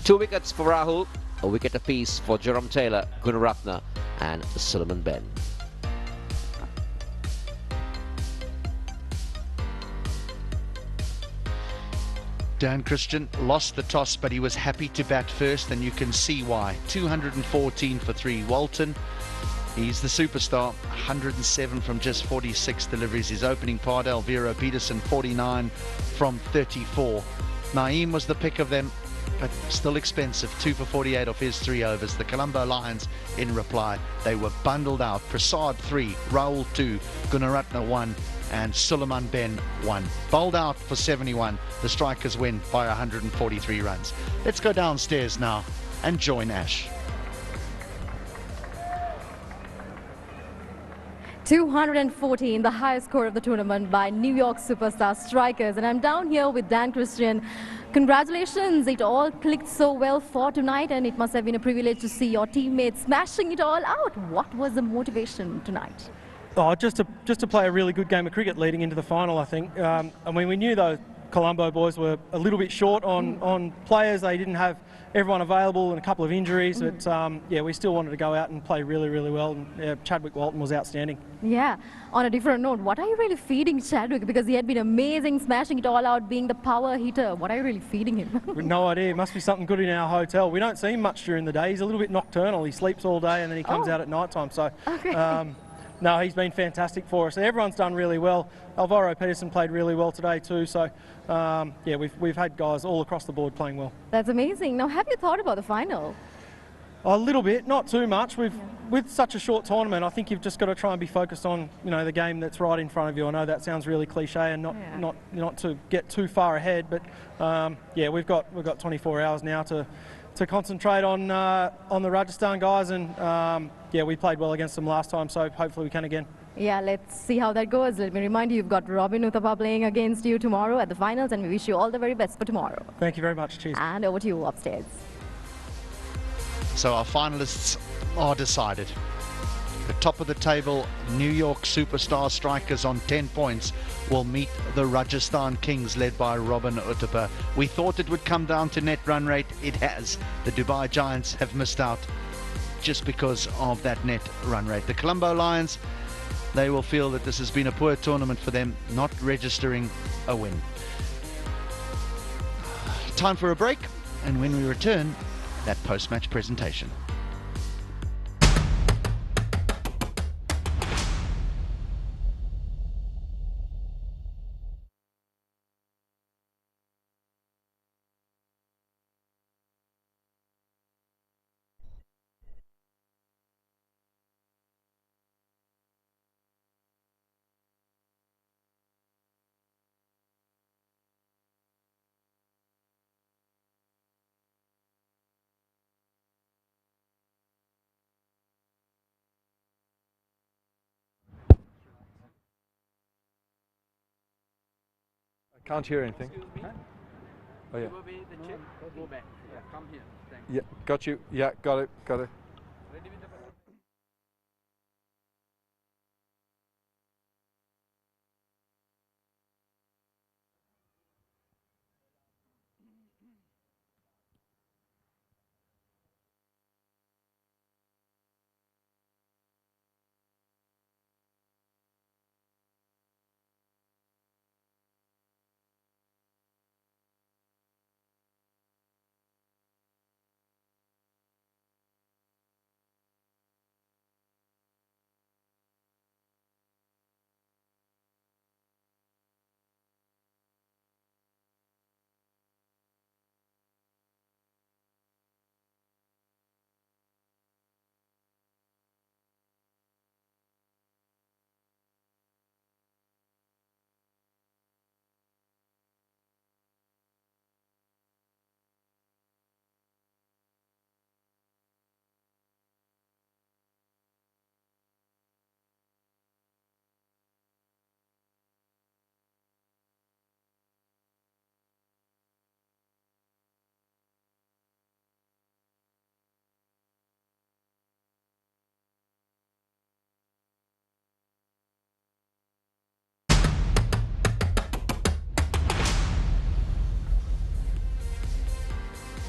2 wickets for Rahul, a wicket apiece for Jerome Taylor, Gunaratne and Suleiman Ben. Dan Christian lost the toss, but he was happy to bat first, and you can see why. 214 for 3. Walton, he's the superstar, 107 from just 46 deliveries. His opening part, Alvaro Peterson, 49 from 34. Naeem was the pick of them, but still expensive. 2 for 48 off his 3 overs. The Colombo Lions, in reply, they were bundled out. Prasad 3, Rahul 2, Gunaratne 1, and Suleiman Ben 1. Bowled out for 71. The strikers win by 143 runs. Let's go downstairs now and join Ash. 214, the highest score of the tournament by New York Superstar strikers. And I'm down here with Dan Christian. Congratulations, it all clicked so well for tonight, and it must have been a privilege to see your teammates smashing it all out. What was the motivation tonight? Oh, just to play a really good game of cricket leading into the final, I think. I mean, we knew those Colombo boys were a little bit short on players. They didn't have everyone available and a couple of injuries, but yeah, we still wanted to go out and play really, really well. And Chadwick Walton was outstanding. Yeah. On a different note, what are you really feeding Chadwick? Because he had been amazing, smashing it all out, being the power hitter. What are you really feeding him? We've no idea. It must be something good in our hotel. We don't see him much during the day. He's a little bit nocturnal. He sleeps all day and then he comes out at night time. So. Okay. No, he's been fantastic for us. Everyone's done really well. Alvaro Peterson played really well today too. So, yeah, we've had guys all across the board playing well. That's amazing. Now, have you thought about the final? A little bit, not too much. With such a short tournament, I think you've just got to try and be focused on, you know, the game that's right in front of you. I know that sounds really cliche and not to get too far ahead, but yeah, we've got 24 hours now to concentrate on the Rajasthan guys, and yeah, we played well against them last time, so hopefully we can again. Yeah, let's see how that goes. Let me remind you, you've got Robin Uthappa playing against you tomorrow at the finals, and we wish you all the very best for tomorrow. Thank you very much. Cheers. And over to you upstairs. So our finalists are decided. The top of the table, New York Superstar strikers on 10 points will meet the Rajasthan Kings led by Robin Uthappa. We thought it would come down to net run rate. It has. The Dubai Giants have missed out just because of that net run rate. The Colombo Lions, they will feel that this has been a poor tournament for them, not registering a win. Time for a break, and when we return, that post-match presentation. Can't hear anything. Oh yeah. Yeah, got you. Yeah, got it. Got it.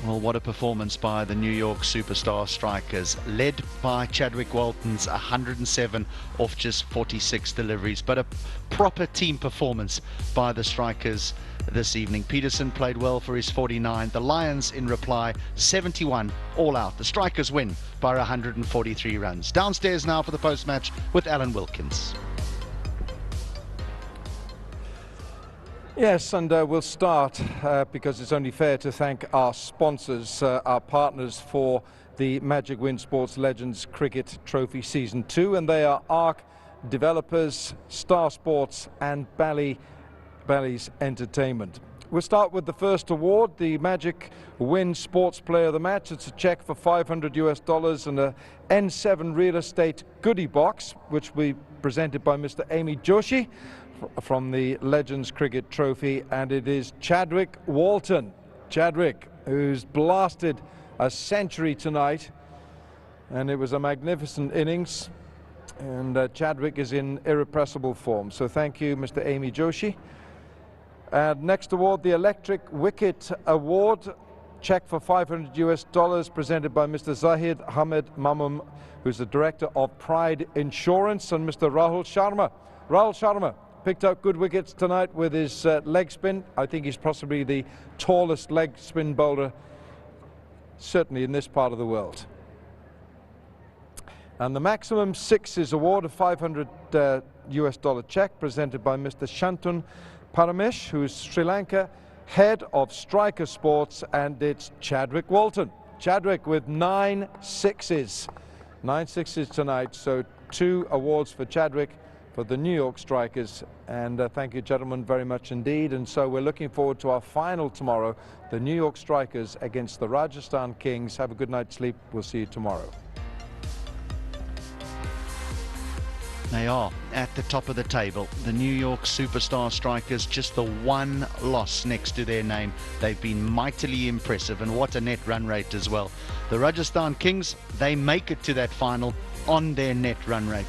Well, what a performance by the New York Superstar Strikers, led by Chadwick Walton's 107 off just 46 deliveries, but a proper team performance by the Strikers this evening. Peterson played well for his 49. The Lions, in reply, 71 all out. The Strikers win by 143 runs. Downstairs now for the post-match with Alan Wilkins. Yes, and we'll start because it's only fair to thank our sponsors, our partners for the Magic Win Sports Legends Cricket Trophy Season 2, and they are ARC Developers, Star Sports and Bally's Entertainment. We'll start with the first award, the Magic Win Sports Player of the Match. It's a check for $500 and a N7 real estate goodie box, which we presented by Mr. Amy Joshi from the Legends Cricket Trophy, and it is Chadwick Walton. Chadwick, who's blasted a century tonight, and it was a magnificent innings, and Chadwick is in irrepressible form. So thank you, Mr. Amy Joshi. And next award, the Electric Wicket Award, check for $500 presented by Mr. Zahid Hamid Mamum, who's the director of Pride Insurance, and Mr. Rahul Sharma. Rahul Sharma picked out good wickets tonight with his leg spin. I think he's possibly the tallest leg spin bowler, certainly in this part of the world. And the maximum sixes award, a $500 check presented by Mr. Shantun Paramesh, who's Sri Lanka head of Striker Sports, and it's Chadwick Walton. Chadwick with 9 sixes. 9 sixes tonight, so 2 awards for Chadwick for the New York Strikers, and thank you, gentlemen, very much indeed. And so we're looking forward to our final tomorrow, the New York Strikers against the Rajasthan Kings. Have a good night's sleep. We'll see you tomorrow. They are at the top of the table. The New York Superstar Strikers, just the 1 loss next to their name. They've been mightily impressive, and what a net run rate as well. The Rajasthan Kings, they make it to that final on their net run rate.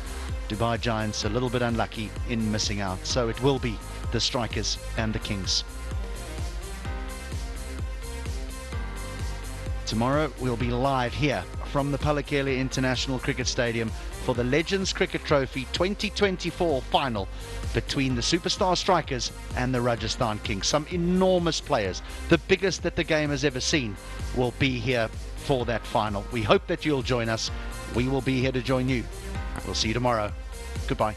Dubai Giants a little bit unlucky in missing out, so it will be the Strikers and the Kings. Tomorrow we'll be live here from the Palakele International Cricket Stadium for the Legends Cricket Trophy 2024 final between the Superstar Strikers and the Rajasthan Kings. Some enormous players, the biggest that the game has ever seen, will be here for that final. We hope that you'll join us. We will be here to join you. We'll see you tomorrow. Goodbye.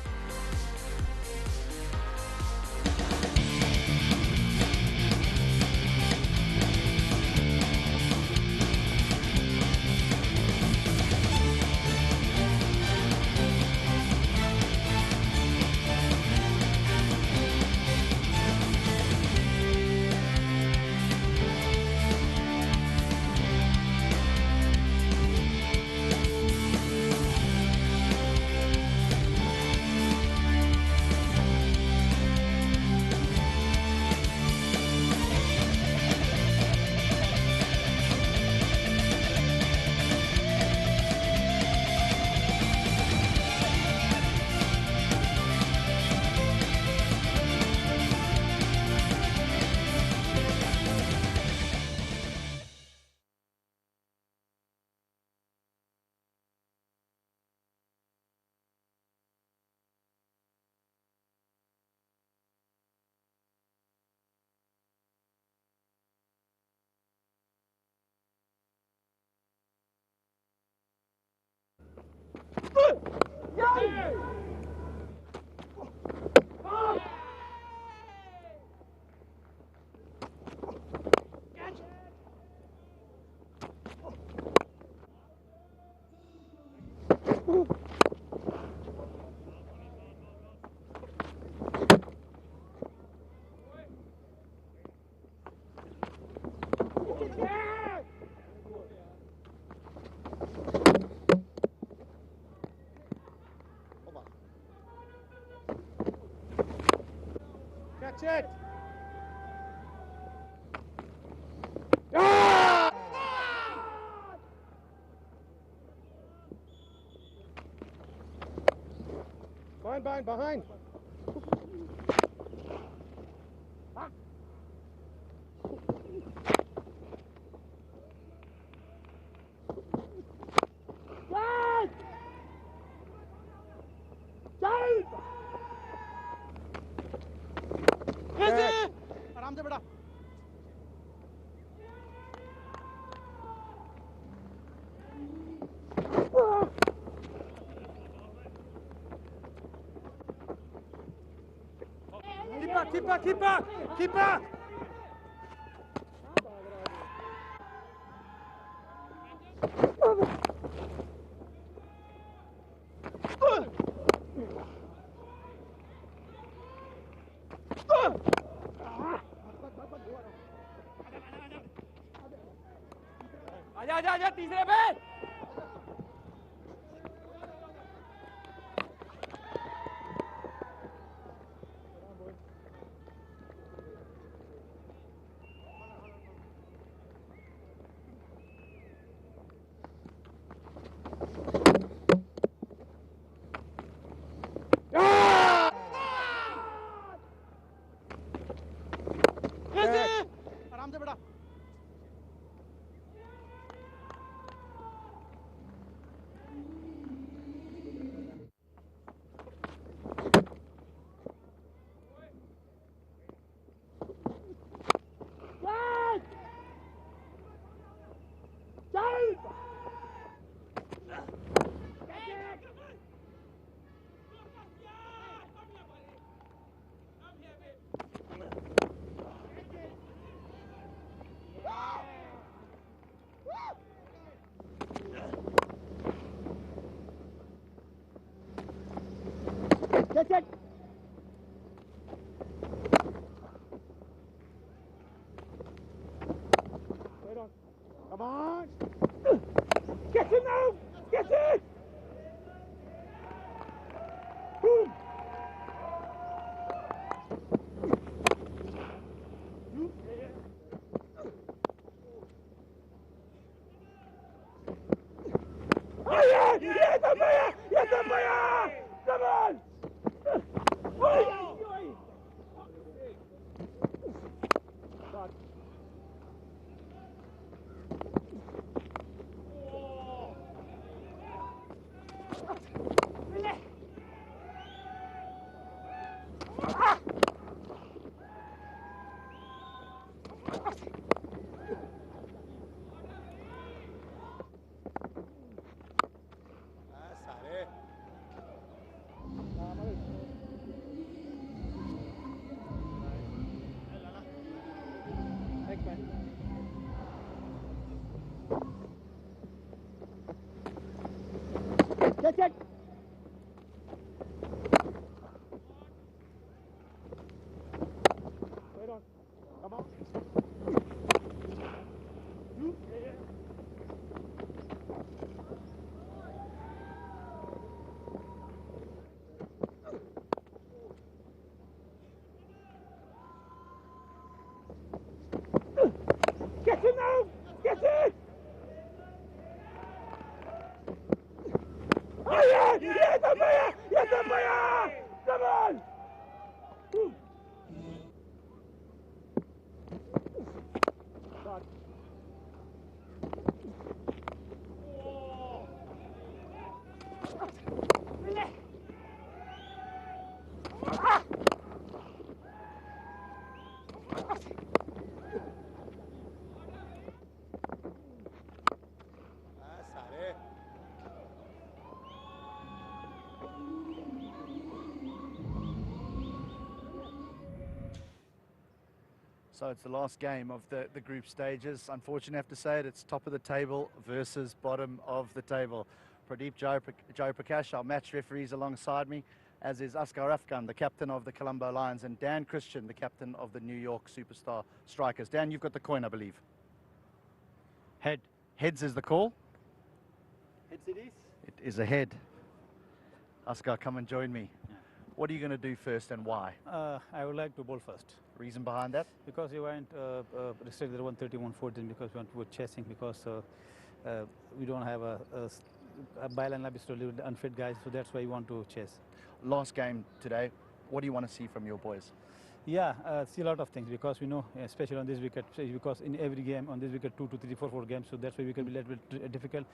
Catch it! Behind. Keeper! आजा तीसरे पे आराम से बेटा Get. Wait on. Come on. Get it now. Get it. Boom. Oh yeah! Yes, umpire! Yes, umpire! Come on! Get. Wait on. Come on. Get it now! Get it! Oh yeah! Yes, umpire! Yes, umpire! Come on! God. So it's the last game of the group stages. Unfortunately, I have to say it, it's top of the table versus bottom of the table. Pradeep Jaiprakash, our match referees alongside me, as is Askar Afghan, the captain of the Colombo Lions, and Dan Christian, the captain of the New York Superstar Strikers. Dan, you've got the coin, I believe. Head. Heads is the call. Heads it is. It is a head. Askar, come and join me. Yeah. What are you going to do first and why? I would like to bowl first. Reason behind that? Because you went restricted 130, 114 because we were chasing because we don't have a byline lab is totally unfit guys, so that's why you want to chase. Last game today, what do you want to see from your boys? Yeah, see a lot of things because we know, especially on this wicket, because in every game on this wicket 2 to 3, 4 games, so that's why we can be a little bit difficult.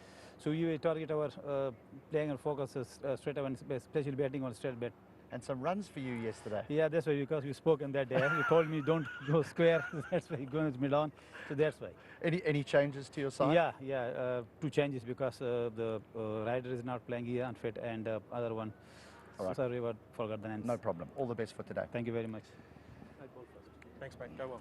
So we target our playing and focus straight away, especially batting on straight bat. And some runs for you yesterday. Yeah, that's why, because we spoke on that day. You told me don't go square, that's why you're going to mid-on, so that's why. Any changes to your side? Yeah, 2 changes because the rider is not playing here, unfit, and other one. All right. Sorry, but forgot the names. No problem. All the best for today. Thank you very much. Thanks, mate. Go well.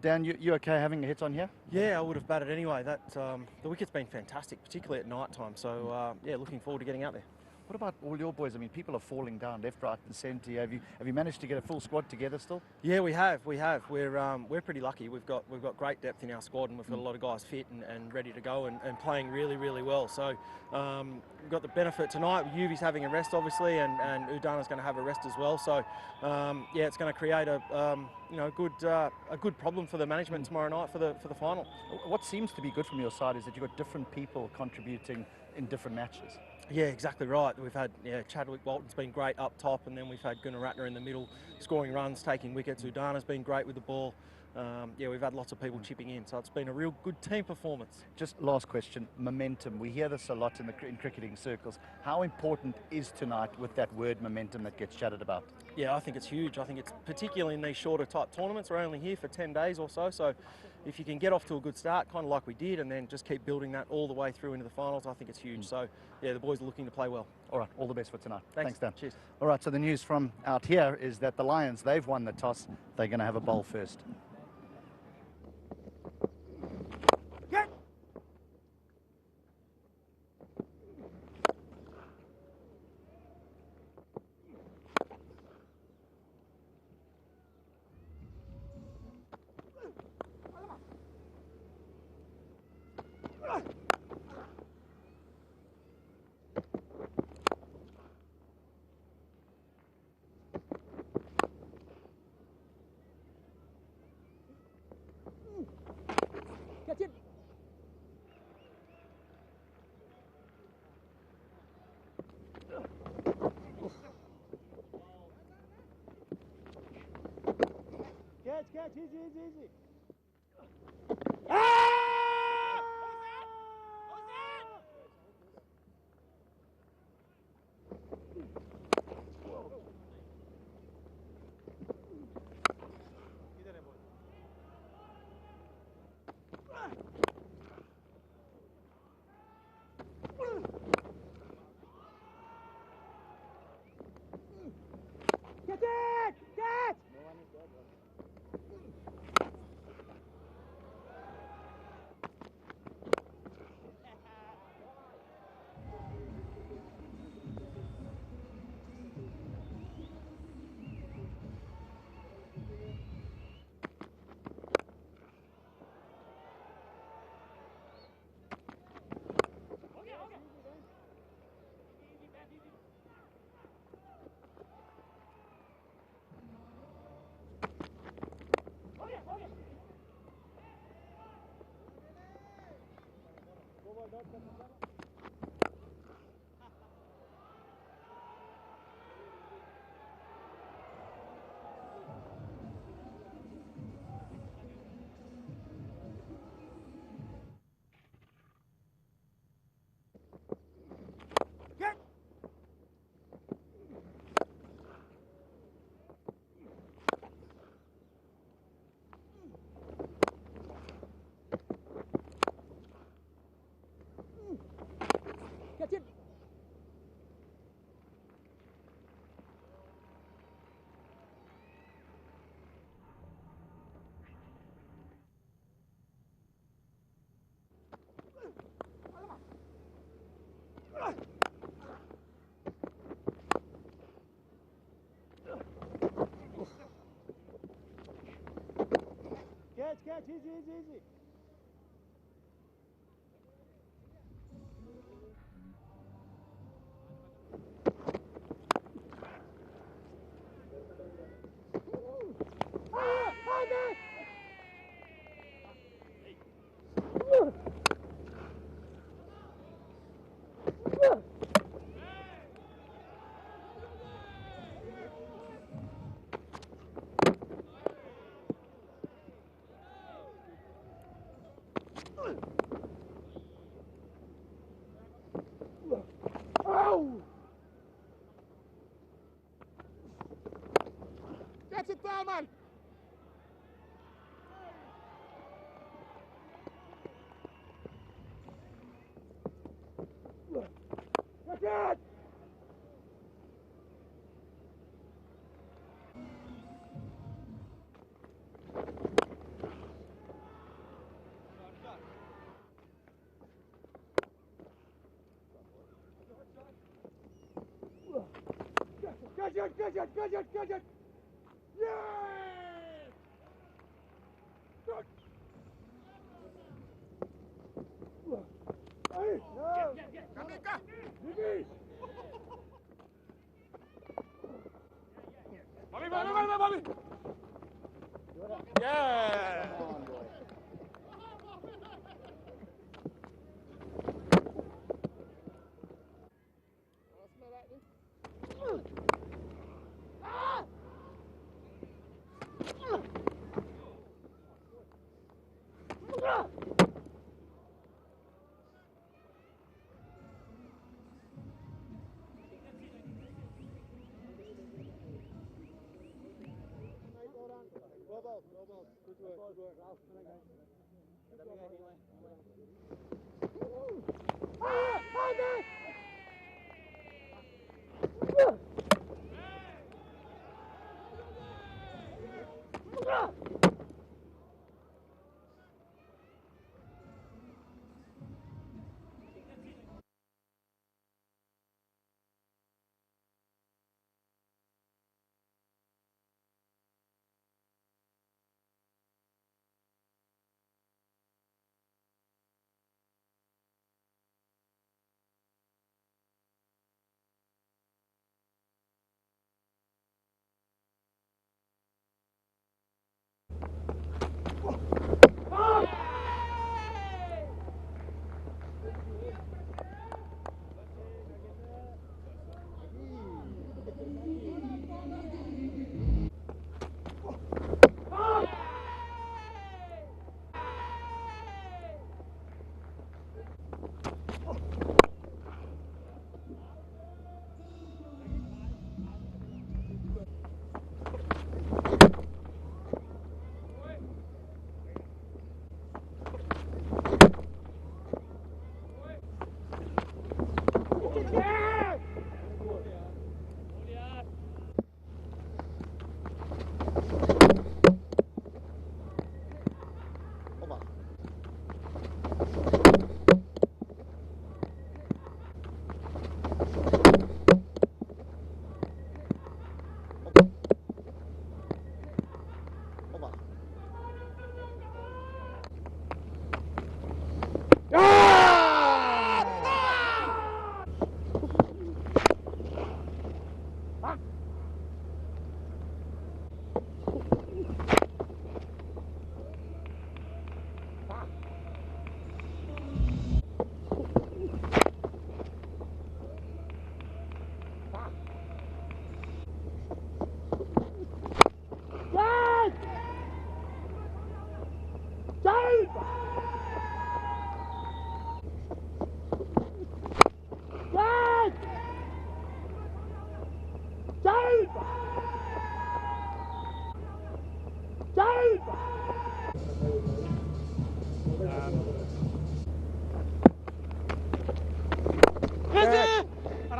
Dan, you okay having a hit on here? Yeah, I would have batted anyway. That the wicket's been fantastic, particularly at night time. So yeah, looking forward to getting out there. What about all your boys? I mean, people are falling down left, right, and centre. Have you managed to get a full squad together still? Yeah, we have. We're pretty lucky. We've got great depth in our squad, and we've got a lot of guys fit and ready to go and playing really well. So we've got the benefit tonight. Yuvi's having a rest, obviously, and Udana's going to have a rest as well. So yeah, it's going to create a good problem for the management tomorrow night for the final. What seems to be good from your side is that you've got different people contributing in different matches. Yeah, exactly right. We've had Chadwick Walton's been great up top, and then we've had Gunaratne in the middle, scoring runs, taking wickets. Udana's been great with the ball. Yeah, we've had lots of people chipping in, so it's been a real good team performance. Just last question, momentum. We hear this a lot in cricketing circles. How important is tonight with that word momentum that gets chatted about? Yeah, I think it's huge. I think it's particularly in these shorter type tournaments. We're only here for 10 days or so, so if you can get off to a good start, kind of like we did, and then just keep building that all the way through into the finals, I think it's huge. So yeah, the boys are looking to play well. All right, all the best for tonight. Thanks Dan. Cheers. All right, so the news from out here is that the Lions, they've won the toss. They're going to have a bowl first. Catch it! Catch, easy. Catch! Catch it! Catch, easy. Oh! Catch it down, man! Catch it! Good. Yeah! Good. Hey, no. Vivi. Bobby. Yeah.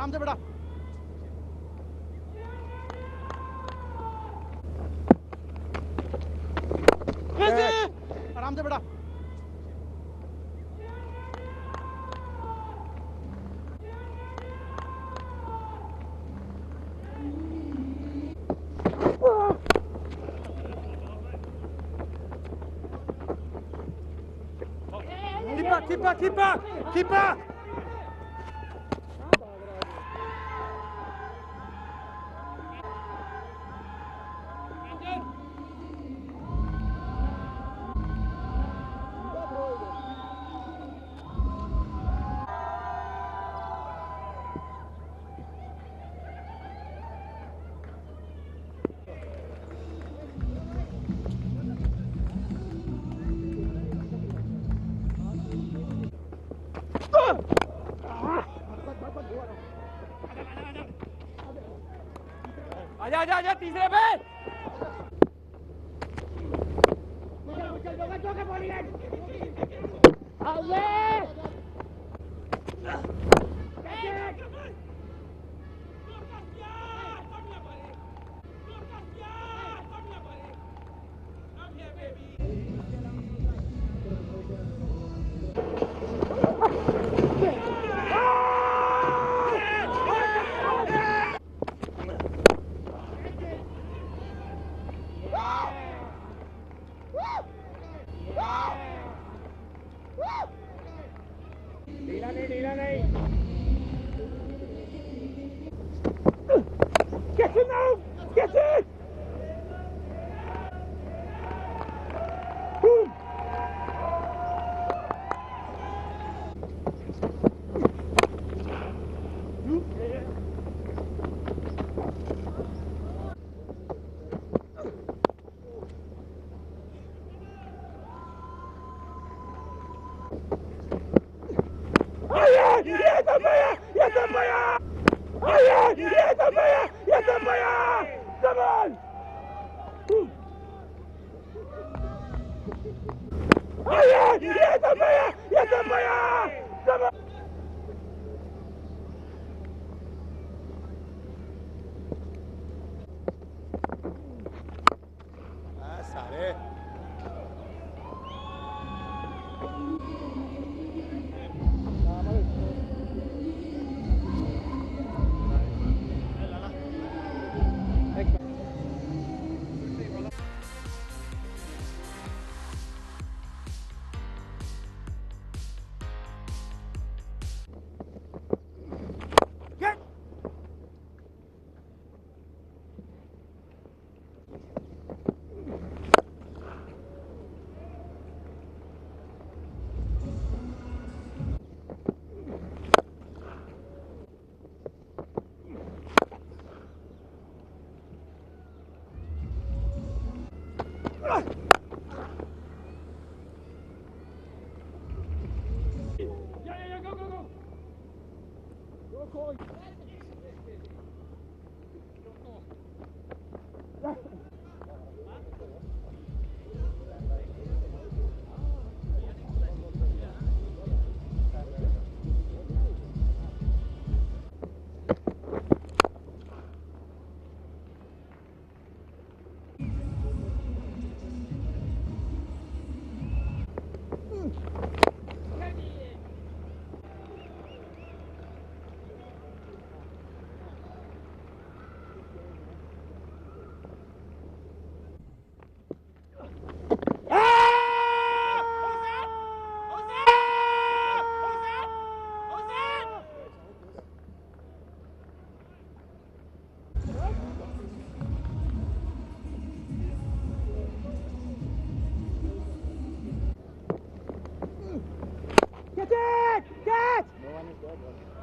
आराम से बेटा आराम से बेटा Keeper! आजा तीसरे पे Yes, umpire! Yes, umpire! Come on! Sare. Catch it! Catch! No one is there.